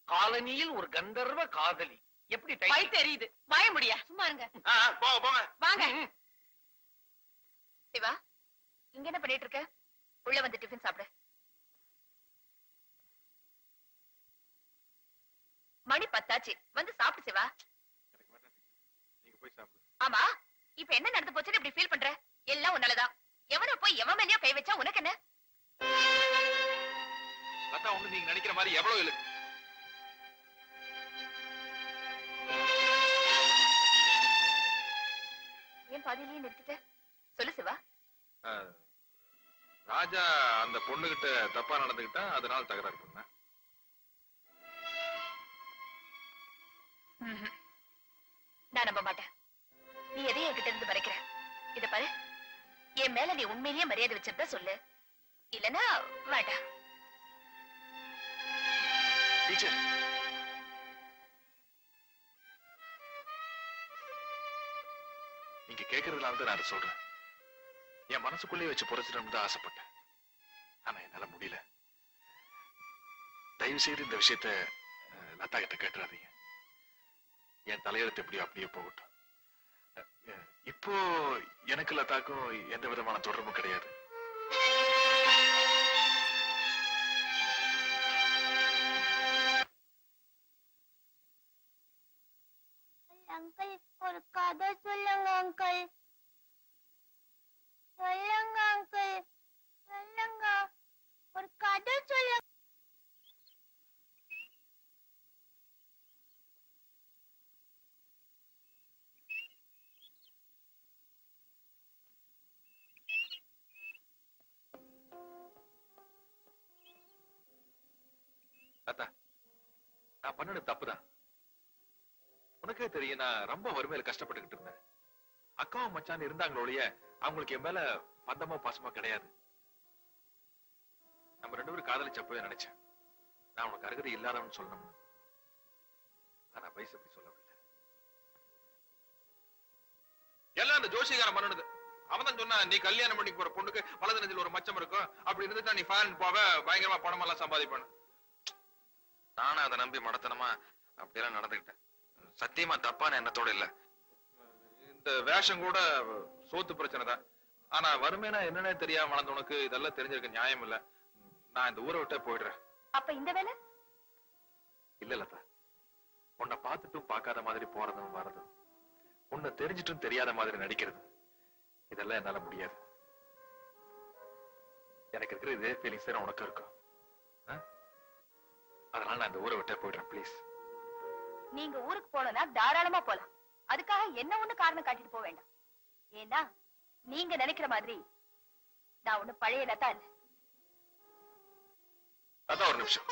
காலனியில் ஒரு கந்தர்வ காதலி. எப்படி வய தெரியுது. வாய முடியா? சும்மா இருங்க. போங்க போங்க. வாங்க. சிவா, இங்க என்ன பண்ணிட்டு இருக்க? உள்ள வந்து டிஃபன் சாப்பிடு. மணி 10 வந்து சாப்பிடு சிவா. நீங்க போய் சாப்பிடுங்க. ஆமா, இப்ப என்ன நடந்து போச்சுன்னு இப்படி ஃபீல் பண்ற? எல்லாம் உன்னாலதான். எவனோ போய் எவன் மேலயோ கை வச்சா உனக்கு என்ன? லதா ஒண்ணு நீங்க நினைக்கிற மாதிரி எவ்வளவு இல்லை. ஏன் பாதியிலேயே நிறுத்திட்ட? சொல்லு சிவா. ராஜா அந்த பொண்ணுகிட்ட தப்பா நடந்துகிட்டா அதனால தகராறு பண்ண. நான் நம்ப மாட்டேன். நீ எதையும் என்கிட்ட இருந்து மறைக்கிற. இத பாரு, என் மேல நீ உண்மையிலேயே மரியாதை வச்சிருந்தா சொல்லு, இல்லனா வேண்டாம். டீச்சர், நீங்க கேட்கறதுனால தான் நான் அதை சொல்றேன். என் மனசுக்குள்ளேயே வச்சு புரட்சிடணும் தான் ஆசைப்பட்டேன். ஆனா என்னால முடியல. தயவு செய்து இந்த விஷயத்த லதா கிட்ட கேட்டுறாதீங்க. என் தலையெழுத்து எப்படியோ அப்படியே போகட்டும். இப்போ எனக்கு லதாக்கும் எந்த விதமான தொடர்பும் கிடையாது. அங்கிள், ஒரு கதை சொல்லுங்க அங்கிள். சொல்லுங்க அங்கிள், சொல்லுங்க. ஒரு கதை சொல்லுங்க. லதா, நான் பண்ணது தப்புதான். உனக்கே தெரியும், நான் ரொம்ப வறுமையில கஷ்டப்பட்டுக்கிட்டு இருந்தேன். அக்காவும் மச்சான் இருந்தாங்களோடைய அவங்களுக்கு என் மேல பந்தமோ பாசமோ கிடையாது. நம்ம 2 பேரும் காதலிச்சப்பவே நினைச்சேன் நான் உனக்கு அருகதை இல்லாதவன்னு சொல்லணும்னு. ஆனா வயசு அப்படி சொல்லவில்லை. எல்லாம் அந்த ஜோசிகாரன் பண்ணது. அவன் தான் சொன்னா, நீ கல்யாணம் பண்ணி போற பொண்ணுக்கு வலது நெஞ்சில் ஒரு மச்சம் இருக்கும், அப்படி இருந்துட்டா நீ ஃபாரின் போவ, பயங்கரமா பணமெல்லாம் சம்பாதிப்பானு. நானும் அதை நம்பி மடத்தனமா அப்படியெல்லாம் நடந்துக்கிட்டேன். சத்தியமா தப்பான எண்ணத்தோட இல்ல. இந்த வேஷம் கூட சோத்து பிரச்சனை தான். ஆனா வறுமைனா என்னன்னே தெரியாம வளர்ந்த உனக்கு இதெல்லாம் தெரிஞ்சிருக்க நியாயம் இல்ல. நான் இந்த ஊரை விட்டே போயிடுறேன். அப்ப இந்த வேலை இல்ல லதா, உன்னை பார்த்துட்டும் பார்க்காத மாதிரி போறதும் வரதும், உன்னை தெரிஞ்சிட்டும் தெரியாத மாதிரி நடிக்கிறது, இதெல்லாம் என்னால முடியாது. எனக்கு இருக்கிற இதே ஃபீலிங்ஸ் தான் உனக்கு இருக்கும். அதனால நான் இந்த ஊரை விட்டே போயிடுறேன். ப்ளீஸ். நீங்க ஊருக்கு போனா தாராளமா போலாம். அதுக்காக என்ன ஒண்ணு காரணம் காட்டிட்டு போக வேண்டாம். ஏன்னா நீங்க நினைக்கிற மாதிரி நான் ஒண்ணு பழைய லதா இல்ல. அதான் ஒரு நிமிஷம்.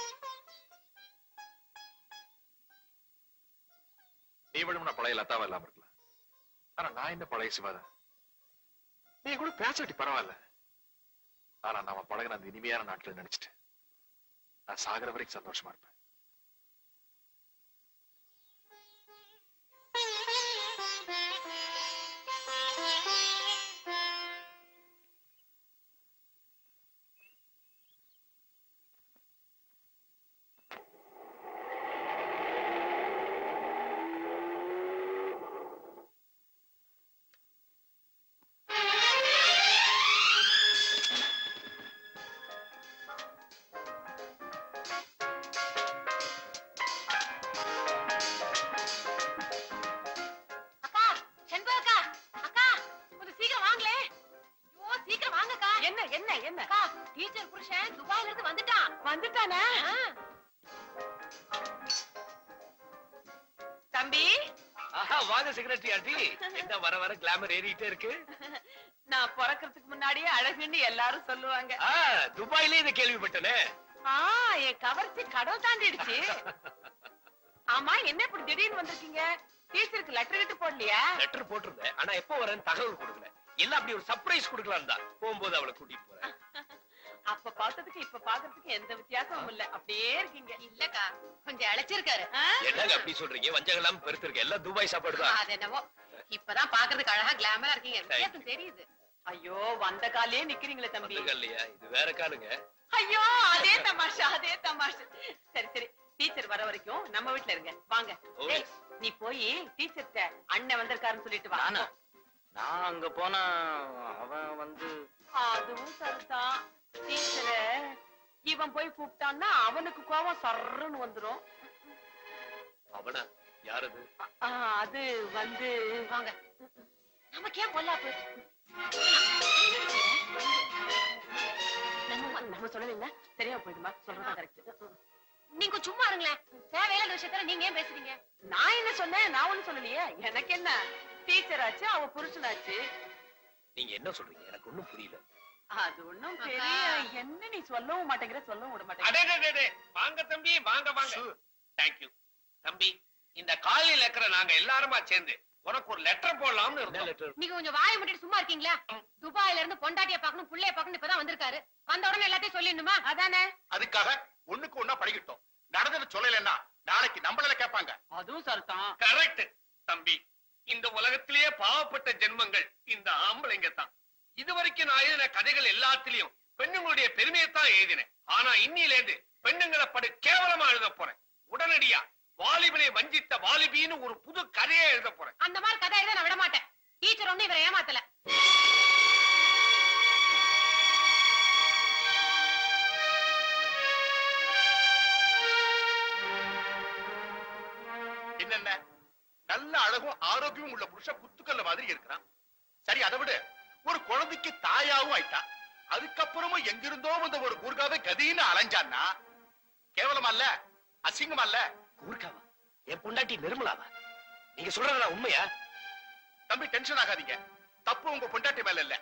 நீ விடும் நான் பழைய லதாவா இல்லாம இருக்கலாம். ஆனா நான் என்ன பழைய சிவாதான். நீ கூட பேசாட்டி பரவாயில்ல. ஆனா நாம பழகின அந்த இனிமையான நாட்கள் நினைச்சிட்டு நான் சாகர வரைக்கும் சந்தோஷமா இருப்பேன். என்ன என்ன என்ன அக்கா டீச்சர் புருஷன் துபாயில இருந்து வந்துட்டான். வந்துட்டானே தம்பி. வாங்க செக்ரட்டரி ஆண்டி. என்ன வர வர கிளாமர் ஏறிட்டே இருக்கு. நான் பிறக்கிறதுக்கு முன்னாடியே அழகுன்னு எல்லாரும் சொல்லுவாங்க. துபாயிலே இதை கேள்விப்பட்டனே. என் கவர்ச்சி கடல் தாண்டிடுச்சு. ஆமா என்ன இப்படி திடீர்னு வந்திருக்கீங்க? டீச்சருக்கு லெட்டர் கிட்ட போடலையா? லெட்டர் போட்டிருந்தேன், ஆனா எப்போ வரேன்னு தகவல் கொடுக்கல. எல்லாம் அப்படி ஒரு சர்ப்ரைஸ் கொடுக்கலாம் தான் போகும்போது அவளை கூட்டிட்டு போறேன். அப்ப பார்த்ததுக்கு இப்ப பாக்குறதுக்கு எந்த வித்தியாசமும் இல்ல, அப்படியே இருக்கீங்க. இல்லக்கா கொஞ்சம் அழைச்சிருக்காரு. என்னங்க அப்படி சொல்றீங்க? வஞ்சகெல்லாம் பெருத்திருக்கு. எல்லாம் துபாய் சாப்பாடு தான். அது என்னவோ இப்பதான் பாக்குறதுக்கு அழகா கிளாமரா இருக்கீங்க. வித்தியாசம் தெரியுது. ஐயோ வந்த காலையே நிக்கிறீங்களே தம்பி. இல்லையா இது வேற காலுங்க. ஐயோ அதே தமாஷா அதே தமாஷா. சரி சரி டீச்சர் வர வரைக்கும் நம்ம வீட்ல இருங்க. வாங்க. டேய், நீ போய் டீச்சர்ட்ட அண்ணன் வந்திருக்காருன்னு சொல்லிட்டு வா. நான் அங்க போனா அவன் வந்து அதுவும் சரிதான். டீச்சர இவன் போய் கூப்பிட்டான்னா அவனுக்கு கோவம் சர்றன்னு வந்துரும். அவனா யார் அது? அது வந்து வாங்க நமக்கு ஏன் பொல்லாப்பு? நம்ம சொல்லல சரியா போயிடுமா? சொல்றதா கரெக்ட். நீங்க சும்மா இருங்களேன். தேவையில்லாத விஷயத்துல நீங்க ஏன் பேசுறீங்க? நான் என்ன சொன்னேன்? நான் ஒண்ணும் சொல்லலையே. எனக்கு என்ன, டீச்சர் ஆச்சு அவ புருஷனாச்சு. நீங்க என்ன சொல்றீங்க? எனக்கு ஒண்ணும் புரியல. அது ஒண்ணும் பெரிய என்ன நீ சொல்லவும் மாட்டேங்கிற, சொல்லவும் விட மாட்டேங்கிற. அடடடடே, வாங்க தம்பி, வாங்க வாங்க. தேங்க் யூ தம்பி. இந்த காலையில இருக்கிற நாங்க எல்லாருமா சேர்ந்து உனக்கு ஒரு லெட்டர் போடலாம்னு இருந்தோம். லெட்டர்? நீங்க கொஞ்சம் வாயை மூடிட்டு சும்மா இருக்கீங்களா? துபாயில இருந்து பொண்டாட்டிய பாக்கணும் புள்ளைய பாக்கணும் இப்பதான் வந்திருக்காரு. வந்த உடனே எல்லாத்தையும் சொல்லிடணுமா? அதானே. அதுக்காக ஒண்ணுக்கு ஒண்ணா படிக்கட்டும். நடந்தது சொல்லலைன்னா நாளைக்கு நம்மள கேட்பாங்க. அதுவும் சரிதான். கரெக்ட் தம்பி. இந்த உலகத்திலேயே பாவப்பட்ட ஜென்மங்கள் இந்த ஆம்பளைங்க தான். இதுவரைக்கும் நான் எழுதின கதைகள் எல்லாத்திலையும் பெண்ணுங்களுடைய பெருமையைத்தான் எழுதினேன். ஆனா இன்னில இருந்து பெண்ணுங்களை படு கேவலமா எழுத போறேன். உடனடியா வாலிபனை வஞ்சித்த வாலிபின்னு ஒரு புது கதையை எழுத போறேன். அந்த மாதிரி கதை எழுத நான் விட மாட்டேன். டீச்சர் ஒண்ணு இவரை ஏமாத்தல. என்னென்ன நல்ல அழகும் ஆரோக்கியமும் உள்ள புருஷன் குத்துக்கல்ல மாதிரி இருக்கிறான். சரி அதை விட ஒரு குழந்தைக்கு தாயாவும் ஆயிட்டான். அதுக்கப்புறமும் எங்கிருந்தோ வந்த ஒரு கூர்காவை கதின்னு அலைஞ்சான்னா கேவலமா இல்ல, அசிங்கமா இல்ல? கூர்க்காவா? என் பொண்டாட்டி நிர்மலாவா? நீங்க சொல்றதா உண்மையா? தம்பி டென்ஷன் ஆகாதீங்க. தப்பு உங்க பொண்டாட்டி மேல இல்ல,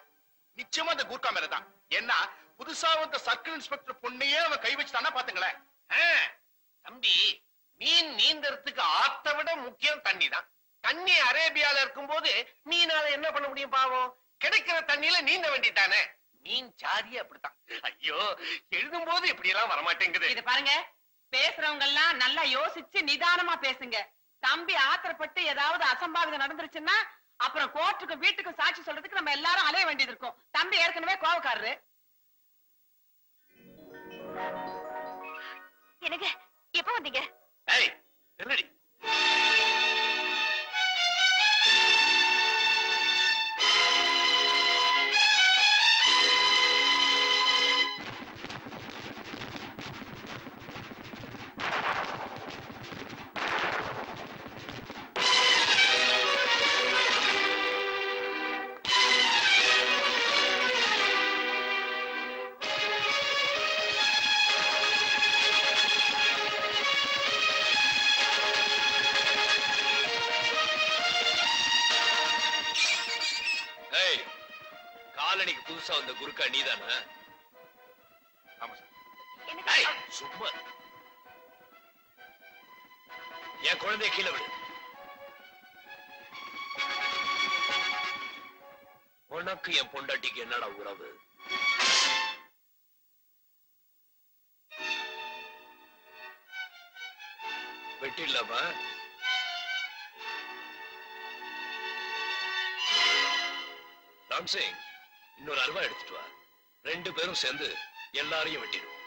நிச்சயமா அந்த கூர்க்கா மேலதான். ஏன்னா புதுசா வந்த சர்க்கிள் இன்ஸ்பெக்டர் பொண்ணையே அவன் கை வச்சுட்டானா பாத்துங்களேன். தம்பி, மீன் நீந்தறதுக்கு ஆத்த விட முக்கியம் தண்ணி தான். தண்ணி அரேபியால இருக்கும்போது மீனால என்ன பண்ண முடியும்? பாவம், கிடைக்கிற தண்ணியில நீந்த வேண்டியதானே. மீன் சாதியே அப்படித்தான். ஐயோ, எழுதும் போது இப்படி எல்லாம் வரமாட்டேங்குது. இது பாருங்க, பேசுறவங்க எல்லாம் நல்லா யோசிச்சு நிதானமா பேசுங்க. தம்பி ஆத்திரப்பட்டு ஏதாவது அசம்பாவிதம் நடந்துருச்சுன்னா அப்புறம் கோர்ட்டுக்கு வீட்டுக்கு சாட்சி சொல்றதுக்கு நம்ம எல்லாரும் அலைய வேண்டியது இருக்கும். தம்பி ஏற்கனவே கோவக்காரரு. எனக்கு எப்ப வந்தீங்க? ஏய், என்னடி? காலனிக்கு புதுசா வந்த குருக்கா நீதானா? ஆமா சார். ஏய், சும்மா என் குழந்தைய கீழே விடு. உனக்கு என் பொண்டாட்டிக்கு என்னடா உறவு? வெட்டிடலாமா? ராம்சிங், இன்னொரு அருவா எடுத்துட்டு வா. 2 பேரும் சேர்ந்து எல்லாரையும் வெட்டிடும்.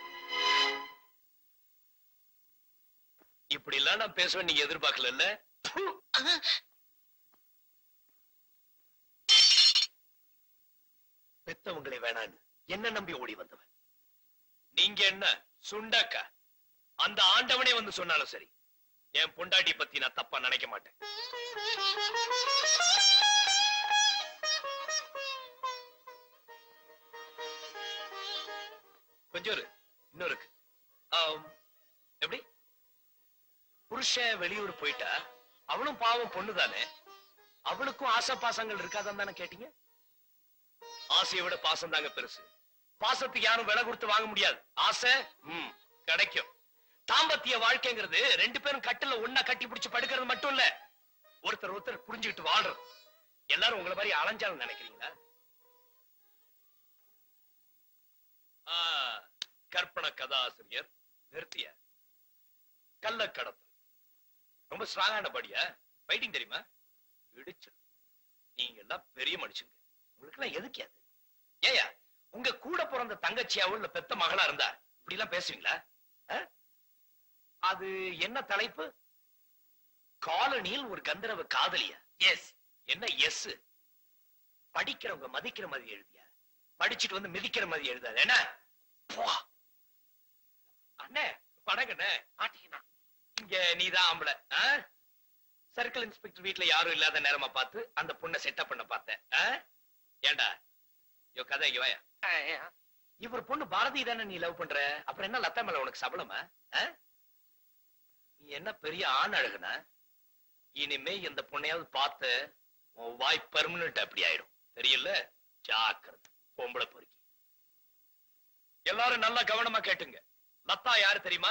இப்படி எல்லாம் நான் பேசுவேன் நீங்க எதிர்பார்க்கல. பெத்தவங்களை வேணான்னு என்ன நம்பி ஓடி வந்தவன் நீங்க. என்ன சுண்டாக்கா? அந்த ஆண்டவனே வந்து சொன்னாலும் சரி, என் பொண்டாட்டி பத்தி நான் தப்பா நினைக்க மாட்டேன். கொஞ்சம் இன்னும் இருக்கு. எப்படி புருஷன் வெளியூர் போயிட்டா அவளும் பாவம் பொண்ணுதானே, அவளுக்கும் ஆசை பாசங்கள் இருக்காதான் தானே கேட்டீங்க? ஆசையை விட பாசம் தாங்க பெருசு. பாசத்துக்கு யாரும் விலை கொடுத்து வாங்க முடியாது. ஆசை கிடைக்கும். தாம்பத்திய வாழ்க்கைங்கிறது ரெண்டு பேரும் கட்டில ஒன்னா கட்டி பிடிச்சு படுக்கிறது மட்டும் இல்ல, ஒருத்தர் ஒருத்தர் புரிஞ்சுக்கிட்டு வாழ்றது. எல்லாரும் உங்களை மாதிரி அலைஞ்சாலும் நினைக்கிறீங்களா? கற்பனை கதாசிரியர் நிறுத்திய கள்ளக்கடத்தல் ரொம்ப ஸ்ட்ராங்கான படியா ஃபைட்டிங் தெரியுமா? இடிச்சு நீங்க எல்லாம் பெரிய மனுஷங்க, உங்களுக்கு எல்லாம் எதுக்கு அது? ஏயா உங்க கூட பிறந்த தங்கச்சியாவோ இல்ல பெத்த மகளா இருந்தா இப்படி எல்லாம் பேசுவீங்களா? அது என்ன தலைப்பு? காலனியில் ஒரு கந்தரவ காதலியா? எஸ். என்ன எஸ்? படிக்கிறவங்க மதிக்கிற மாதிரி எழுதியா? படிச்சுட்டு வந்து மிதிக்கிற மாதிரி எழுதாது என்ன? அண்ணே படகண்ணே ஆட்டிக்கண்ணா, இங்க நீதான் ஆம்பளை. சர்க்கிள் இன்ஸ்பெக்டர் வீட்டுல யாரும் இல்லாத நேரமா பார்த்து அந்த பொண்ணை செட்டப் பண்ண பார்த்தேன். ஏண்டா யோ கதை இங்க வாயா. இவர் பொண்ணு பாரதி தானே நீ லவ் பண்ற, அப்புறம் என்ன லத்தா மேல உனக்கு சபலமா? நீ என்ன பெரிய ஆண் அழகுனா? இனிமே இந்த பொண்ணையாவது பார்த்து உன் வாய் பெர்மனன்ட் அப்படி ஆயிடும், தெரியல? ஜாக்கிரதை பொம்பளை பொறுக்கி. எல்லாரும் நல்லா கவனமா கேட்டுங்க. லதா யாரு தெரியுமா?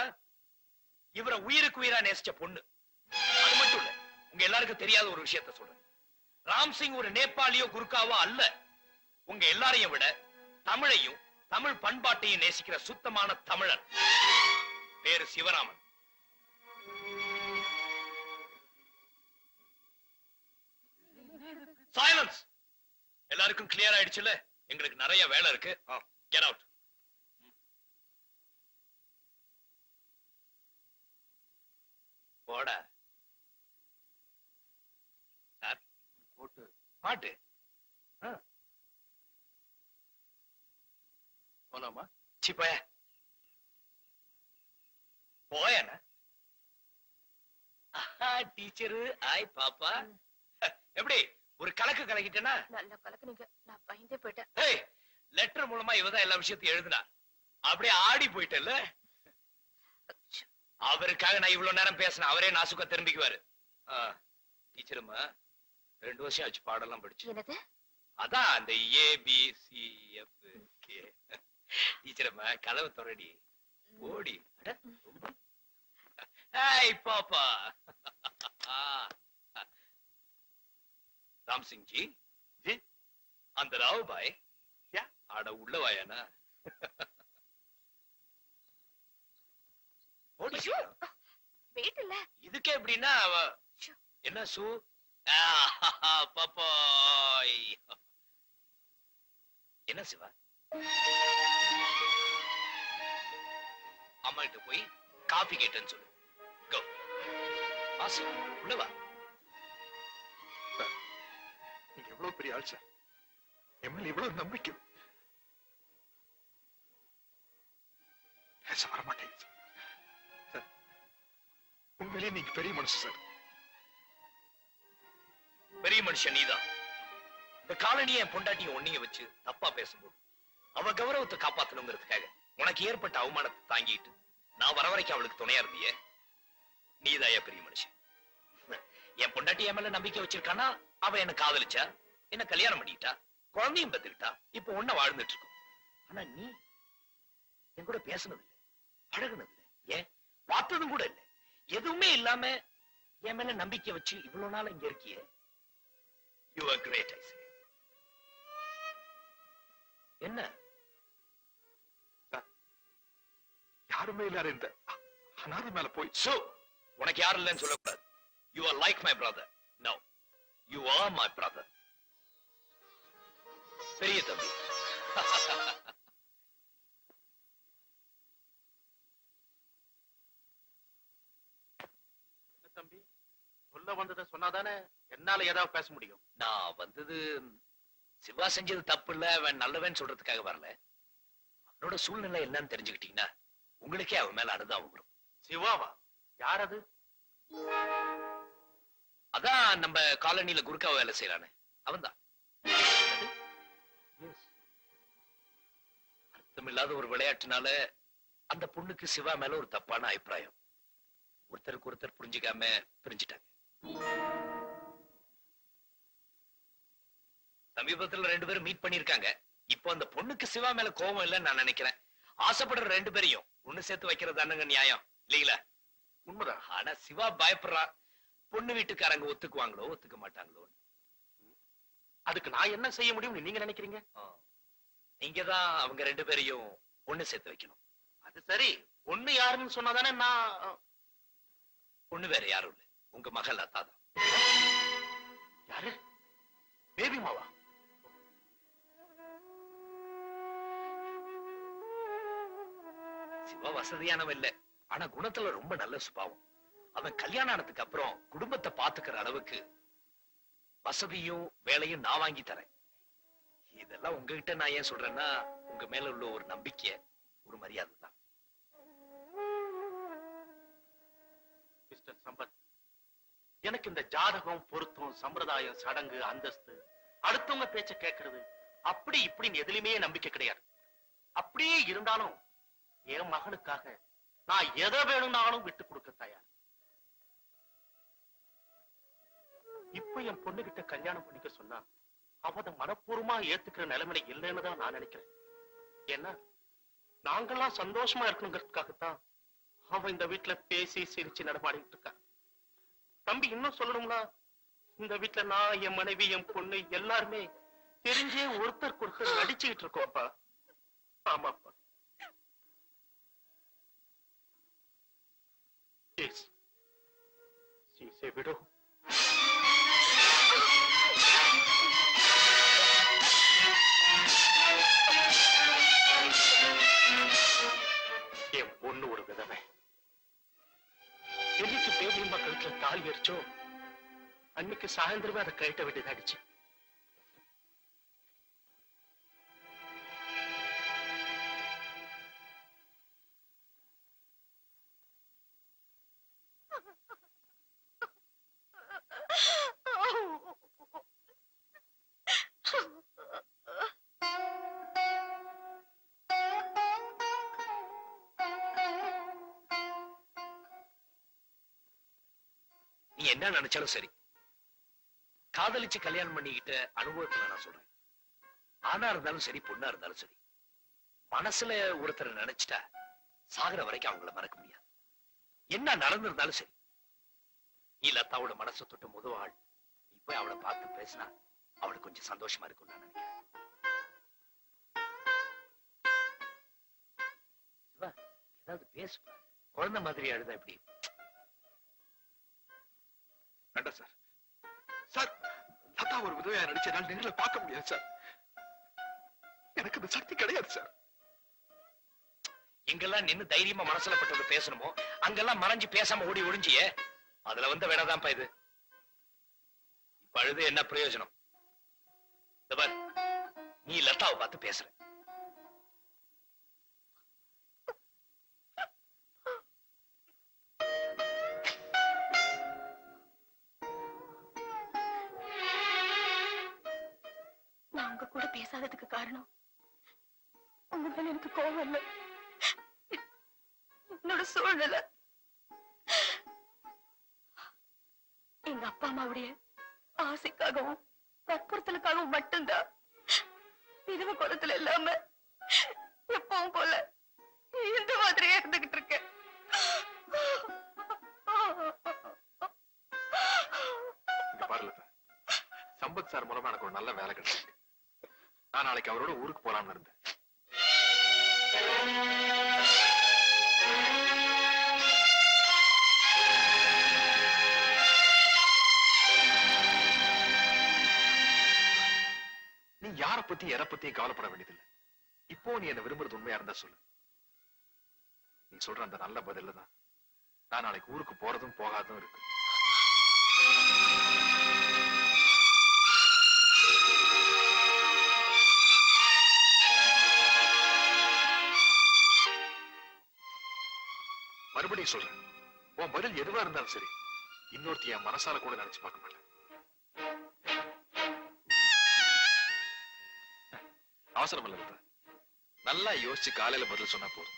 இவரை உயிருக்கு உயிரா நேசிச்ச பொண்ணு. அது மட்டும் இல்ல, உங்க எல்லாருக்கும் தெரியாத ஒரு விஷயத்த சொல்றேன். ராம்சிங் ஒரு நேபாளியோ குர்காவோ அல்ல. உங்க எல்லாரையும் விட தமிழையும் தமிழ் பண்பாட்டையும் நேசிக்கிற சுத்தமான தமிழன். பேரு சிவராமன். சைலன்ஸ். எல்லாருக்கும் கிளியர் ஆயிடுச்சுல? எங்களுக்கு நிறைய வேலை இருக்கு. Get out. போடா போட்டு பாட்டு. போலாமா? சி போய போயண்ணா. டீச்சரு ஆய் பாப்பா, எப்படி ஒரு கலக்கு கலக்கிட்டேன்னா? நல்ல கலக்குனீங்க, நான் பயந்தே போயிட்டேன். லெட்டர் மூலமா இவதான் எல்லா விஷயத்தையும் எழுதுனா, அப்படியே ஆடி போயிட்டல. அவருக்காக நான் இவ்வளவு நேரம் பேசினேன், அவரே நாசுக்கா திரும்பிக்குவாரு. டீச்சருமா 2 வருஷம் ஆச்சு பாடெல்லாம் படிச்சு. என்னது? அதான் அந்த ABCF. டீச்சரம்மா கதவு தொடடி ஓடி. பாப்பா ராம் சிங் ஜி அந்த ராவ் பாய் ஆட உள்ள வாயானா? வெயிட் இல்ல இதுக்கே எப்படின்னா என்ன சூ பாப்பா என்ன சிவா? அம்மா கிட்ட போய் காபி கேட்டேன்னு சொல்லு. கோ வாசி உள்ள வா. நீங்க எவ்வளவு பெரிய ஆள் சார், எம்எல்ஏ இவ்வளவு நம்பிக்கை பேச வரமாட்டேங்க சார். உண்மையிலேயே நீங்க பெரிய மனுஷன் சார். பெரிய மனுஷன் நீதான். இந்த காலனியை என் பொண்டாட்டியும் ஒன்னிய வச்சு தப்பா பேசும்போது அவ கௌரவத்தை காப்பாத்தணுங்கிறதுக்காக உனக்கு ஏற்பட்ட அவமானத்தை தாங்கிட்டு நான் வர வரைக்கும் அவளுக்கு துணையா இருந்தியே, நீதாயா பெரிய மனுஷன். என் பொண்டாட்டி என் மேல நம்பிக்கை வச்சிருக்கானா, அவ என்ன காதலிச்சா, என்ன கல்யாணம் பண்ணிட்டா, குழந்தையும் பெத்துக்கிட்டா, இப்ப ஒன்ன வாழ்ந்துட்டு இருக்கோம். ஆனா நீ என் கூட பேசுனது இல்லை, பழகுனது இல்லை, ஏன் பார்த்ததும் கூட இல்லை. எதுவுமே இல்லாம என் மேல நம்பிக்கை வச்சு இவ்வளவு நாள் இங்க இருக்கியே. You are great, I say. என்ன யாருமே இல்லாத இந்த அனாதை மேல போய் சோ உனக்கு யாரும் இல்லைன்னு சொல்லக்கூடாது. You are like my brother. No, you are my brother. பெரிய தம்பி. தம்பி சொல்ல வந்ததை சொன்னாதானே என்னால ஏதாவது பேச முடியும். நான் வந்தது சிவா செஞ்சது தப்பு இல்ல, அவன் நல்லவன் சொல்றதுக்காக வரல. அவனோட சூழ்நிலை என்னன்னு தெரிஞ்சுக்கிட்டீங்கன்னா உங்களுக்கே அவன் மேல அனுதாபம் வரும். சிவாவா? யார் அது? அதான் நம்ம காலனியில குருக்காவ வேலை செய்யறானே அவன்தான். அர்த்தமில்லாத ஒரு விளையாட்டுனால அந்த பொண்ணுக்கு சிவா மேல ஒரு தப்பான அபிப்பிராயம். ஒருத்தருக்கு ஒருத்தர் புரிஞ்சுக்காம பிரிஞ்சுட்டாங்க. சமீபத்துல 2 பேரும் மீட் பண்ணிருக்காங்க. இப்போ அந்த பொண்ணுக்கு சிவா மேல கோபம் இல்லைன்னு நான் நினைக்கிறேன். ஆசைப்படுற 2 பேரையும் ஒண்ணு சேர்த்து வைக்கிறது தானுங்க நியாயம் இல்லீங்களா? உண்மைதான். ஆனா சிவா பயப்படுறா, பொண்ணு வீட்டுக்காரங்க ஒத்துக்குவாங்களோ ஒத்துக்க மாட்டாங்களோ. அதுக்கு நான் என்ன செய்ய முடியும்னு நீங்க நினைக்கிறீங்க? நீங்கதான் அவங்க 2 பேரையும் ஒண்ணு சேர்த்து வைக்கணும். அது சரி, பொண்ணு யாருன்னு சொன்னாதானே நான். பொண்ணு வேற யாரும் இல்ல, உங்க மகள் லதா தான். யாரு? பேபி மாவா? சிவா வசதியானவன் இல்ல, ஆனா குணத்துல ரொம்ப நல்ல சுபாவம். அவன் கல்யாணம் ஆனதுக்கு அப்புறம் குடும்பத்தை பாத்துக்கிற அளவுக்கு வசதியும் வேலையும் நான் வாங்கி தரேன். இதெல்லாம் உங்ககிட்ட நான் ஏன் சொல்றேன்னா, உங்க மேல உள்ள ஒரு நம்பிக்கை, ஒரு மரியாதை தான். மிஸ்டர் சம்பத், எனக்கு இந்த ஜாதகம், பொருத்தம், சம்பிரதாயம், சடங்கு, அந்தஸ்து, அடுத்தவங்க பேச்ச கேட்கறது அப்படி இப்படின்னு எதுலயுமே நம்பிக்கை கிடையாது. அப்படியே இருந்தாலும் என் மகனுக்காக நான் எதை வேணும்னாலும் விட்டு கொடுக்க தயார். இப்ப என் பொண்ணுகிட்ட கல்யாணம் பண்ணிக்க சொன்னா அவத மனப்பூர்வமா ஏத்துக்கிற நிலைமையில இல்லைன்னு தான் நான் நினைக்கிறேன். ஏன்னா நாங்கெல்லாம் சந்தோஷமா இருக்கணுங்கிறதுக்காகத்தான் அவன் இந்த வீட்டுல பேசி சிரிச்சு நடமாடிட்டு இருக்கா. தம்பி, இன்னும் சொல்லணும்னா இந்த வீட்டுல நான், என் மனைவி, என் பொண்ணு எல்லாருமே தெரிஞ்சே ஒருத்தருக்கு ஒருத்தர் நடிச்சுக்கிட்டு இருக்கோம்ப்பா. ஆமாப்பா. விடு. என் பொண்ணு ஒரு விதவை. என்னைக்கு பேபியம்மா கழுத்துல தாலி எரிச்சோ அன்னைக்கு சாயந்தரமே அதை கழட்ட வேண்டியதாயிடுச்சு. நீ என்ன நினைச்சாலும் சரி, காதலிச்சு கல்யாணம் பண்ணிக்கிட்ட அனுபவத்துல நான் சொல்றேன். ஆணா இருந்தாலும் சரி, பொண்ணா இருந்தாலும் சரி, மனசுல ஒருத்தரை நினைச்சிட்டா சாகுற வரைக்கும் அவங்கள மறக்க முடியாது. என்ன நடந்திருந்தாலும் சரி, நீ லதாவோட மனசை தொட்ட முதல் ஆள். நீ போய் அவளை பார்த்து பேசினா அவளுக்கு கொஞ்சம் சந்தோஷமா இருக்கும் நான் நினைக்கிறேன். ஏதாவது பேசு, குழந்தை மாதிரி அழுதா எப்படி? வேண்டாம் சார். சார், லதா ஒரு விதவையா நடிச்சதால் நேர்ல பார்க்க முடியாது சார். எனக்கு இந்த சக்தி கிடையாது சார். எங்கெல்லாம் நின்னு தைரியமா மனசுல பட்டது பேசணுமோ அங்கெல்லாம் மறைஞ்சு பேசாம ஓடி ஒளிஞ்சியே, அதுல வந்த வேணாதான்ப்பா இது. இப்ப அழுது என்ன பிரயோஜனம்? நீ லதாவை பார்த்து பேசுற. நான் உங்க கூட பேசாததுக்கு காரணம் உங்க மேல எனக்கு கோவம் இல்ல, என்னோட சூழ்நிலை. எங்க அப்பா அம்மாவுடைய ஆசைக்காகவும் வற்புறுத்தலுக்காகவும் மட்டும்தான் விதவ குலத்துல இல்லாம எப்பவும் போல இந்த மாதிரியே இருந்துகிட்டு இருக்கேன். இங்க பாரு லதா, சம்பத் சார் மூலமா எனக்கு ஒரு நல்ல வேலை கிடைச்சிருக்கு. நான் நாளைக்கு அவரோட ஊருக்கு போலாம்னு இருந்தேன். நீ யார பத்தி எதை பத்தியும் கவலைப்பட வேண்டியதில்லை. இப்போ நீ என்ன விரும்புறது உண்மையா இருந்தா சொல்லு. நீ சொல்ற அந்த நல்ல பதில தான் நான் நாளைக்கு ஊருக்கு போறதும் போகாதும் இருக்கு. மறுபடியும் சொல்றேன், உன் பதில் எதுவா இருந்தாலும் சரி, இன்னொருத்தி என் மனசால கூட நினைச்சு பார்க்க மாட்டேன். அவசரம் இல்ல லதா, நல்லா யோசிச்சு காலையில பதில் சொன்னா போதும்.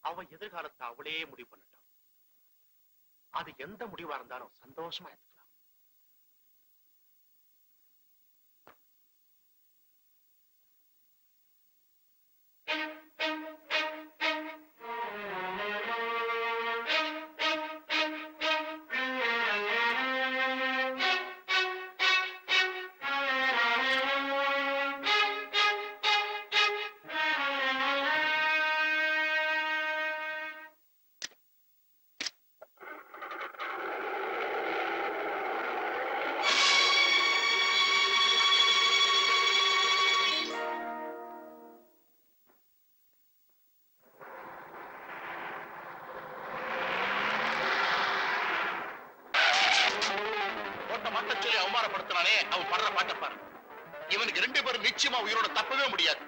அவ எதிர்காலத்தை அவளே முடிவு பண்ணிட்டான். அது எந்த முடிவா இருந்தாலும் சந்தோஷமா எடுத்துக்கலாம். அவமானப்படுத்தினானே அவன் படுற பாட்ட பாரு. இவனுக்கு 2 பேரும் நிச்சயமா உயிரோட தப்பவே முடியாது.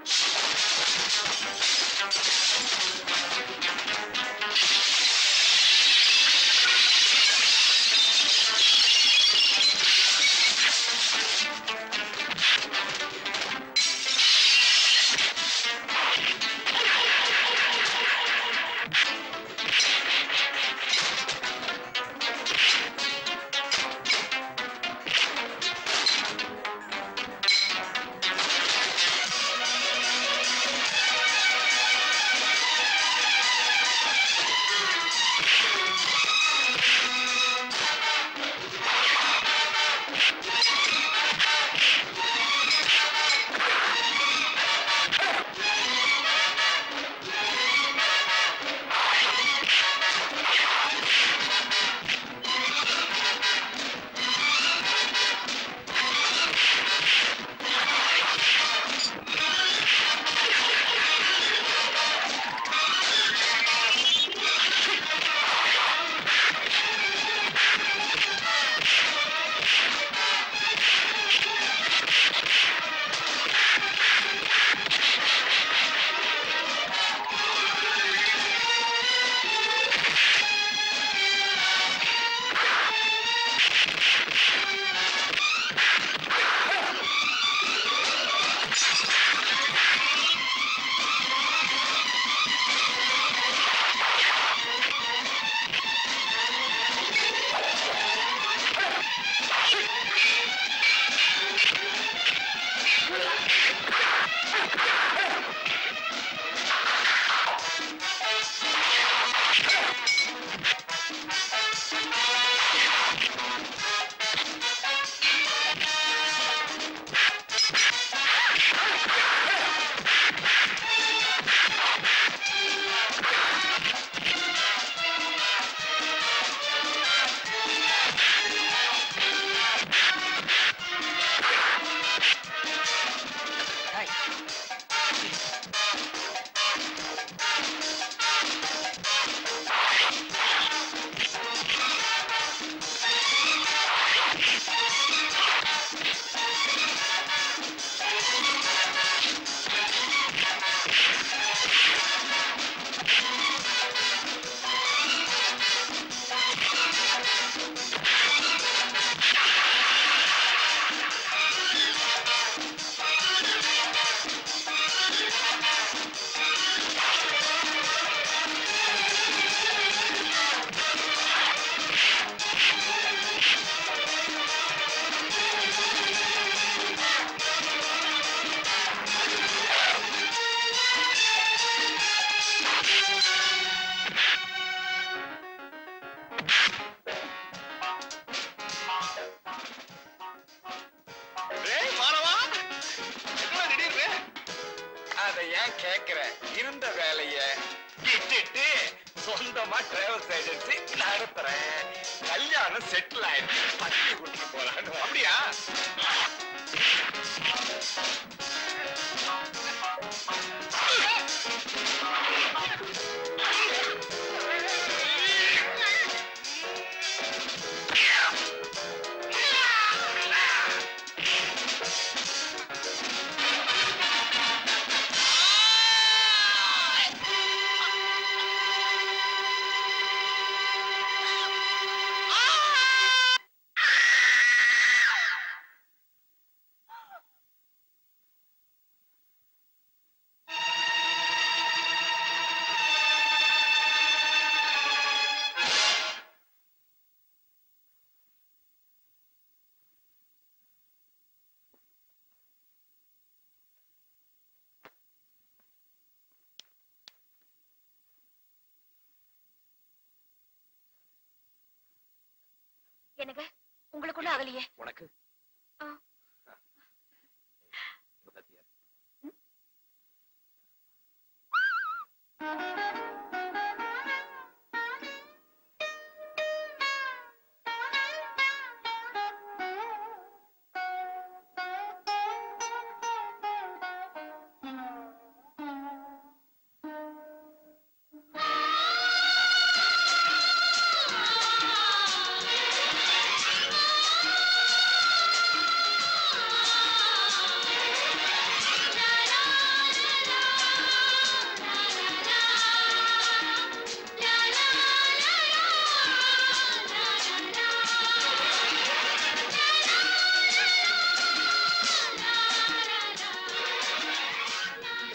அதை ஏன் கேக்குற இருந்த வேலைய விட்டுட்டு சொந்தமா டிராவல்ஸ் ஏஜென்சி நடத்துறேன். கல்யாணம் செட்டில் ஆயிடுச்சு. பத்தி கூட்டிட்டு போறான்னு. அப்படியா? எனக்கு உங்களுக்குள்ள ஆகலையே. உனக்கு ஆ. இப்ப பாத்தியா?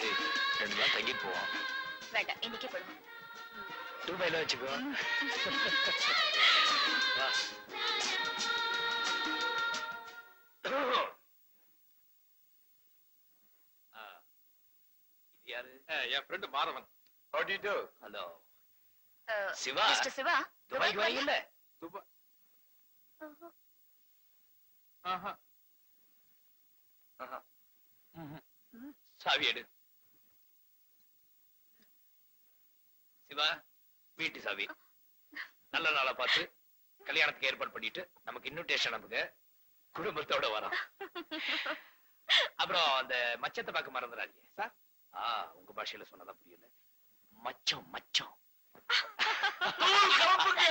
ஏய், 2 நாள் தங்கிட்டு போவோம். வேண்டாம், இன்னைக்கே போடுவோம். துபாயில வச்சுக்கோ. வா. ஆ, இது யாரு? என் friend Madhavan. How do you do? Hello Shiva. Mister Shiva, துபாய்க்கு வரீங்கல்ல? துபா ஆஹா. சாவி எடு. சிவா, வீட்டு சாவி. நல்ல நாளா பார்த்து கல்யாணத்துக்கு ஏற்பாடு பண்ணிட்டு நமக்கு இன்விடேஷன் அனுப்புங்க. குடும்பத்தோட வரோம். அப்புறம் அந்த மச்சத்தை பார்க்க மறந்துடாதீங்க சார். உங்க பாஷையில சொன்னதா புரியல. மச்சம் மச்சம். கிளம்புங்க.